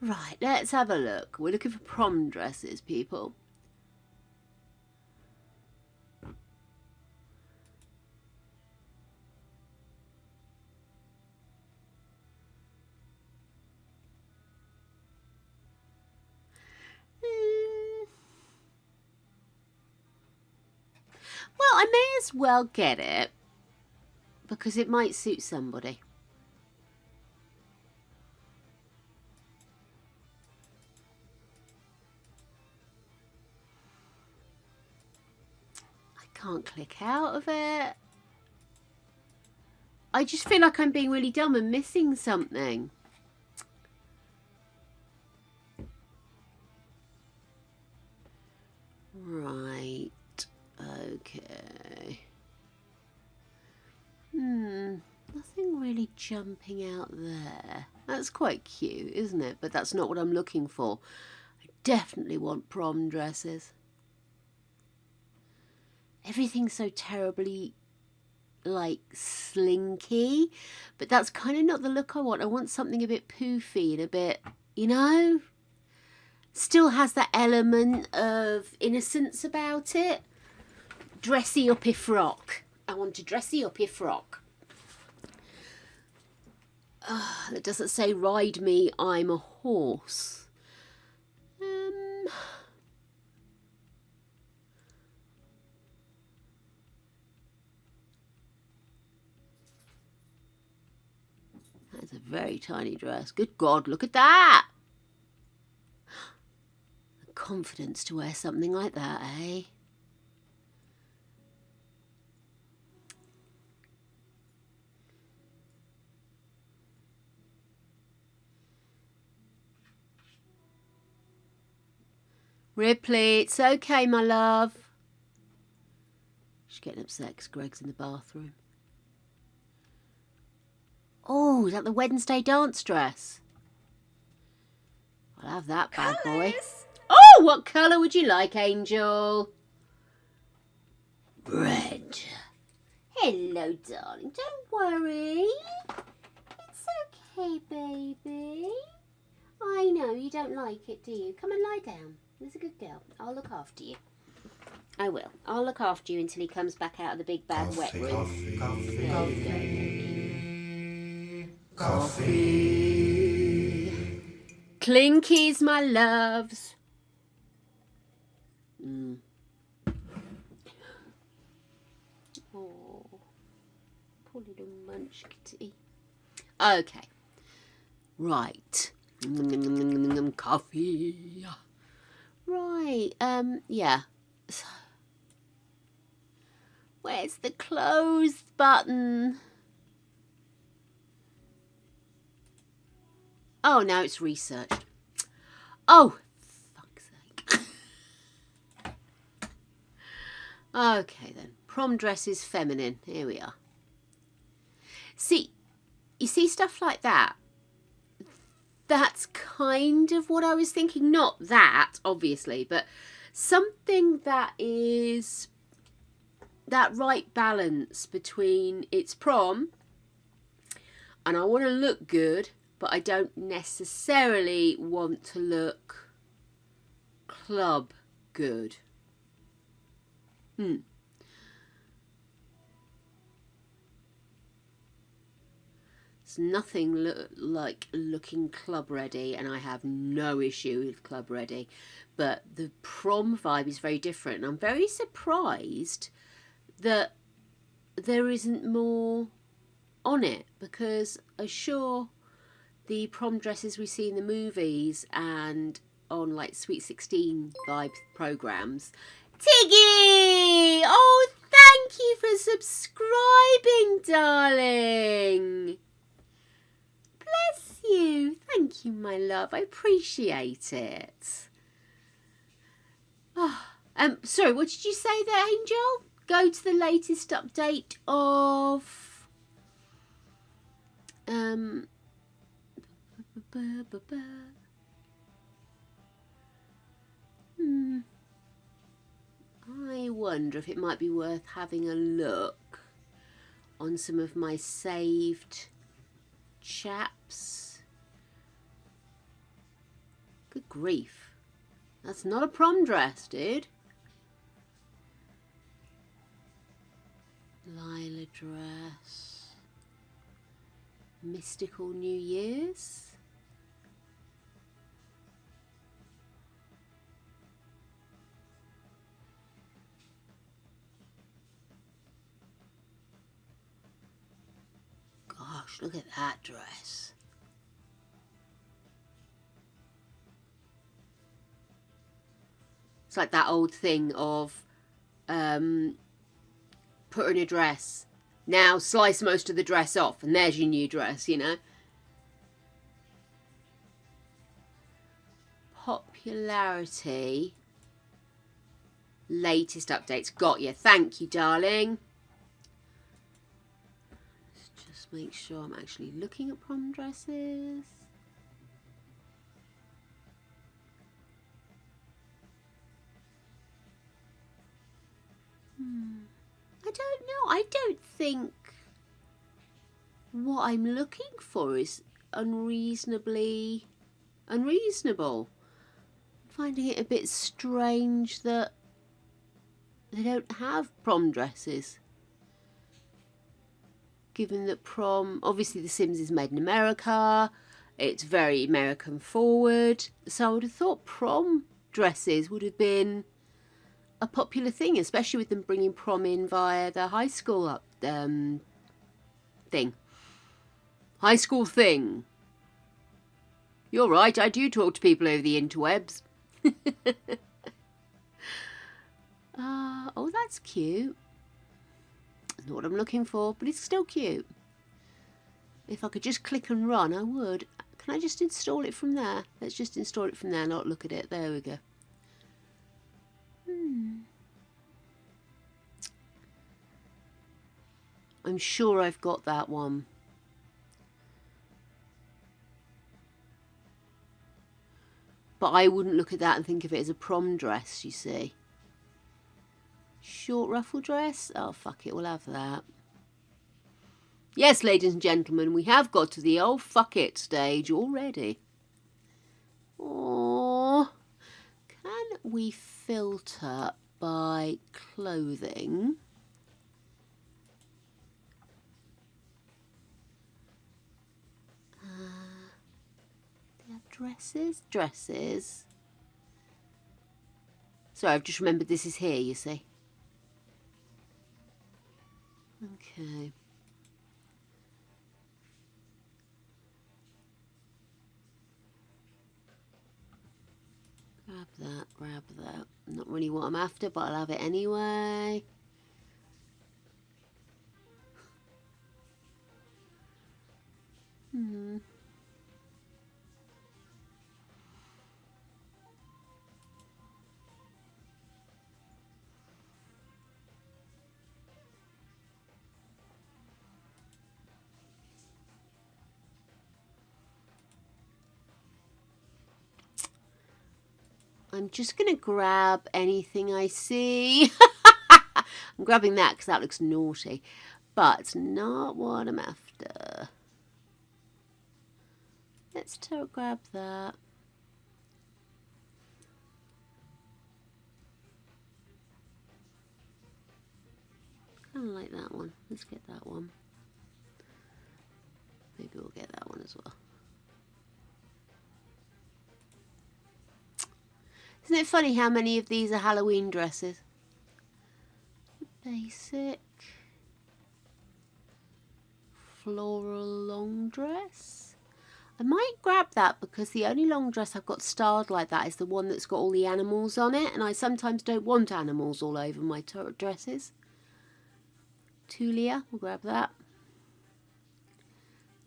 Right, let's have a look. We're looking for prom dresses, people. Well, I may as well get it because it might suit somebody. I can't click out of it. I just feel like I'm being really dumb and missing something. Right. Okay. Nothing really jumping out there. That's quite cute, isn't it? But that's not what I'm looking for. I definitely want prom dresses. Everything's so terribly, like, slinky. But that's kind of not the look I want. I want something a bit poofy and a bit, you know? Still has that element of innocence about it. Dressy uppy frock. I want a dressy uppy frock. That doesn't say ride me, I'm a horse. That's a very tiny dress. Good God, look at that. The confidence to wear something like that, eh? Ripley, it's okay, my love. She's getting upset because Greg's in the bathroom. Oh, is that the Wednesday dance dress? I'll have that bad boy. Oh, what colour would you like, Angel? Red. Hello, darling. Don't worry. It's okay, baby. I know you don't like it, do you? Come and lie down. There's a good girl. I'll look after you. I will. I'll look after you until he comes back out of the big bad wet room. Coffee. Clinkies, my loves. Oh, poor little munchkitty. Okay. Right. Coffee. Right. Yeah. Where's the close button? Oh, now it's researched. Oh, fuck's sake. Okay then. Prom dresses feminine. Here we are. See, you see stuff like that? That's kind of what I was thinking. Not that, obviously, but something that is that right balance between it's prom and I want to look good, but I don't necessarily want to look club good. It's nothing like looking club ready, and I have no issue with club ready, but the prom vibe is very different, and I'm very surprised that there isn't more on it, because I'm sure the prom dresses we see in the movies and on like Sweet 16 vibe programs. Tiggy! Oh, thank you for subscribing, darling. Bless you. Thank you, my love. I appreciate it. Oh, sorry, what did you say there, Angel? Go to the latest update of I wonder if it might be worth having a look on some of my saved chaps. Good grief. That's not a prom dress, dude. Lila dress. Mystical New Year's. Gosh, look at that dress. It's like that old thing of put her in a dress. Now slice most of the dress off and there's your new dress, you know. Popularity. Latest updates. Got you. Thank you, darling. Let's just make sure I'm actually looking at prom dresses. I don't know. I don't think what I'm looking for is unreasonable. I'm finding it a bit strange that they don't have prom dresses. Given that prom, obviously The Sims is made in America, it's very American forward, so I would have thought prom dresses would have been a popular thing, especially with them bringing prom in via the high school thing. High school thing. You're right, I do talk to people over the interwebs. Oh, that's cute. Not what I'm looking for, but it's still cute. If I could just click and run, I would. Can I just install it from there? Let's just install it from there, not look at it. There we go. I'm sure I've got that one. But I wouldn't look at that and think of it as a prom dress, you see. Short ruffle dress? Oh, fuck it, we'll have that. Yes, ladies and gentlemen, we have got to the old fuck it stage already. Or can we filter by clothing? They have dresses? Dresses. Sorry, I've just remembered this is here, you see. Okay. Grab that, grab that. Not really what I'm after, but I'll have it anyway. I'm just going to grab anything I see. I'm grabbing that because that looks naughty. But it's not what I'm after. Let's grab that. Kind of like that one. Let's get that one. Maybe we'll get that one as well. Isn't it funny how many of these are Halloween dresses? Basic. Floral long dress. I might grab that because the only long dress I've got styled like that is the one that's got all the animals on it, and I sometimes don't want animals all over my dresses. Tulia, we'll grab that.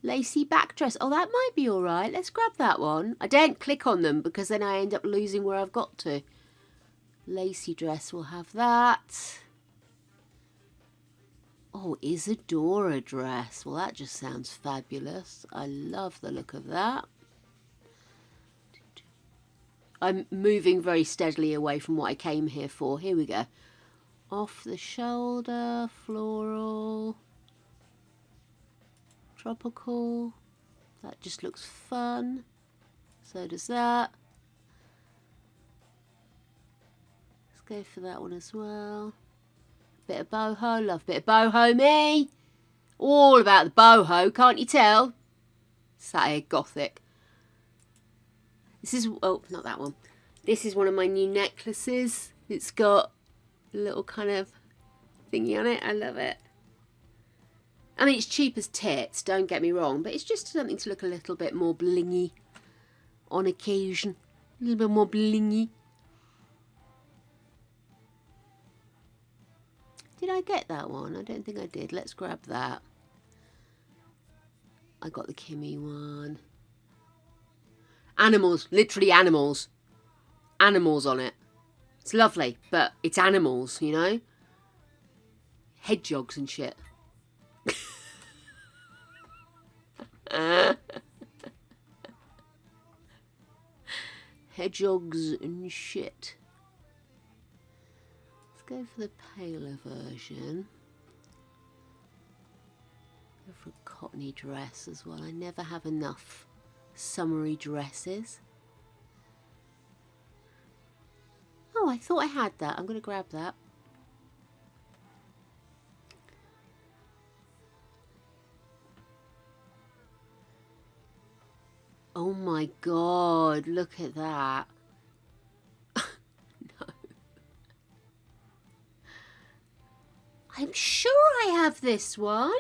Lacy back dress. Oh, that might be alright. Let's grab that one. I don't click on them because then I end up losing where I've got to. Lacy dress, we'll have that. Oh, Isadora dress. Well, that just sounds fabulous. I love the look of that. I'm moving very steadily away from what I came here for. Here we go. Off the shoulder, floral. Tropical. That just looks fun. So does that. Let's go for that one as well. Bit of boho. Love a bit of boho, me. All about the boho, can't you tell? Saturday Gothic. This is, oh, not that one. This is one of my new necklaces. It's got a little kind of thingy on it. I love it. I mean, it's cheap as tits, don't get me wrong, but it's just something to look a little bit more blingy on occasion. A little bit more blingy. Did I get that one? I don't think I did. Let's grab that. I got the Kimmy one. Animals, literally animals. Animals on it. It's lovely, but it's animals, you know? Hedgehogs and shit. Hedgehogs and shit. Let's go for the paler version. Go for a cottony dress as well. I never have enough summery dresses. Oh, I thought I had that. I'm going to grab that. Oh my God, look at that. No. I'm sure I have this one.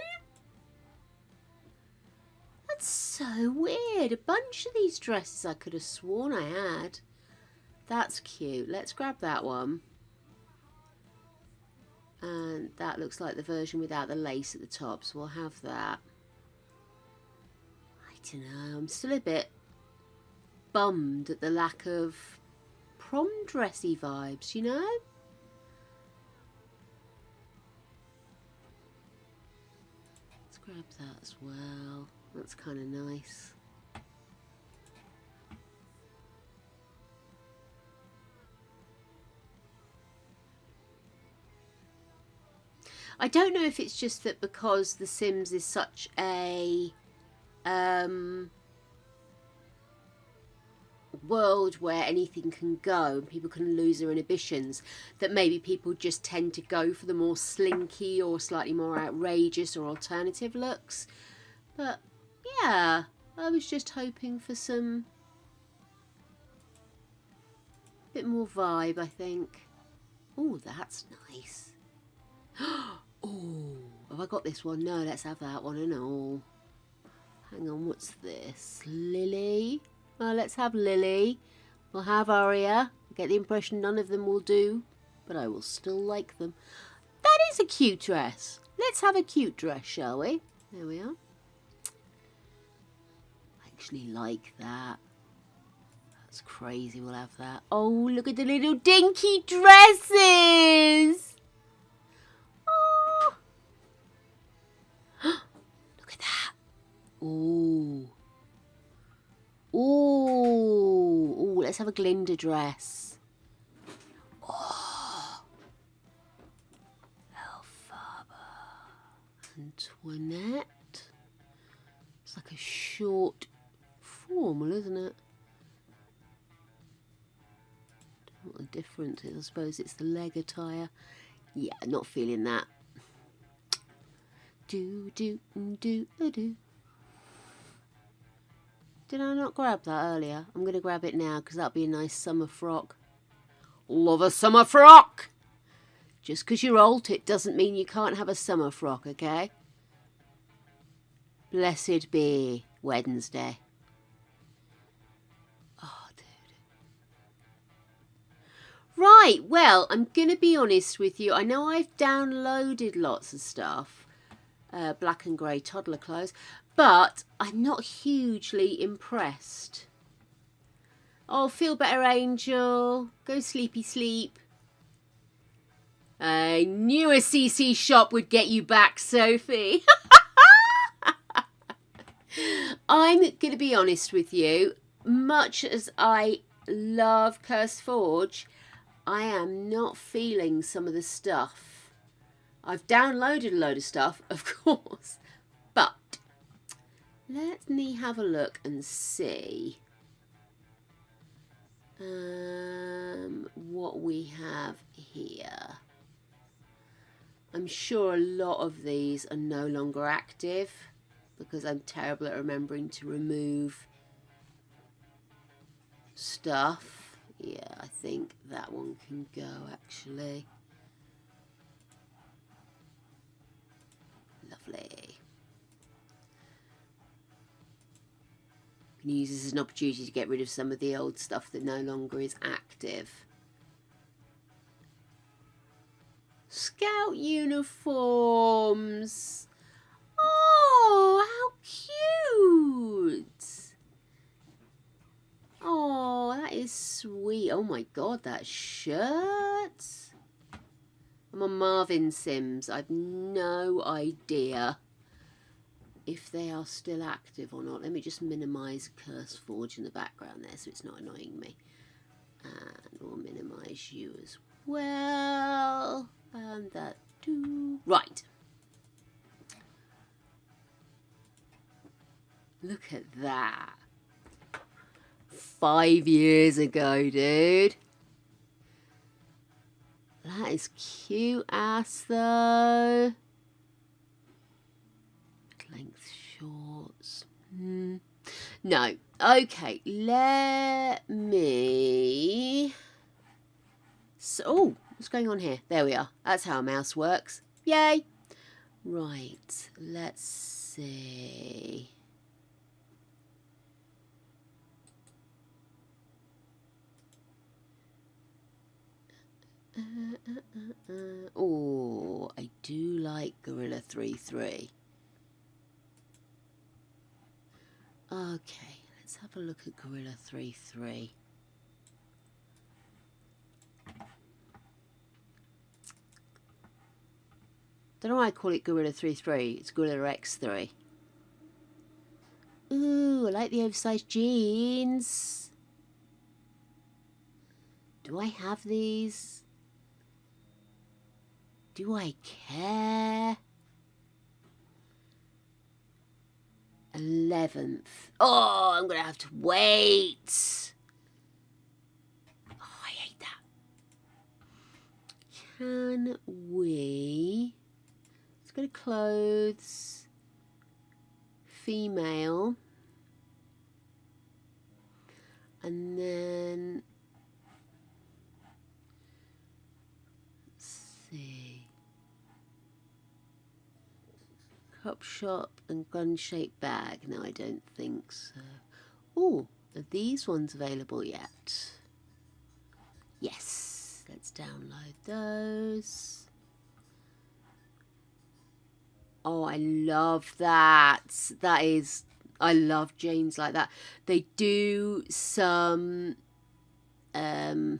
That's so weird. A bunch of these dresses I could have sworn I had. That's cute. Let's grab that one. And that looks like the version without the lace at the top, so we'll have that. I don't know, I'm still a bit bummed at the lack of prom dressy vibes, you know? grab that as well. That's kind of nice. I don't know if it's just that because The Sims is such a world where anything can go and people can lose their inhibitions, that maybe people just tend to go for the more slinky or slightly more outrageous or alternative looks. But yeah, I was just hoping for some bit more vibe, I think. Oh, that's nice. Oh, have I got this one? No, let's have that one and all. Hang on, what's this? Lily? Well, let's have Lily. We'll have Aria. I get the impression none of them will do, but I will still like them. That is a cute dress. Let's have a cute dress, shall we? There we are. I actually like that. That's crazy, we'll have that. Oh, look at the little dinky dresses! Oh. Look at that. Ooh. Ooh. Ooh, let's have a Glinda dress. Oh. Elphaba. Antoinette. It's like a short formal, isn't it? Don't know what the difference is. I suppose it's the leg attire. Yeah, not feeling that. Do. Did I not grab that earlier? I'm going to grab it now because that'll be a nice summer frock. Love a summer frock! Just because you're alt it doesn't mean you can't have a summer frock, okay? Blessed be Wednesday. Oh, dude. Right, well, I'm going to be honest with you. I know I've downloaded lots of stuff. Black and grey toddler clothes. But I'm not hugely impressed. Oh, feel better, Angel. Go sleepy sleep. I knew a CC shop would get you back, Sophie. I'm going to be honest with you. Much as I love Curse Forge, I am not feeling some of the stuff. I've downloaded a load of stuff, of course, but let me have a look and see what we have here. I'm sure a lot of these are no longer active because I'm terrible at remembering to remove stuff. Yeah, I think that one can go actually. Lovely. Can use this as an opportunity to get rid of some of the old stuff that no longer is active. Scout uniforms. Oh, how cute. Oh, that is sweet. Oh my god, that shirt. I'm on Marvin Sims. I've no idea if they are still active or not. Let me just minimise Curse Forge in the background there so it's not annoying me. And we'll minimise you as well. And that too. Right. Look at that. 5 years ago, dude. That is cute ass though. Length shorts. No. Okay, let me... So, oh, what's going on here? There we are. That's how a mouse works. Yay. Right, let's see. Oh, I do like Gorilla 3-3. Okay, let's have a look at Gorilla 3-3. Don't know why I call it Gorilla 3-3. It's Gorilla X3. Ooh, I like the oversized jeans. Do I have these? Do I care? 11th. Oh, I'm going to have to wait. Oh, I hate that. Can we... Let's go to clothes. Female. And then... Let's see. Cup shop and gun-shaped bag. No, I don't think so. Oh, are these ones available yet? Yes. Let's download those. Oh, I love that. That is... I love jeans like that. They do some... in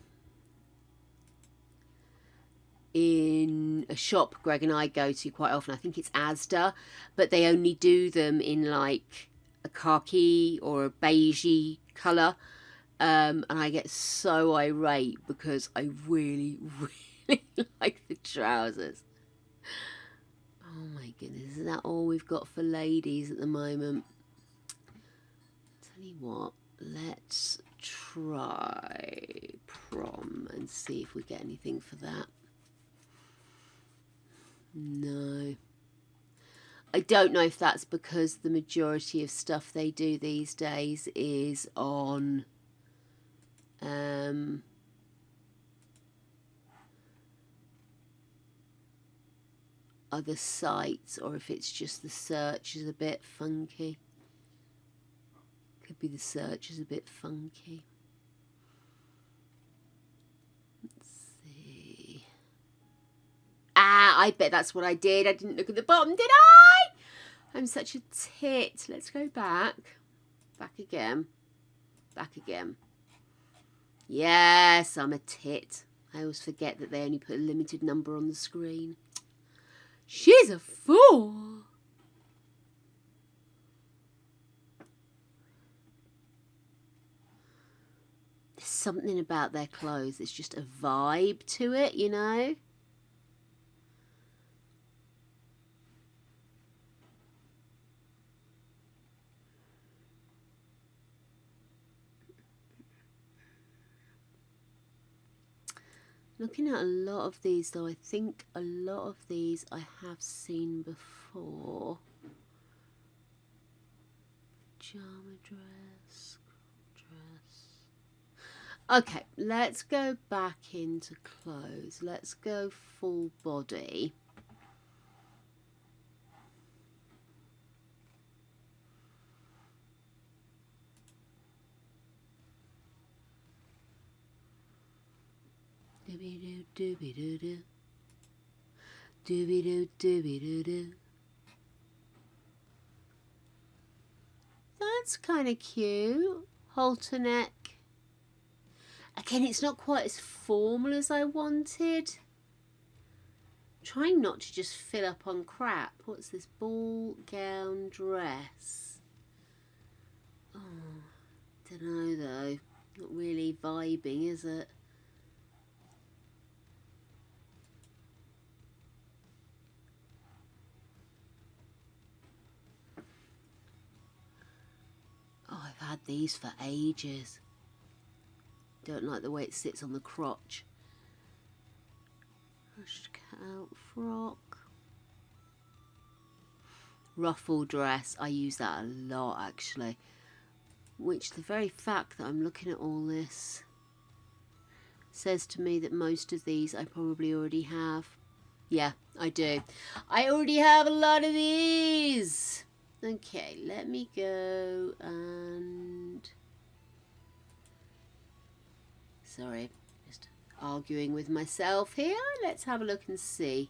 a shop Greg and I go to quite often. I think it's Asda, but they only do them in like a khaki or a beigey colour. And I get so irate because I really, really like the trousers. Oh my goodness, is that all we've got for ladies at the moment? Tell you what, let's try prom and see if we get anything for that. No. I don't know if that's because the majority of stuff they do these days is on other sites, or if it's just the search is a bit funky. Could be the search is a bit funky. Let's see. Ah, I bet that's what I did. I didn't look at the bottom, did I? I'm such a tit. Let's go back. Back again. Back again. Yes, I'm a tit. I always forget that they only put a limited number on the screen. She's a fool. There's something about their clothes. It's just a vibe to it, you know? Looking at a lot of these, though, I think a lot of these I have seen before. Pajama dress, dress. Okay, let's go back into clothes. Let's go full body. Dooby doo dooby doo doo. Dooby doo dooby doo doo. That's kind of cute. Halter neck. Again, it's not quite as formal as I wanted. Trying not to just fill up on crap. What's this? Ball gown dress. Oh, don't know though. Not really vibing, is it? Oh, I've had these for ages. Don't like the way it sits on the crotch. Rushed out frock. Ruffle dress. I use that a lot actually. Which the very fact that I'm looking at all this says to me that most of these I probably already have. Yeah, I do. I already have a lot of these. Okay, let me go and... Sorry, just arguing with myself here. Let's have a look and see.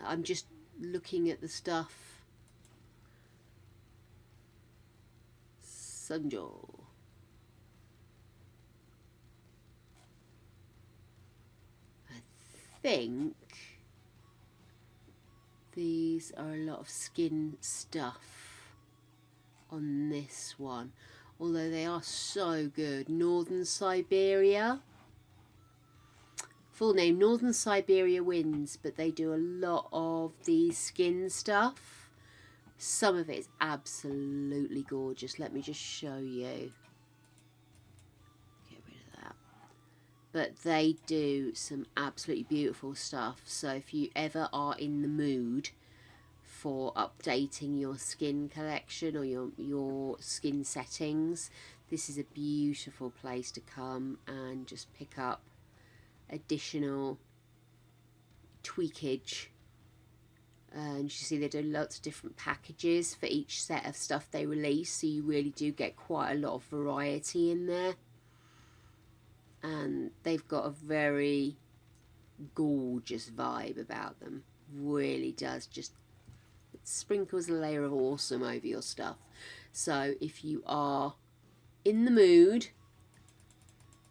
I'm just looking at the stuff. Sunjo. I think These are a lot of skin stuff on this one, although they are so good. Northern Siberia. Full name, Northern Siberia Winds, but they do a lot of the skin stuff. Some of it is absolutely gorgeous. Let me just show you. Get rid of that. But they do some absolutely beautiful stuff. So if you ever are in the mood for updating your skin collection or your skin settings, this is a beautiful place to come and just pick up additional tweakage. And you see they do lots of different packages for each set of stuff they release, so you really do get quite a lot of variety in there. And they've got a very gorgeous vibe about them. Really does, just it sprinkles a layer of awesome over your stuff. So if you are in the mood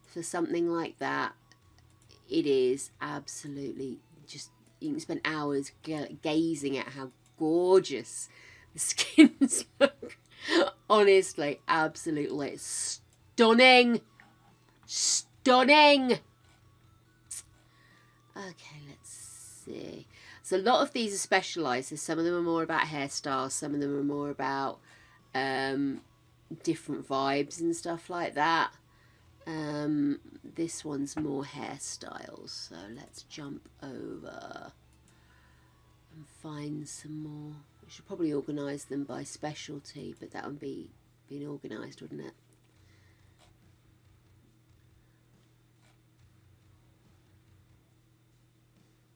for something like that, it is absolutely just, you can spend hours gazing at how gorgeous the skins look. Honestly, absolutely stunning. Stunning. Okay, let's see. So a lot of these are specialised. So some of them are more about hairstyles, some of them are more about different vibes and stuff like that. This one's more hairstyles, so let's jump over and find some more. We should probably organise them by specialty, but that would be being organised, wouldn't it?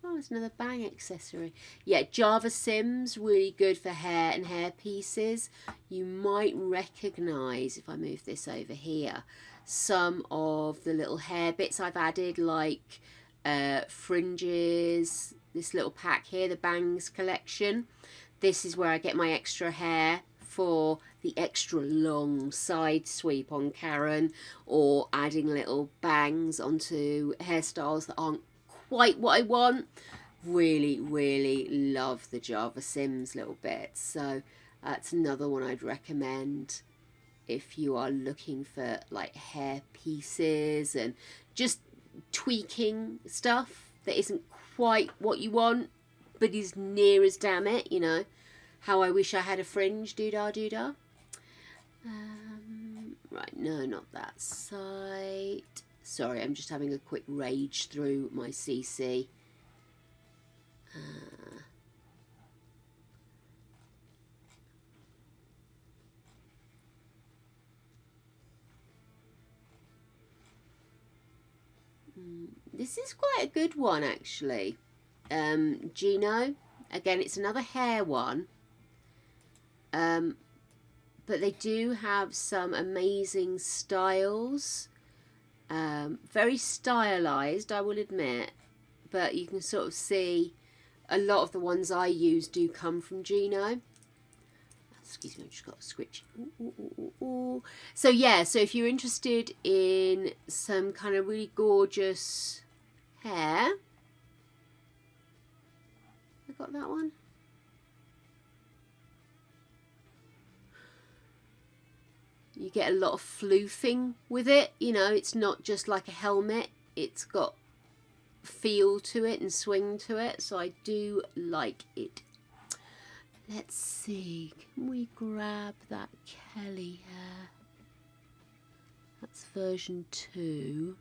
Oh, it's another bang accessory. Yeah, Java Sims, really good for hair and hair pieces. You might recognise, if I move this over here, some of the little hair bits I've added, like fringes, this little pack here, the bangs collection. This is where I get my extra hair for the extra long side sweep on Karen, or adding little bangs onto hairstyles that aren't quite what I want. Really, really love the Java Sims little bits. So that's another one I'd recommend if you are looking for like hair pieces and just tweaking stuff that isn't quite what you want but is near as damn it, you know. How I wish I had a fringe, doodah doodah. Right, no, not that side. Sorry, I'm just having a quick rage through my CC. This is quite a good one, actually. Gino. Again, it's another hair one. But they do have some amazing styles. Very stylized, I will admit. But you can sort of see a lot of the ones I use do come from Gino. Excuse me, I've just got a switch. Ooh. So yeah, so if you're interested in some kind of really gorgeous hair, I got that one. You get a lot of floofing with it, you know, it's not just like a helmet, it's got feel to it and swing to it, so I do like it. Let's see, can we grab that Kelly hair? That's version 2.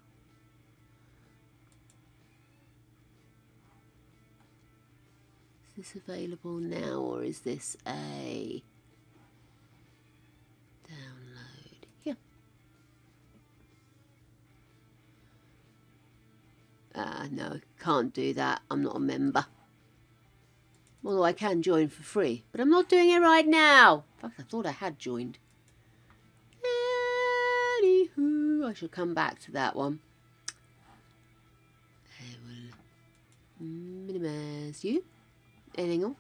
Is this available now, or is this a download? Here. No, can't do that. I'm not a member. Although I can join for free, but I'm not doing it right now. In fact, I thought I had joined. Anywho, I shall come back to that one. I will minimise you. Anything else?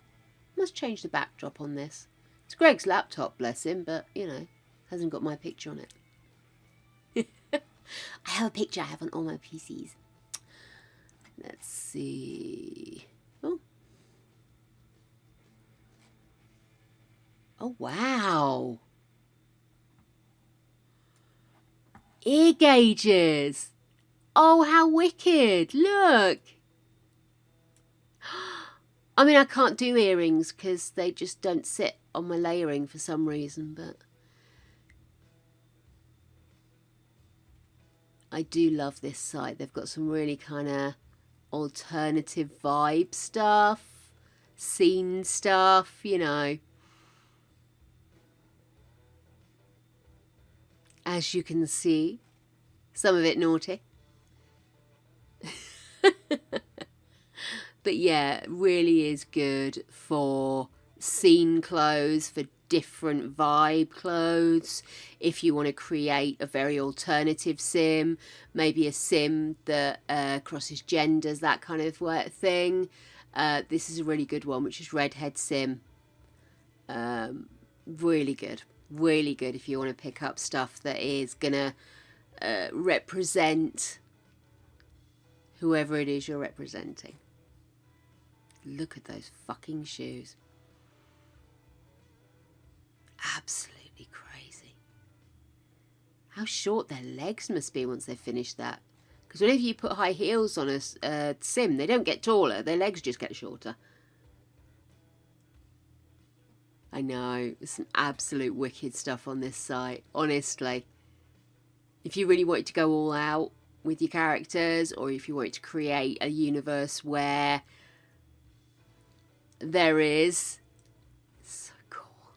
Must change the backdrop on this. It's Greg's laptop, bless him, but, you know, hasn't got my picture on it. I have a picture I have on all my PCs. Let's see. Oh. Oh, wow. Ear gauges. Oh, how wicked. Look. I mean, I can't do earrings because they just don't sit on my layering for some reason, but I do love this site. They've got some really kind of alternative vibe stuff, scene stuff, you know. As you can see, some of it naughty. But yeah, really is good for scene clothes, for different vibe clothes. If you want to create a very alternative sim, maybe a sim that crosses genders, that kind of thing. This is a really good one, which is Redhead Sim. Really good. Really good if you want to pick up stuff that is going to represent whoever it is you're representing. Look at those fucking shoes. Absolutely crazy. How short their legs must be once they've finished that. Because whenever you put high heels on a sim, they don't get taller. Their legs just get shorter. I know. There's some absolute wicked stuff on this site. Honestly. If you really wanted to go all out with your characters, or if you wanted to create a universe where there is... So cool.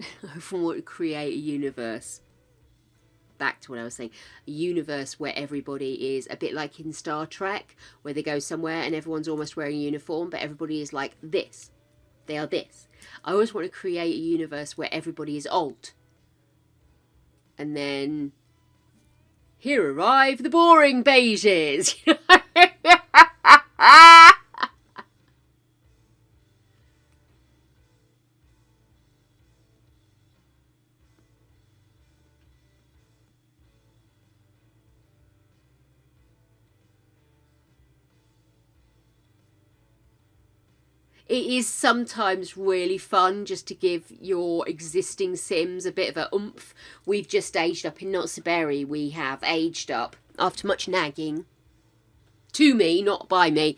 I often want to create a universe. Back to what I was saying. A universe where everybody is a bit like in Star Trek, where they go somewhere and everyone's almost wearing a uniform, but everybody is like this. They are this. I always want to create a universe where everybody is alt. And then... here arrive the boring beiges. It is sometimes really fun just to give your existing Sims a bit of a oomph. We've just aged up in Not So Berry. We have aged up after much nagging. To me, not by me.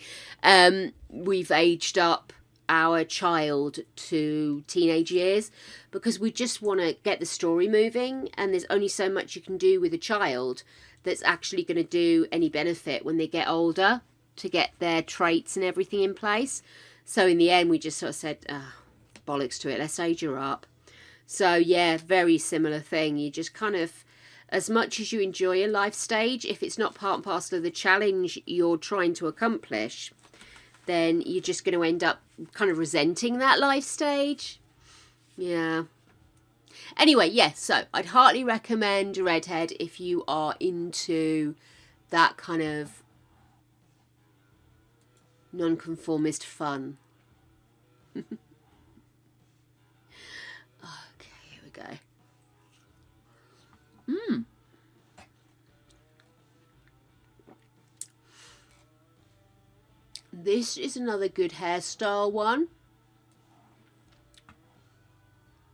We've aged up our child to teenage years because we just want to get the story moving, and there's only so much you can do with a child that's actually going to do any benefit when they get older to get their traits and everything in place. So in the end, we just sort of said, bollocks to it, let's age her up. So yeah, very similar thing. You just kind of, as much as you enjoy a life stage, if it's not part and parcel of the challenge you're trying to accomplish, then you're just going to end up kind of resenting that life stage. Yeah. Anyway, yes, so I'd heartily recommend Redhead if you are into that kind of nonconformist fun. Okay, here we go. This is another good hairstyle one,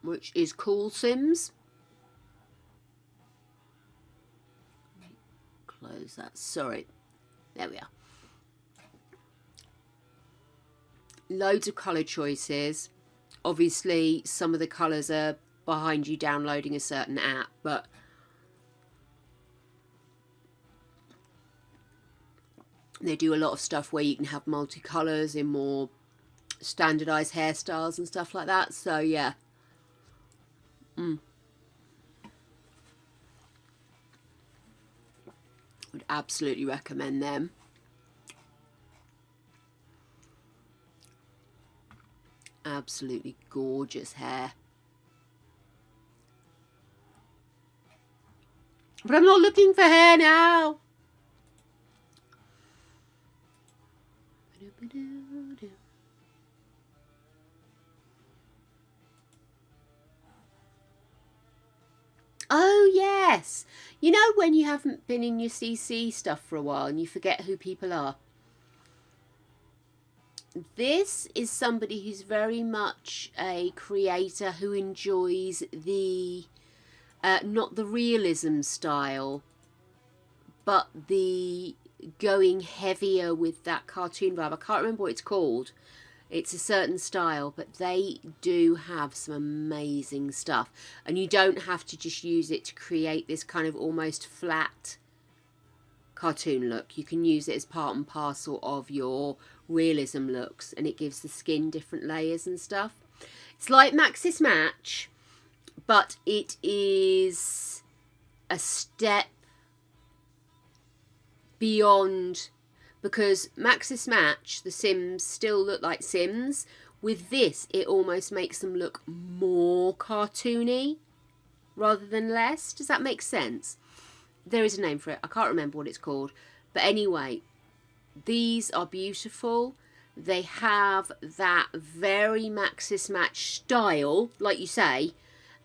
which is Cool Sims. Close that. Sorry. There we are. Loads of colour choices. Obviously, some of the colours are behind you downloading a certain app, but they do a lot of stuff where you can have multicolours in more standardised hairstyles and stuff like that. So, yeah. Would absolutely recommend them. Absolutely gorgeous hair. But I'm not looking for hair now. Oh, yes. You know when you haven't been in your CC stuff for a while and you forget who people are? this is somebody who's very much a creator who enjoys the not the realism style, but the going heavier with that cartoon vibe. I can't remember what it's called. It's a certain style, but they do have some amazing stuff. And you don't have to just use it to create this kind of almost flat cartoon look. You can use it as part and parcel of your realism looks, and it gives the skin different layers and stuff. It's like Maxis Match, but it is a step beyond, because Maxis Match, the Sims still look like Sims. With this, it almost makes them look more cartoony rather than less. Does that make sense? There is a name for it. I can't remember what it's called. But anyway, these are beautiful. They have that very Maxis Match style, like you say.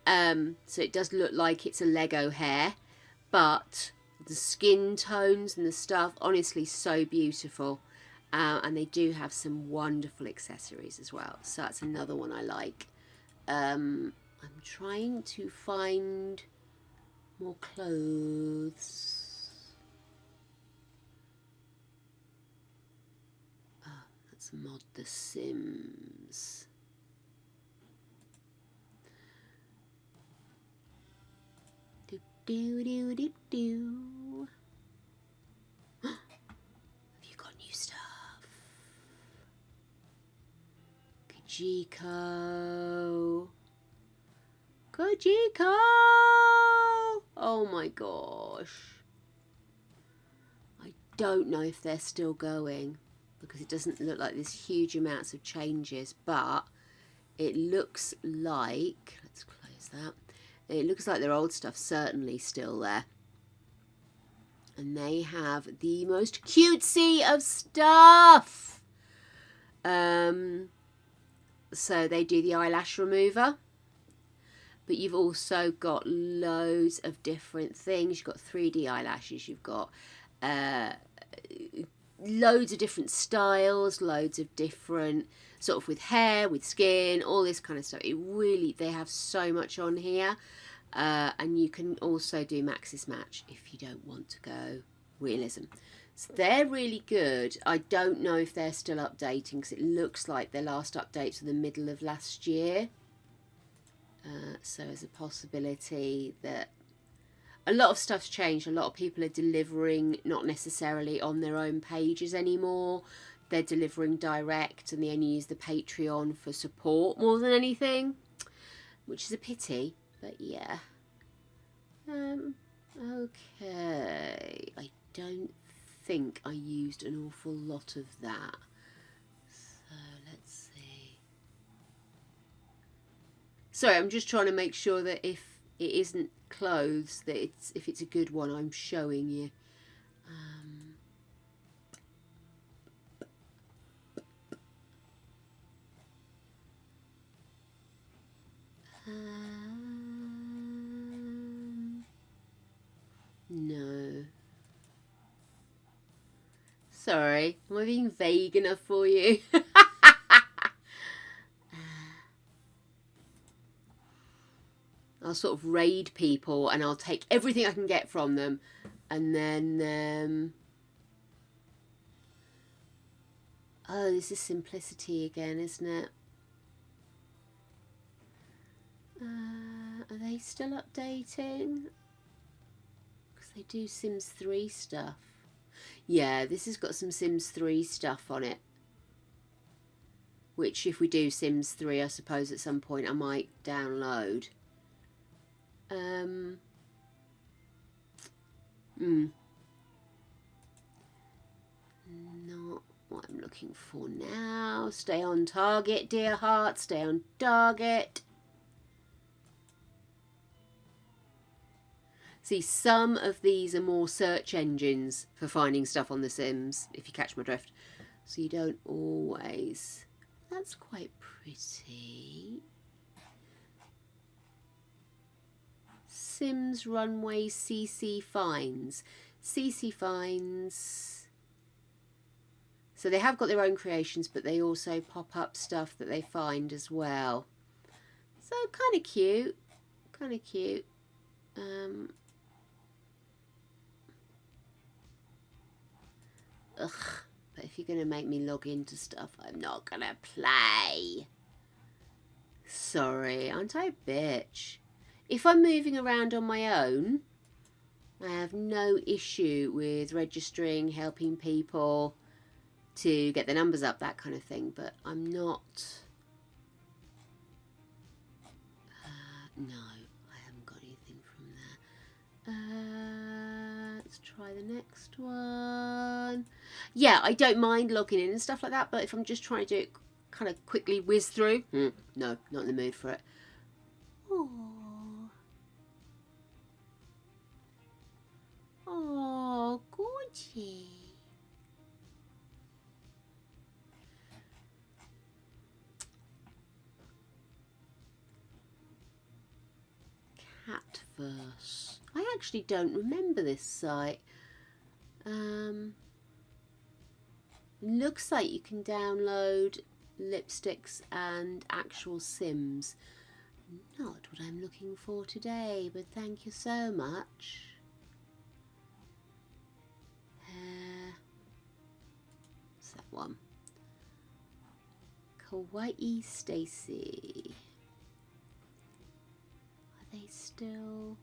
So it does look like it's a Lego hair, but the skin tones and the stuff, honestly, so beautiful. And they do have some wonderful accessories as well. So that's another one I like. I'm trying to find more clothes. Oh, let's mod the Sims. Do do do do do. Have you got new stuff? Kajiko. Kajiko! Oh my gosh. I don't know if they're still going, because it doesn't look like there's huge amounts of changes, but it looks like, let's close that, it looks like their old stuff's certainly still there. And they have the most cutesy of stuff. So they do the eyelash remover. But you've also got loads of different things. You've got 3D eyelashes. You've got loads of different styles, loads of different, sort of with hair, with skin, all this kind of stuff. It really, they have so much on here. And you can also do Maxis Match if you don't want to go realism. So they're really good. I don't know if they're still updating, because it looks like their last updates were the middle of last year. So there's a possibility that a lot of stuff's changed. A lot of people are delivering not necessarily on their own pages anymore. They're delivering direct, and they only use the Patreon for support more than anything, which is a pity, but yeah. Okay, I don't think I used an awful lot of that. So let's see. Sorry, I'm just trying to make sure that if it isn't clothes, that if it's a good one, I'm showing you. No. Sorry, am I being vague enough for you? I'll sort of raid people and I'll take everything I can get from them, and then oh, this is simplicity again, isn't it? Are they still updating? Because they do Sims 3 stuff. Yeah, this has got some Sims 3 stuff on it, which if we do Sims 3, I suppose at some point I might download. Not what I'm looking for now. Stay on target, dear heart. Stay on target. See, some of these are more search engines for finding stuff on The Sims, if you catch my drift. So you don't always... That's quite pretty. Sims Runway CC Finds. CC Finds So they have got their own creations, but they also pop up stuff that they find as well. So kind of cute. Kind of cute. Ugh. But if you're going to make me log into stuff, I'm not going to play. Sorry, aren't I a bitch? If I'm moving around on my own, I have no issue with registering, helping people to get their numbers up, that kind of thing. But I'm not... no, I haven't got anything from there. Let's try the next one. Yeah, I don't mind logging in and stuff like that, but if I'm just trying to do it kind of quickly whiz through, no, not in the mood for it. Oh, oh, gorgeous. Catverse. I actually don't remember this site. Looks like you can download lipsticks and actual Sims. Not what I'm looking for today, but thank you so much. What's that one? Kawaii Stacy. Are they still...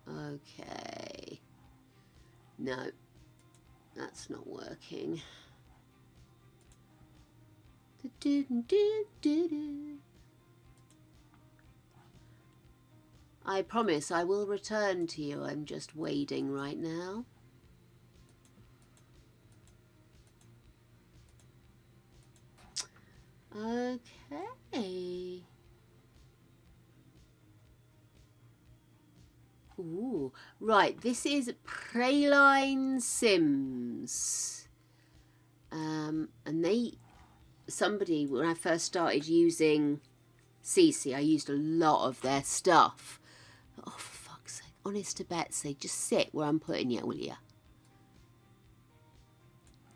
okay. No, that's not working. I promise I will return to you. I'm just wading right now. Okay. Ooh, right, this is Praline Sims. And somebody, when I first started using CC, I used a lot of their stuff. Oh, for fuck's sake, honest to Betsy, just sit where I'm putting you, will you?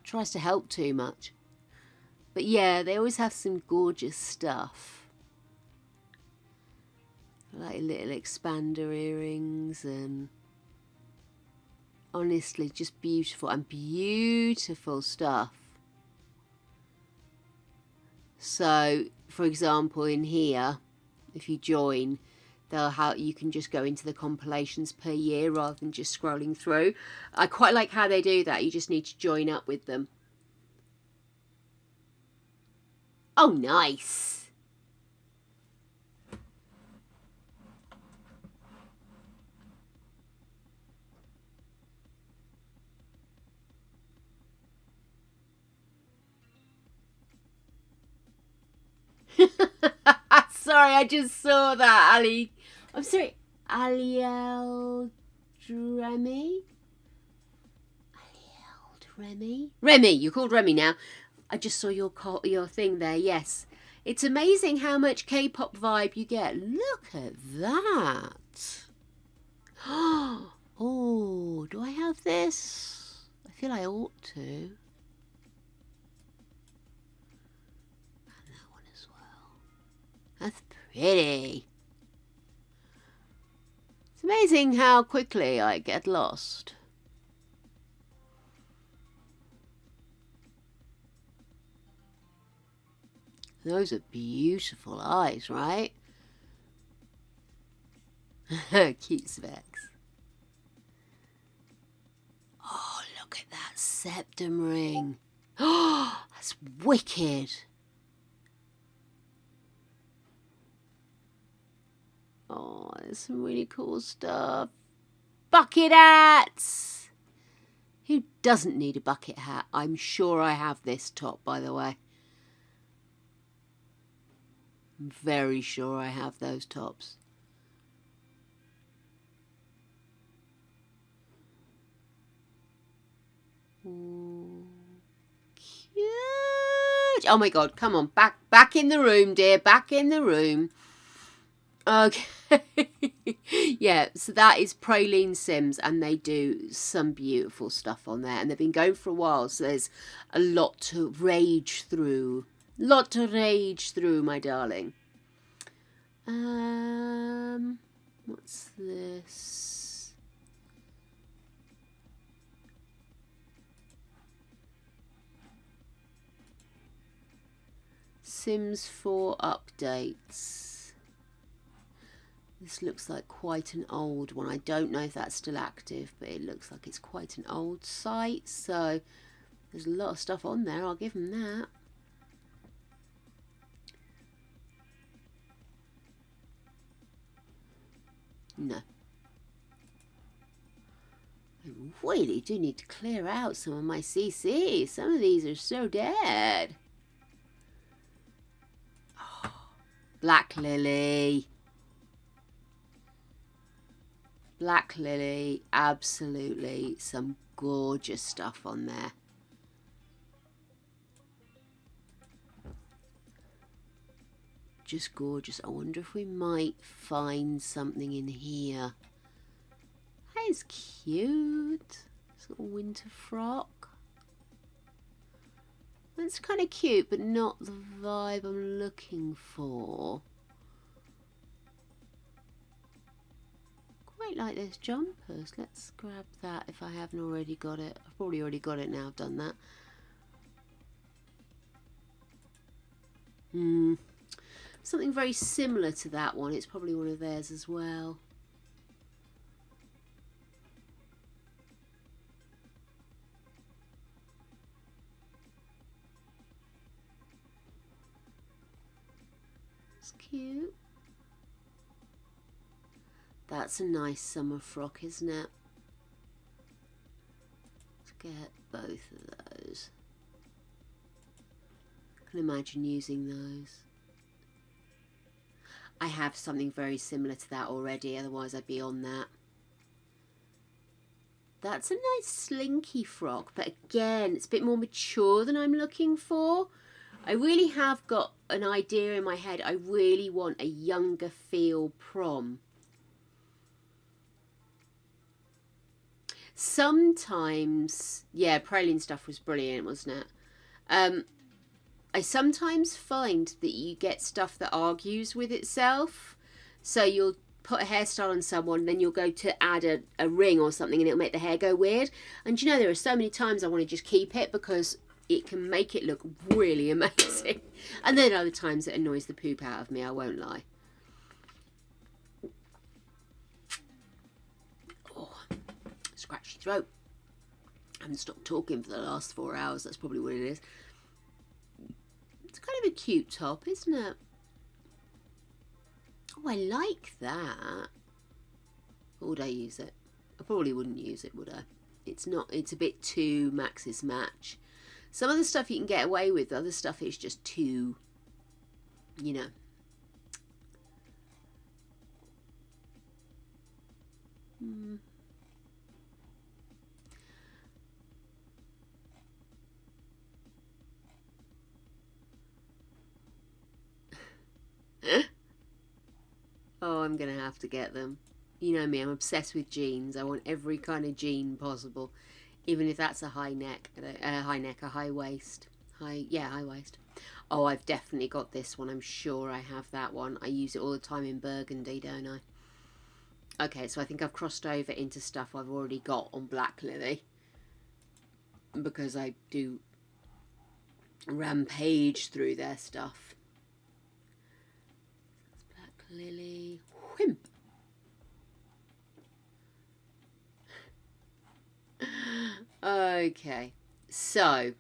Tries to help too much. But yeah, they always have some gorgeous stuff. Like little expander earrings and honestly just beautiful and beautiful stuff. So for example in here, if you join, you can just go into the compilations per year rather than just scrolling through. I quite like how they do that. You just need to join up with them. Oh, nice. Sorry, I just saw that, Ali. I'm sorry, Aliel Remy? Remy, you're called Remy now. I just saw your thing there, yes. It's amazing how much K-pop vibe you get. Look at that. Oh, do I have this? I feel I ought to. And that one as well. That's pretty. It's amazing how quickly I get lost. Those are beautiful eyes, right? Cute specs. Oh, look at that septum ring. Oh, that's wicked. Oh, there's some really cool stuff. Bucket hats! Who doesn't need a bucket hat? I'm sure I have this top, by the way. I'm very sure I have those tops. Ooh, cute! Oh my God, come on, back in the room, dear, back in the room. Okay. Yeah, so that is Praline Sims, and they do some beautiful stuff on there, and they've been going for a while, so there's a lot to rage through. Lot to rage through, my darling. What's this? Sims 4 updates. This looks like quite an old one. I don't know if that's still active, but it looks like it's quite an old site. So there's a lot of stuff on there. I'll give them that. No. I really do need to clear out some of my CC. Some of these are so dead. Oh, Black Lily. Black Lily, absolutely some gorgeous stuff on there. Just gorgeous. I wonder if we might find something in here. That is cute. It's got a winter frock. That's kind of cute, but not the vibe I'm looking for. Quite like those jumpers. Let's grab that if I haven't already got it. I've probably already got it now. I've done that. Something very similar to that one. It's probably one of theirs as well. It's cute. That's a nice summer frock, isn't it? Let's get both of those. I can imagine using those. I have something very similar to that already, otherwise I'd be on that. That's a nice slinky frock, but again, it's a bit more mature than I'm looking for. I really have got an idea in my head. I really want a younger feel prom. Sometimes, yeah, Praline stuff was brilliant, wasn't it? I sometimes find that you get stuff that argues with itself. So you'll put a hairstyle on someone, then you'll go to add a ring or something and it'll make the hair go weird. And you know, there are so many times I want to just keep it because it can make it look really amazing. And then other times it annoys the poop out of me, I won't lie. Oh, scratchy throat. I haven't stopped talking for the last 4 hours, that's probably what it is. It's kind of a cute top, isn't it? Oh, I like that. Would I use it? I probably wouldn't use it, would I? It's not, it's a bit too Max's Match. Some of the stuff you can get away with, other stuff is just too, you know. Oh, I'm going to have to get them. You know me, I'm obsessed with jeans. I want every kind of jean possible. Even if that's a high neck, a high waist. High waist. Oh, I've definitely got this one. I'm sure I have that one. I use it all the time in burgundy, don't I? Okay, so I think I've crossed over into stuff I've already got on Black Lily. Because I do rampage through their stuff. Lily Whimp. Okay, so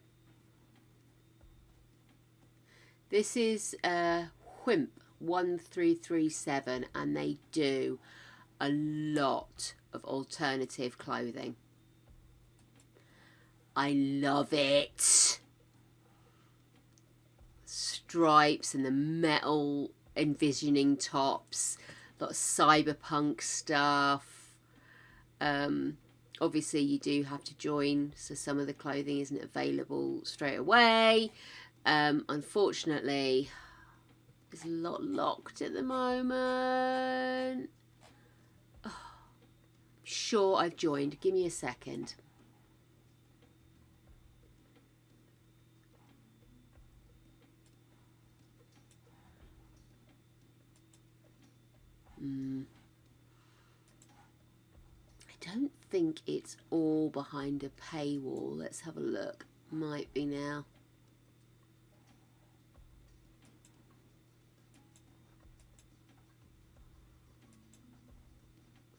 this is Whimp 1337, and they do a lot of alternative clothing. I love it. Stripes and the metal envisioning tops, a lot of cyberpunk stuff. Obviously you do have to join, so some of the clothing isn't available straight away. Unfortunately, There's a lot locked at the moment. Oh, sure, I've joined. Give me a second. I don't think it's all behind a paywall. Let's have a look. Might be now.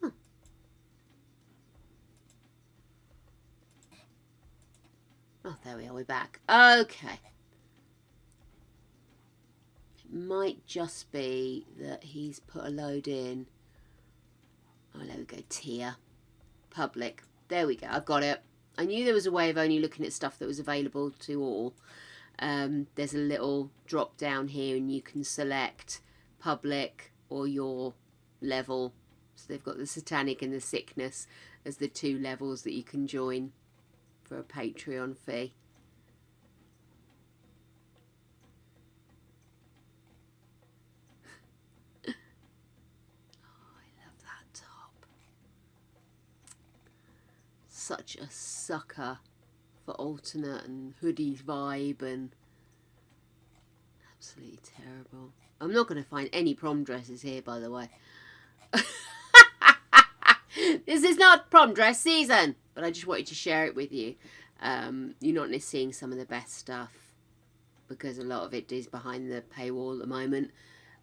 Huh. Oh, there we are. We're back. Okay. It might just be that he's put a load in. Oh, there we go. Tier. Public. There we go. I've got it. I knew there was a way of only looking at stuff that was available to all. There's a little drop down here and you can select public or your level. So they've got the satanic and the sickness as the two levels that you can join for a Patreon fee. Such a sucker for alternate and hoodie vibe and absolutely terrible. I'm not going to find any prom dresses here, by the way. This is not prom dress season, but I just wanted to share it with you. You're not necessarily seeing some of the best stuff because a lot of it is behind the paywall at the moment.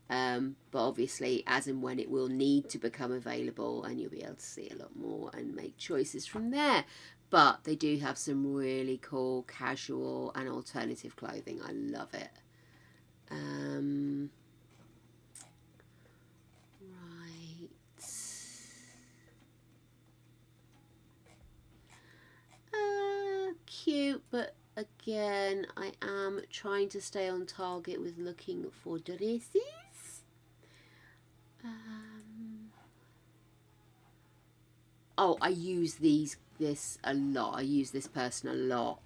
But obviously, as and when it will need to become available, and you'll be able to see a lot more and make choices from there. But they do have some really cool casual and alternative clothing. I love it. Right. Cute, but again, I am trying to stay on target with looking for dresses. Oh, I use this a lot. I use this person a lot,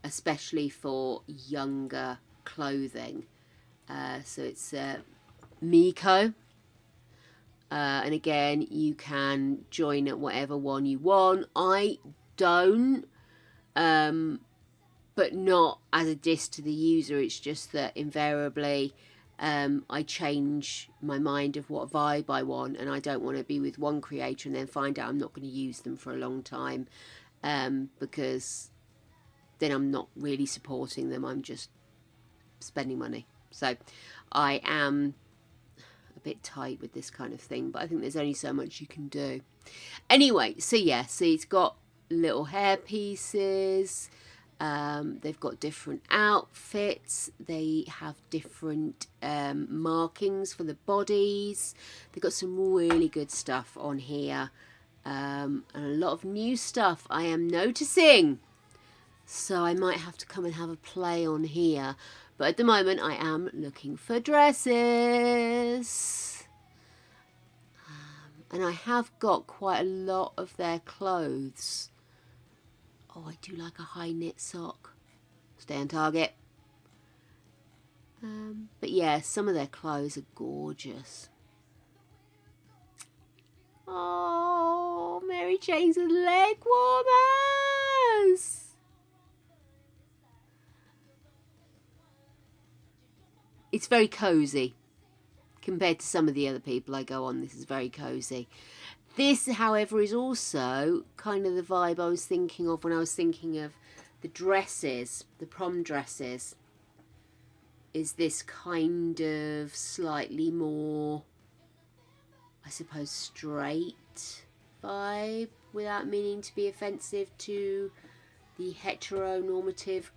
especially for younger clothing. So it's Miko. And again, you can join at whatever one you want. I don't, but not as a diss to the user. It's just that invariably I change my mind of what vibe I want, and I don't want to be with one creator and then find out I'm not going to use them for a long time, because then I'm not really supporting them. I'm just spending money. So I am a bit tight with this kind of thing, but I think there's only so much you can do. Anyway, so yeah, see, it's got little hair pieces. They've got different outfits. They have different markings for the bodies. They've got some really good stuff on here, and a lot of new stuff I am noticing. So I might have to come and have a play on here. But at the moment I am looking for dresses. And I have got quite a lot of their clothes. Oh, I do like a high knit sock. Stay on target. But yeah, some of their clothes are gorgeous. Oh, Mary Jane's leg warmers. It's very cozy. Compared to some of the other people I go on, this is very cozy. This, however, is also kind of the vibe I was thinking of when I was thinking of the dresses, the prom dresses. Is this kind of slightly more, I suppose, straight vibe, without meaning to be offensive to the heteronormative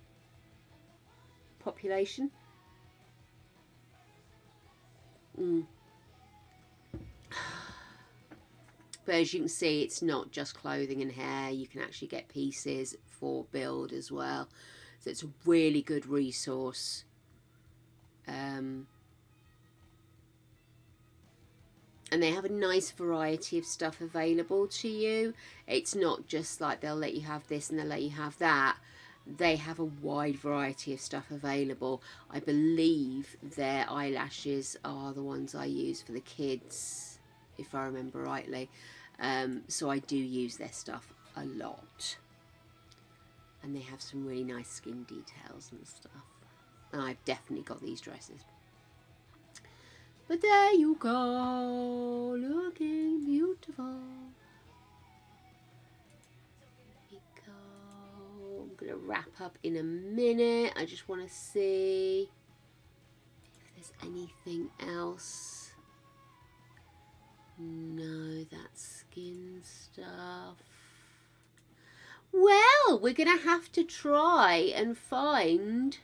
population. But as you can see, it's not just clothing and hair. You can actually get pieces for build as well. So it's a really good resource. And they have a nice variety of stuff available to you. It's not just like they'll let you have this and they'll let you have that. they have a wide variety of stuff available. I believe their eyelashes are the ones I use for the kids, if I remember rightly. So I do use their stuff a lot. And they have some really nice skin details and stuff. And I've definitely got these dresses. But there you go, looking beautiful. There we go. I'm going to wrap up in a minute. I just want to see if there's anything else. No, that's skin stuff. Well, we're going to have to try and find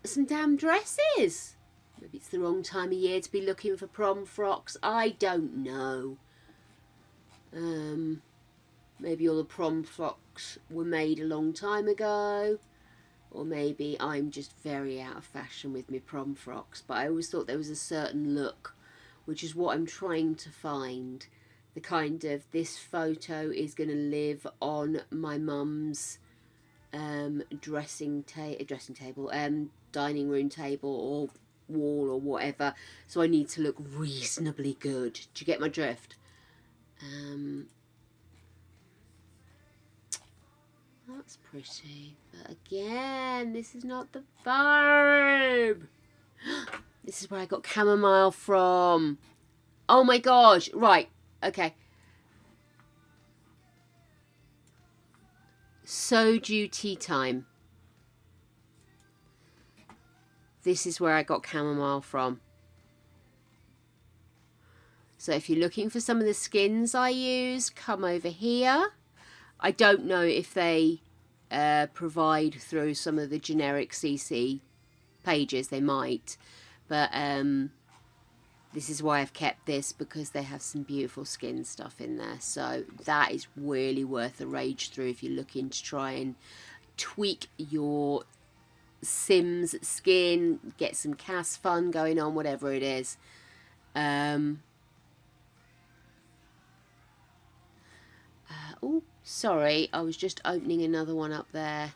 some damn dresses. Maybe it's the wrong time of year to be looking for prom frocks. I don't know. Maybe all the prom frocks were made a long time ago. Or maybe I'm just very out of fashion with my prom frocks. But I always thought there was a certain look, which is what I'm trying to find. The kind of, this photo is going to live on my mum's dressing table, dining room table or wall or whatever. So I need to look reasonably good. Do you get my drift? That's pretty. But again, this is not the vibe. This is where I got chamomile from. Oh my gosh. Right. Okay. Soju tea time. This is where I got chamomile from. So if you're looking for some of the skins I use, come over here. I don't know if they provide through some of the generic CC pages. They might. But this is why I've kept this, because they have some beautiful skin stuff in there. So that is really worth a rage through if you're looking to try and tweak your Sims skin, get some CAS fun going on, whatever it is. Oh, sorry, I was just opening another one up there.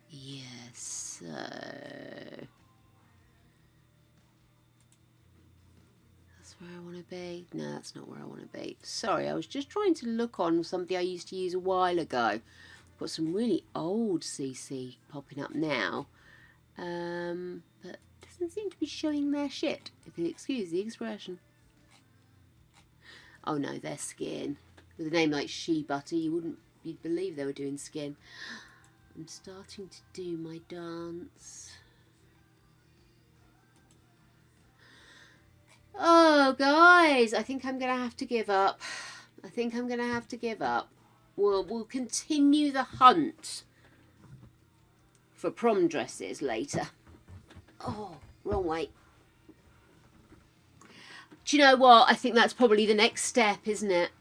Yes, so that's where I want to be. No, that's not where I want to be. Sorry, I was just trying to look on something I used to use a while ago. Got some really old CC popping up now, but doesn't seem to be showing their shit, if you'll excuse the expression. Oh no, their skin. With a name like Shea Butter, you'd believe they were doing skin. I'm starting to do my dance. Oh, guys, I think I'm going to have to give up. I think I'm going to have to give up. We'll continue the hunt for prom dresses later. Oh, wrong way. Do you know what? I think that's probably the next step, isn't it?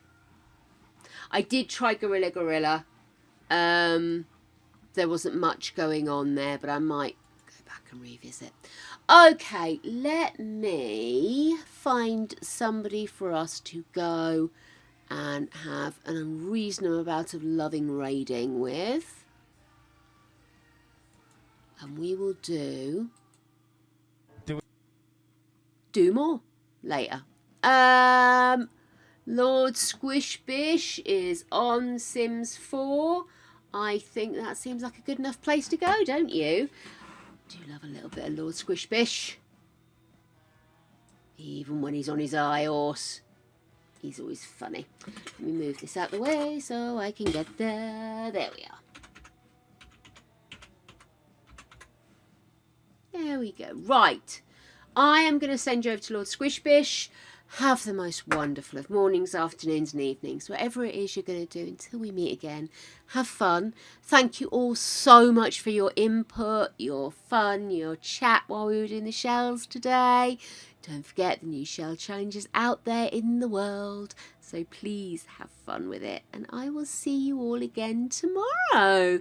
I did try Gorilla. There wasn't much going on there, but I might go back and revisit. Okay, let me find somebody for us to go and have an unreasonable amount of loving raiding with. And we will do more later. Lord Squishbish is on Sims 4. I think that seems like a good enough place to go, don't you? Do love a little bit of Lord Squishbish. Even when he's on his high horse. He's always funny. Let me move this out the way so I can get there. There we are. There we go. Right. I am going to send you over to Lord Squishbish. Have the most wonderful of mornings, afternoons and evenings, whatever it is you're going to do until we meet again. Have fun. Thank you all so much for your input, your fun, your chat while we were doing the shells today. Don't forget the new shell challenges out there in the world. So please have fun with it. And I will see you all again tomorrow.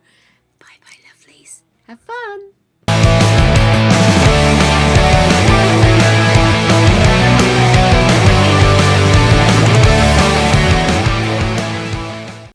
Bye bye, lovelies. Have fun.